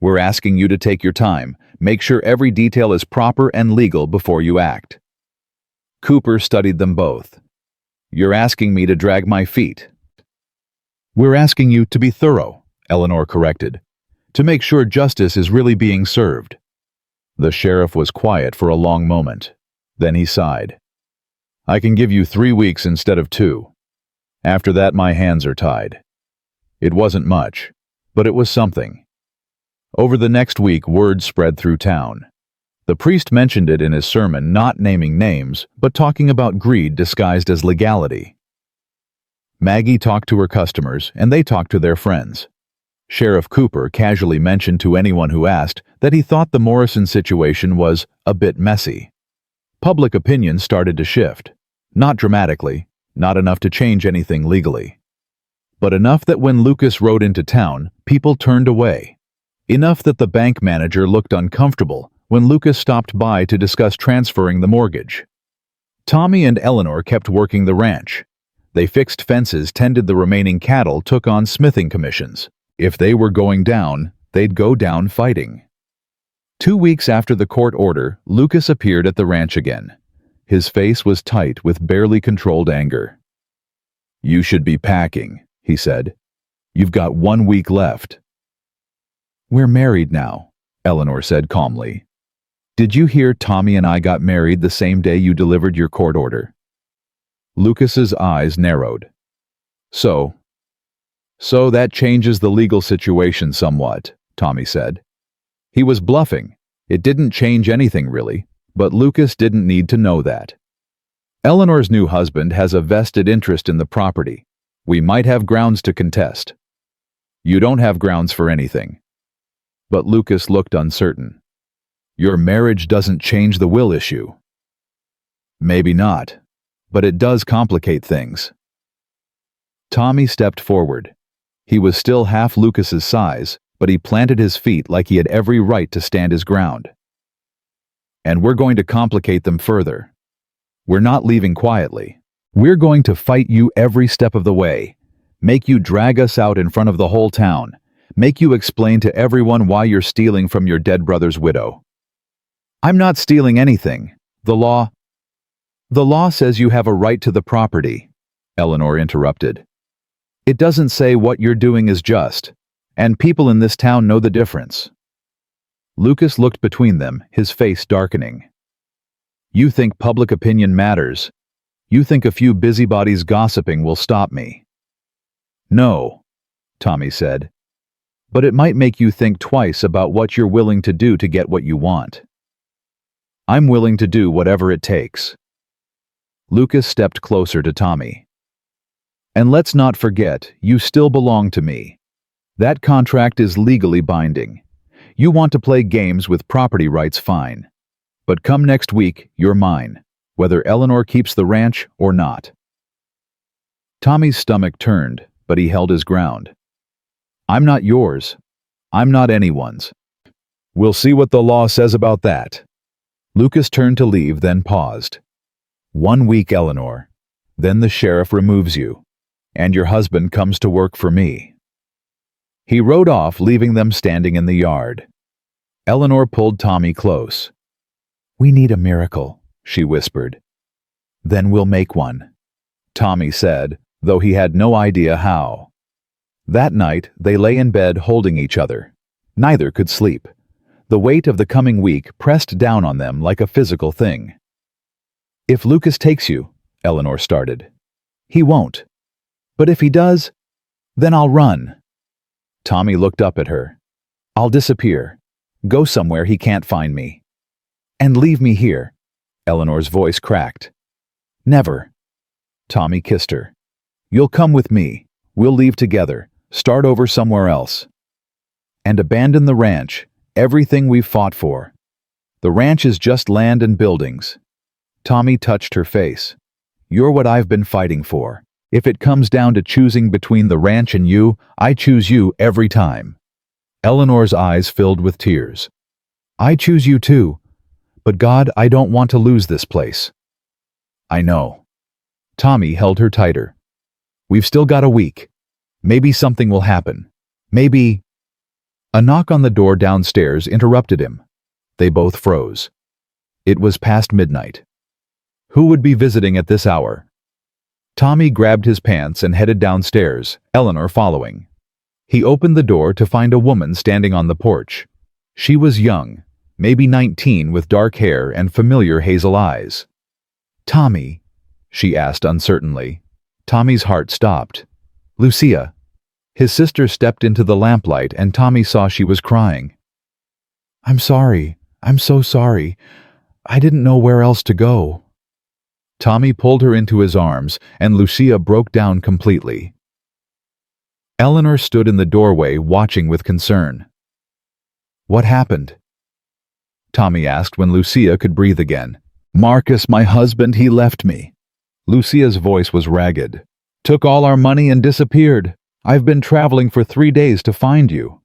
We're asking you to take your time, make sure every detail is proper and legal before you act. Cooper studied them both. You're asking me to drag my feet. We're asking you to be thorough, Eleanor corrected, to make sure justice is really being served. The sheriff was quiet for a long moment. Then he sighed. I can give you 3 weeks instead of 2. After that, my hands are tied. It wasn't much, but it was something. Over the next week, word spread through town. The priest mentioned it in his sermon, not naming names, but talking about greed disguised as legality. Maggie talked to her customers, and they talked to their friends. Sheriff Cooper casually mentioned to anyone who asked that he thought the Morrison situation was a bit messy. Public opinion started to shift. Not dramatically, not enough to change anything legally. But enough that when Lucas rode into town, people turned away. Enough that the bank manager looked uncomfortable when Lucas stopped by to discuss transferring the mortgage. Tommy and Eleanor kept working the ranch. They fixed fences, tended the remaining cattle, took on smithing commissions. If they were going down, they'd go down fighting. 2 weeks after the court order, Lucas appeared at the ranch again. His face was tight with barely controlled anger. You should be packing, he said. You've got 1 week left. We're married now, Eleanor said calmly. Did you hear Tommy and I got married the same day you delivered your court order? Lucas's eyes narrowed. So that changes the legal situation somewhat, Tommy said. He was bluffing. It didn't change anything really, but Lucas didn't need to know that. Eleanor's new husband has a vested interest in the property. We might have grounds to contest. You don't have grounds for anything. But Lucas looked uncertain. Your marriage doesn't change the will issue. Maybe not, but it does complicate things. Tommy stepped forward. He was still half Lucas's size, but he planted his feet like he had every right to stand his ground. And we're going to complicate them further. We're not leaving quietly. We're going to fight you every step of the way, make you drag us out in front of the whole town, make you explain to everyone why you're stealing from your dead brother's widow. I'm not stealing anything. The law says you have a right to the property, Eleanor interrupted. It doesn't say what you're doing is just, and people in this town know the difference. Lucas looked between them, his face darkening. You think public opinion matters. You think a few busybodies gossiping will stop me. No, Tommy said. But it might make you think twice about what you're willing to do to get what you want. I'm willing to do whatever it takes. Lucas stepped closer to Tommy. And let's not forget, you still belong to me. That contract is legally binding. You want to play games with property rights, fine. But come next week, you're mine, whether Eleanor keeps the ranch or not. Tommy's stomach turned, but he held his ground. I'm not yours. I'm not anyone's. We'll see what the law says about that. Lucas turned to leave, then paused. 1 week, Eleanor. Then the sheriff removes you, and your husband comes to work for me. He rode off, leaving them standing in the yard. Eleanor pulled Tommy close. We need a miracle, she whispered. Then we'll make one, Tommy said, though he had no idea how. That night, they lay in bed holding each other. Neither could sleep. The weight of the coming week pressed down on them like a physical thing. If Lucas takes you, Eleanor started. He won't. But if he does, then I'll run. Tommy looked up at her. I'll disappear. Go somewhere he can't find me. And leave me here. Eleanor's voice cracked. Never. Tommy kissed her. You'll come with me. We'll leave together. Start over somewhere else. And abandon the ranch, everything we've fought for. The ranch is just land and buildings. Tommy touched her face. You're what I've been fighting for. If it comes down to choosing between the ranch and you, I choose you every time. Eleanor's eyes filled with tears. I choose you too. But God, I don't want to lose this place. I know. Tommy held her tighter. We've still got a week. Maybe something will happen. Maybe... A knock on the door downstairs interrupted him. They both froze. It was past midnight. Who would be visiting at this hour? Tommy grabbed his pants and headed downstairs, Eleanor following. He opened the door to find a woman standing on the porch. She was young, maybe 19, with dark hair and familiar hazel eyes. Tommy, she asked uncertainly. Tommy's heart stopped. Lucia. His sister stepped into the lamplight and Tommy saw she was crying. I'm sorry. I'm so sorry. I didn't know where else to go. Tommy pulled her into his arms and Lucia broke down completely. Eleanor stood in the doorway watching with concern. What happened? Tommy asked when Lucia could breathe again. Marcus, my husband, he left me. Lucia's voice was ragged. Took all our money and disappeared. I've been traveling for 3 days to find you.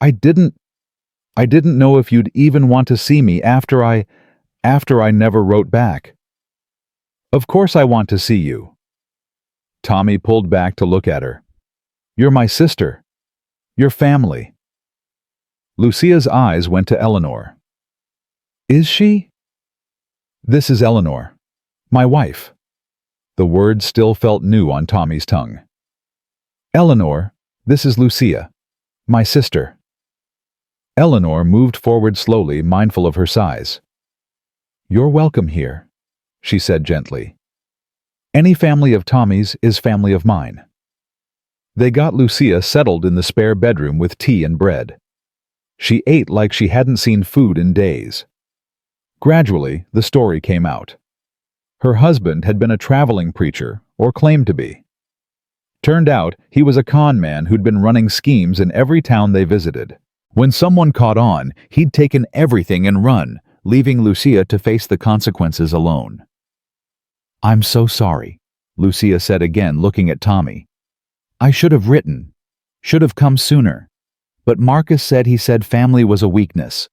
I didn't know if you'd even want to see me after I never wrote back. Of course I want to see you. Tommy pulled back to look at her. You're my sister. You're family. Lucia's eyes went to Eleanor. Is she? This is Eleanor, my wife. The word still felt new on Tommy's tongue. Eleanor, this is Lucia, my sister. Eleanor moved forward slowly, mindful of her size. You're welcome here, she said gently. Any family of Tommy's is family of mine. They got Lucia settled in the spare bedroom with tea and bread. She ate like she hadn't seen food in days. Gradually, the story came out. Her husband had been a traveling preacher, or claimed to be. Turned out, he was a con man who'd been running schemes in every town they visited. When someone caught on, he'd taken everything and run, leaving Lucia to face the consequences alone. I'm so sorry, Lucia said again, looking at Tommy. I should have written, should have come sooner. But Marcus said family was a weakness,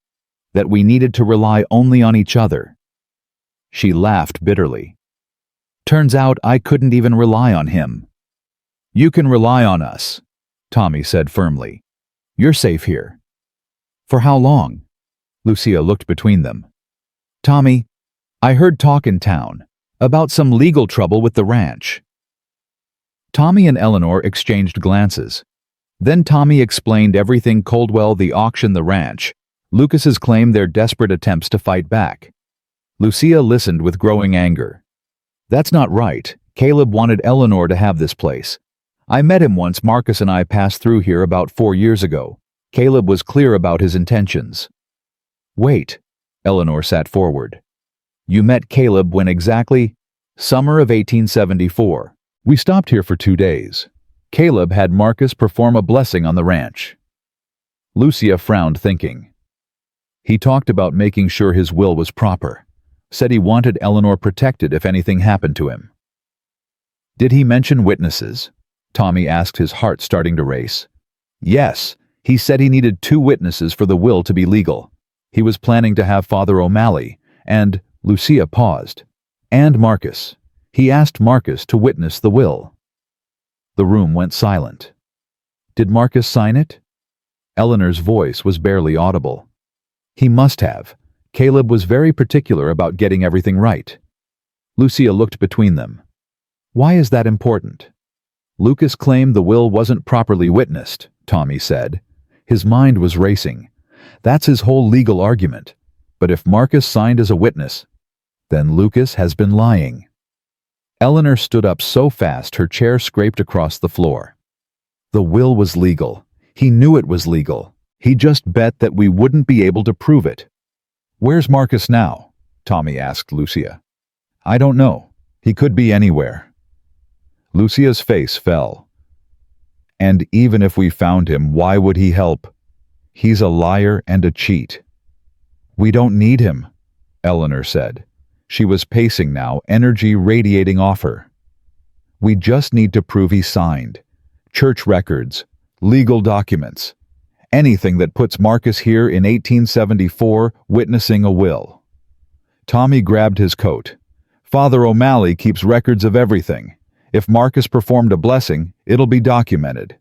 that we needed to rely only on each other. She laughed bitterly. Turns out I couldn't even rely on him. You can rely on us, Tommy said firmly. You're safe here. For how long? Lucia looked between them. Tommy, I heard talk in town about some legal trouble with the ranch. Tommy and Eleanor exchanged glances. Then Tommy explained everything: Coldwell, the auction, the ranch, Lucas's claim, their desperate attempts to fight back. Lucia listened with growing anger. That's not right. Caleb wanted Eleanor to have this place. I met him once. Marcus and I passed through here about 4 years ago. Caleb was clear about his intentions. Wait, Eleanor sat forward. You met Caleb when exactly? Summer of 1874. We stopped here for 2 days. Caleb had Marcus perform a blessing on the ranch. Lucia frowned, thinking. He talked about making sure his will was proper. Said he wanted Eleanor protected if anything happened to him. Did he mention witnesses? Tommy asked, his heart starting to race. Yes, he said he needed 2 witnesses for the will to be legal. He was planning to have Father O'Malley and, Lucia paused, and Marcus. He asked Marcus to witness the will. The room went silent. Did Marcus sign it? Eleanor's voice was barely audible. He must have. Caleb was very particular about getting everything right. Lucia looked between them. Why is that important? Lucas claimed the will wasn't properly witnessed, Tommy said. His mind was racing. That's his whole legal argument. But if Marcus signed as a witness, then Lucas has been lying. Eleanor stood up so fast her chair scraped across the floor. The will was legal. He knew it was legal. He just bet that we wouldn't be able to prove it. Where's Marcus now? Tommy asked Lucia. I don't know. He could be anywhere. Lucia's face fell. And even if we found him, why would he help? He's a liar and a cheat. We don't need him, Eleanor said. She was pacing now, energy radiating off her. We just need to prove he signed. Church records, legal documents, anything that puts Marcus here in 1874 witnessing a will. Tommy grabbed his coat. Father O'Malley keeps records of everything. If Marcus performed a blessing, it'll be documented.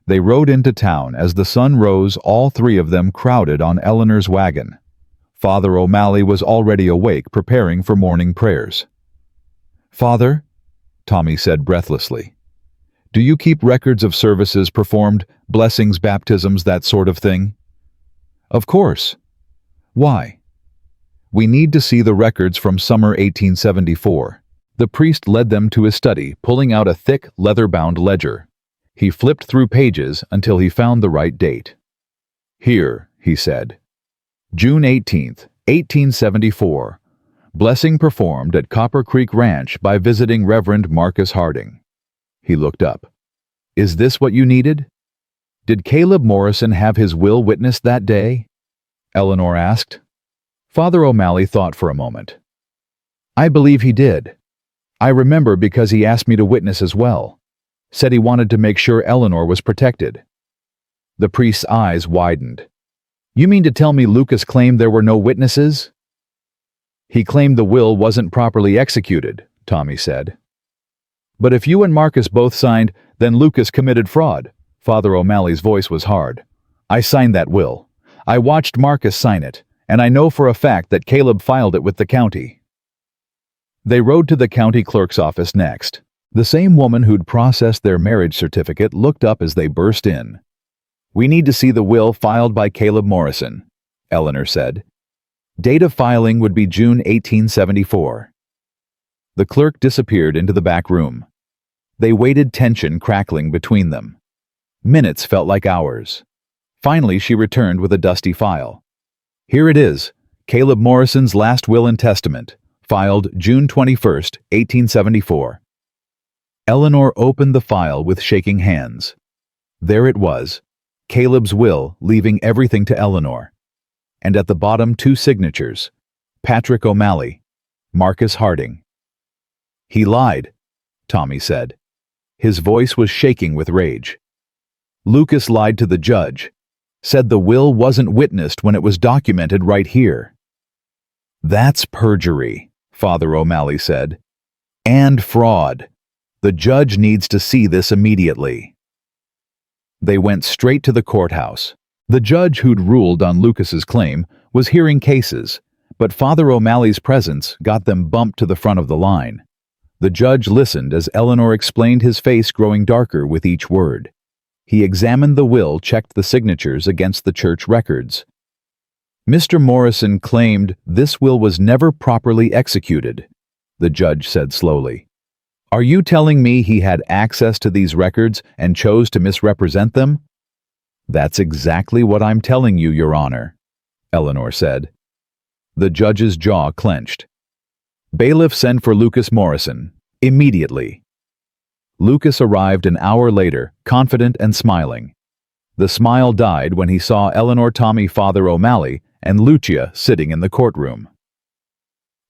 They rode into town. As the sun rose, all 3 of them crowded on Eleanor's wagon. Father O'Malley was already awake, preparing for morning prayers. Father, Tommy said breathlessly, do you keep records of services performed, blessings, baptisms, that sort of thing? Of course. Why? We need to see the records from summer 1874. The priest led them to his study, pulling out a thick, leather-bound ledger. He flipped through pages until he found the right date. Here, he said. June 18th, 1874. Blessing performed at Copper Creek Ranch by visiting Reverend Marcus Harding. He looked up. Is this what you needed? Did Caleb Morrison have his will witnessed that day? Eleanor asked. Father O'Malley thought for a moment. I believe he did. I remember because he asked me to witness as well. Said he wanted to make sure Eleanor was protected. The priest's eyes widened. You mean to tell me Lucas claimed there were no witnesses? He claimed the will wasn't properly executed, Tommy said. But if you and Marcus both signed, then Lucas committed fraud. Father O'Malley's voice was hard. I signed that will. I watched Marcus sign it, and I know for a fact that Caleb filed it with the county. They rode to the county clerk's office next. The same woman who'd processed their marriage certificate looked up as they burst in. We need to see the will filed by Caleb Morrison, Eleanor said. Date of filing would be June 1874. The clerk disappeared into the back room. They waited, tension crackling between them. Minutes felt like hours. Finally, she returned with a dusty file. Here it is, Caleb Morrison's last will and testament, filed June 21st, 1874. Eleanor opened the file with shaking hands. There it was, Caleb's will, leaving everything to Eleanor. And at the bottom, 2 signatures, Patrick O'Malley, Marcus Harding. He lied, Tommy said. His voice was shaking with rage. Lucas lied to the judge, said the will wasn't witnessed when it was documented right here. That's perjury, Father O'Malley said. and fraud. The judge needs to see this immediately." They went straight to the courthouse. The judge who'd ruled on Lucas's claim was hearing cases, but Father O'Malley's presence got them bumped to the front of the line. The judge listened as Eleanor explained, his face growing darker with each word. He examined the will, checked the signatures against the church records. "Mr. Morrison claimed this will was never properly executed," the judge said slowly. "Are you telling me he had access to these records and chose to misrepresent them?" "That's exactly what I'm telling you, Your Honor," Eleanor said. The judge's jaw clenched. "Bailiff, send for Lucas Morrison, immediately." Lucas arrived an hour later, confident and smiling. The smile died when he saw Eleanor, Tommy, Father O'Malley, and Lucia sitting in the courtroom.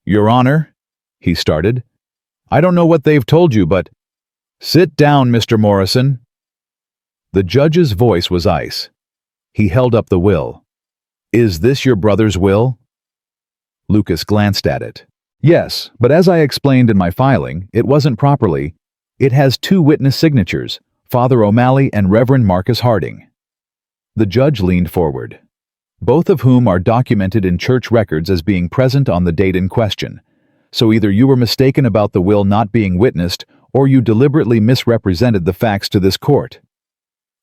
"Your Honor," he started, "I don't know what they've told you, but—" "Sit down, Mr. Morrison." The judge's voice was ice. He held up the will. "Is this your brother's will?" Lucas glanced at it. "Yes, but as I explained in my filing, it wasn't properly. It has 2 witness signatures, Father O'Malley and Reverend Marcus Harding." The judge leaned forward. "Both of whom are documented in church records as being present on the date in question. So either you were mistaken about the will not being witnessed, or you deliberately misrepresented the facts to this court."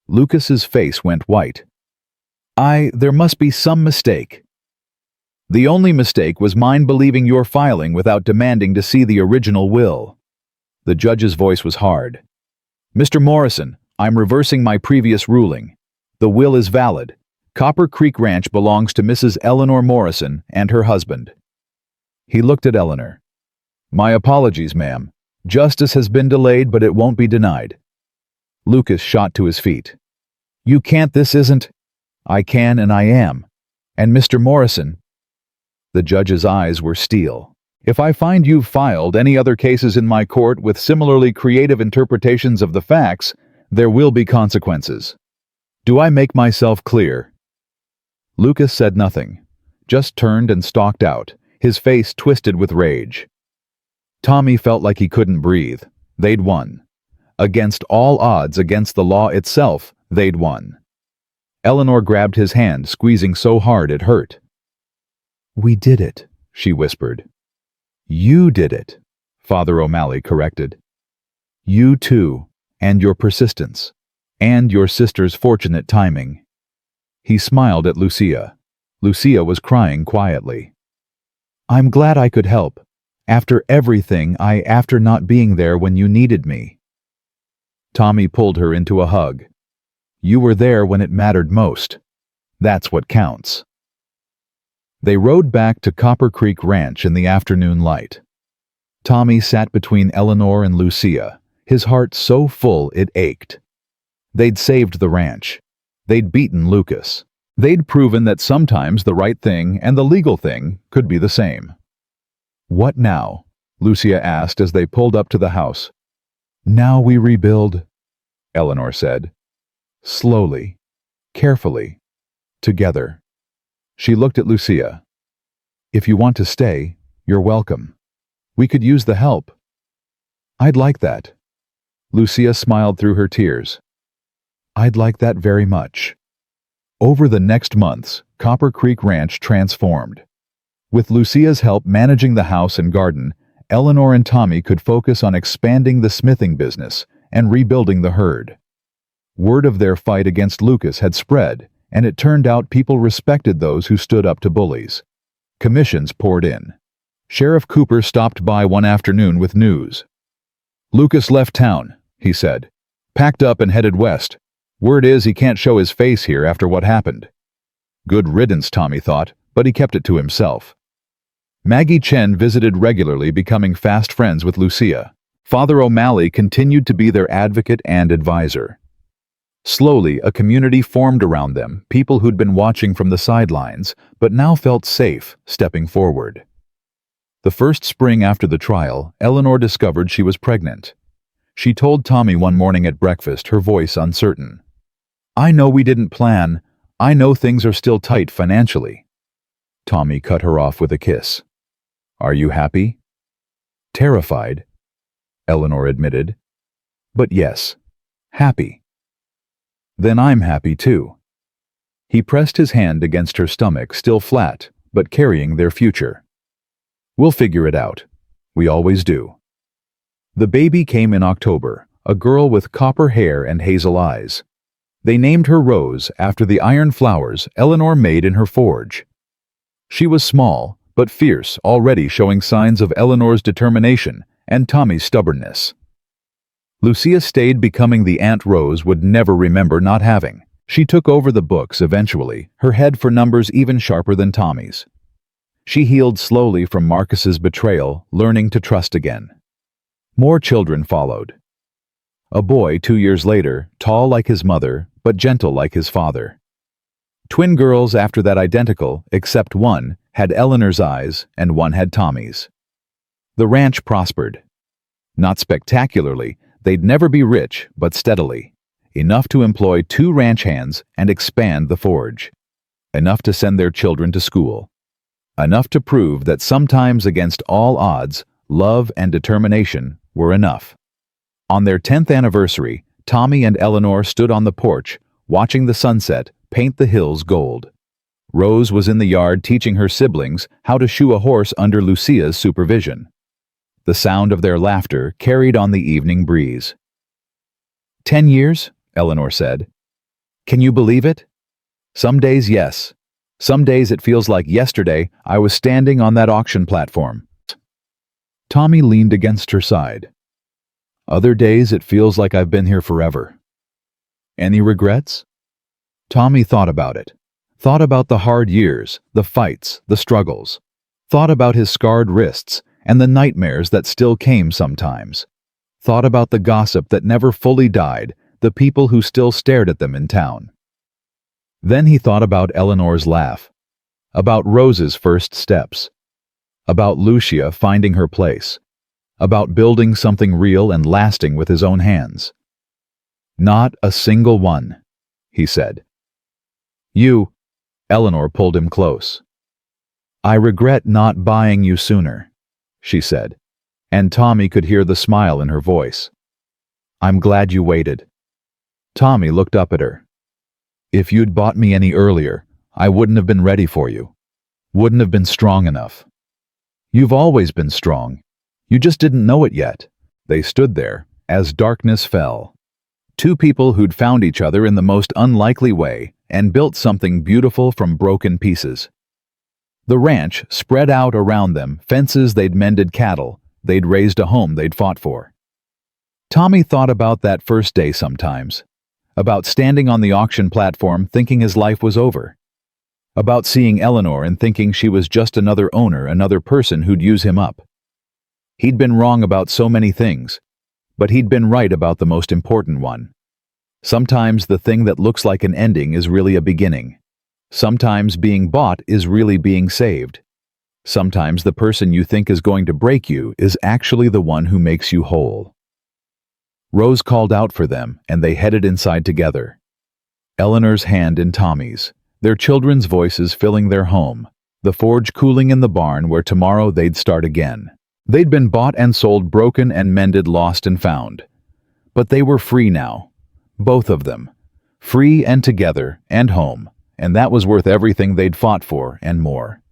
Lucas's face went white. There must be some mistake." "The only mistake was mine believing your filing without demanding to see the original will." The judge's voice was hard. "Mr. Morrison, I'm reversing my previous ruling. The will is valid. Copper Creek Ranch belongs to Mrs. Eleanor Morrison and her husband." He looked at Eleanor. "My apologies, ma'am. Justice has been delayed, but it won't be denied." Lucas shot to his feet. "You can't, this isn't—" "I can and I am. And Mr. Morrison—" The judge's eyes were steel. "If I find you've filed any other cases in my court with similarly creative interpretations of the facts, there will be consequences. Do I make myself clear?" Lucas said nothing, just turned and stalked out, his face twisted with rage. Tommy felt like he couldn't breathe. They'd won. Against all odds, against the law itself, they'd won. Eleanor grabbed his hand, squeezing so hard it hurt. "We did it," she whispered. "You did it," Father O'Malley corrected. "You too, and your persistence, and your sister's fortunate timing." He smiled at Lucia. Lucia was crying quietly. "I'm glad I could help. After everything, after not being there when you needed me." Tommy pulled her into a hug. "You were there when it mattered most. That's what counts." They rode back to Copper Creek Ranch in the afternoon light. Tommy sat between Eleanor and Lucia, his heart so full it ached. They'd saved the ranch. They'd beaten Lucas. They'd proven that sometimes the right thing and the legal thing could be the same. "What now?" Lucia asked as they pulled up to the house. "Now we rebuild," Eleanor said. "Slowly, carefully, together." She looked at Lucia. "If you want to stay, you're welcome. We could use the help." "I'd like that." Lucia smiled through her tears. "I'd like that very much." Over the next months, Copper Creek Ranch transformed. With Lucia's help managing the house and garden, Eleanor and Tommy could focus on expanding the smithing business and rebuilding the herd. Word of their fight against Lucas had spread, and it turned out people respected those who stood up to bullies. Commissions poured in. Sheriff Cooper stopped by one afternoon with news. "Lucas left town," he said. "Packed up and headed west. Word is he can't show his face here after what happened." Good riddance, Tommy thought, but he kept it to himself. Maggie Chen visited regularly, becoming fast friends with Lucia. Father O'Malley continued to be their advocate and advisor. Slowly, a community formed around them, people who'd been watching from the sidelines, but now felt safe stepping forward. The first spring after the trial, Eleanor discovered she was pregnant. She told Tommy one morning at breakfast, her voice uncertain. "I know we didn't plan. I know things are still tight financially." Tommy cut her off with a kiss. "Are you happy?" Terrified, Eleanor admitted. But yes, happy. Then I'm happy too. He pressed his hand against her stomach, still flat, but carrying their future. We'll figure it out. We always do. The baby came in October, a girl with copper hair and hazel eyes. They named her Rose after the iron flowers Eleanor made in her forge. She was small, but fierce, already showing signs of Eleanor's determination and Tommy's stubbornness. Lucia stayed, becoming the Aunt Rose would never remember not having. She took over the books eventually, her head for numbers even sharper than Tommy's. She healed slowly from Marcus's betrayal, learning to trust again. More children followed. A boy 2 years later, tall like his mother, but gentle like his father. Twin girls after that, identical, except one had Eleanor's eyes and one had Tommy's. The ranch prospered. Not spectacularly, they'd never be rich, but steadily. Enough to employ 2 ranch hands and expand the forge. Enough to send their children to school. Enough to prove that sometimes, against all odds, love and determination were enough. On their 10th anniversary, Tommy and Eleanor stood on the porch, watching the sunset paint the hills gold. Rose was in the yard teaching her siblings how to shoe a horse under Lucia's supervision. The sound of their laughter carried on the evening breeze. 10 years, Eleanor said. Can you believe it? Some days, yes. Some days it feels like yesterday I was standing on that auction platform. Tommy leaned against her side. Other days it feels like I've been here forever. Any regrets? Tommy thought about it. Thought about the hard years, the fights, the struggles. Thought about his scarred wrists and the nightmares that still came sometimes. Thought about the gossip that never fully died, the people who still stared at them in town. Then he thought about Eleanor's laugh, about Rose's first steps, about Lucia finding her place, about building something real and lasting with his own hands. Not a single one, he said. You, Eleanor pulled him close. I regret not buying you sooner, she said, and Tommy could hear the smile in her voice. I'm glad you waited. Tommy looked up at her. If you'd bought me any earlier, I wouldn't have been ready for you. Wouldn't have been strong enough. You've always been strong. You just didn't know it yet. They stood there, as darkness fell. 2 people who'd found each other in the most unlikely way and built something beautiful from broken pieces. The ranch spread out around them, fences they'd mended, cattle they'd raised, a home they'd fought for. Tommy thought about that first day sometimes. About standing on the auction platform thinking his life was over. About seeing Eleanor and thinking she was just another owner, another person who'd use him up. He'd been wrong about so many things, but he'd been right about the most important one. Sometimes the thing that looks like an ending is really a beginning. Sometimes being bought is really being saved. Sometimes the person you think is going to break you is actually the one who makes you whole. Rose called out for them, and they headed inside together. Eleanor's hand in Tommy's, their children's voices filling their home, the forge cooling in the barn where tomorrow they'd start again. They'd been bought and sold, broken and mended, lost and found. But they were free now. Both of them. Free and together and home, and that was worth everything they'd fought for and more.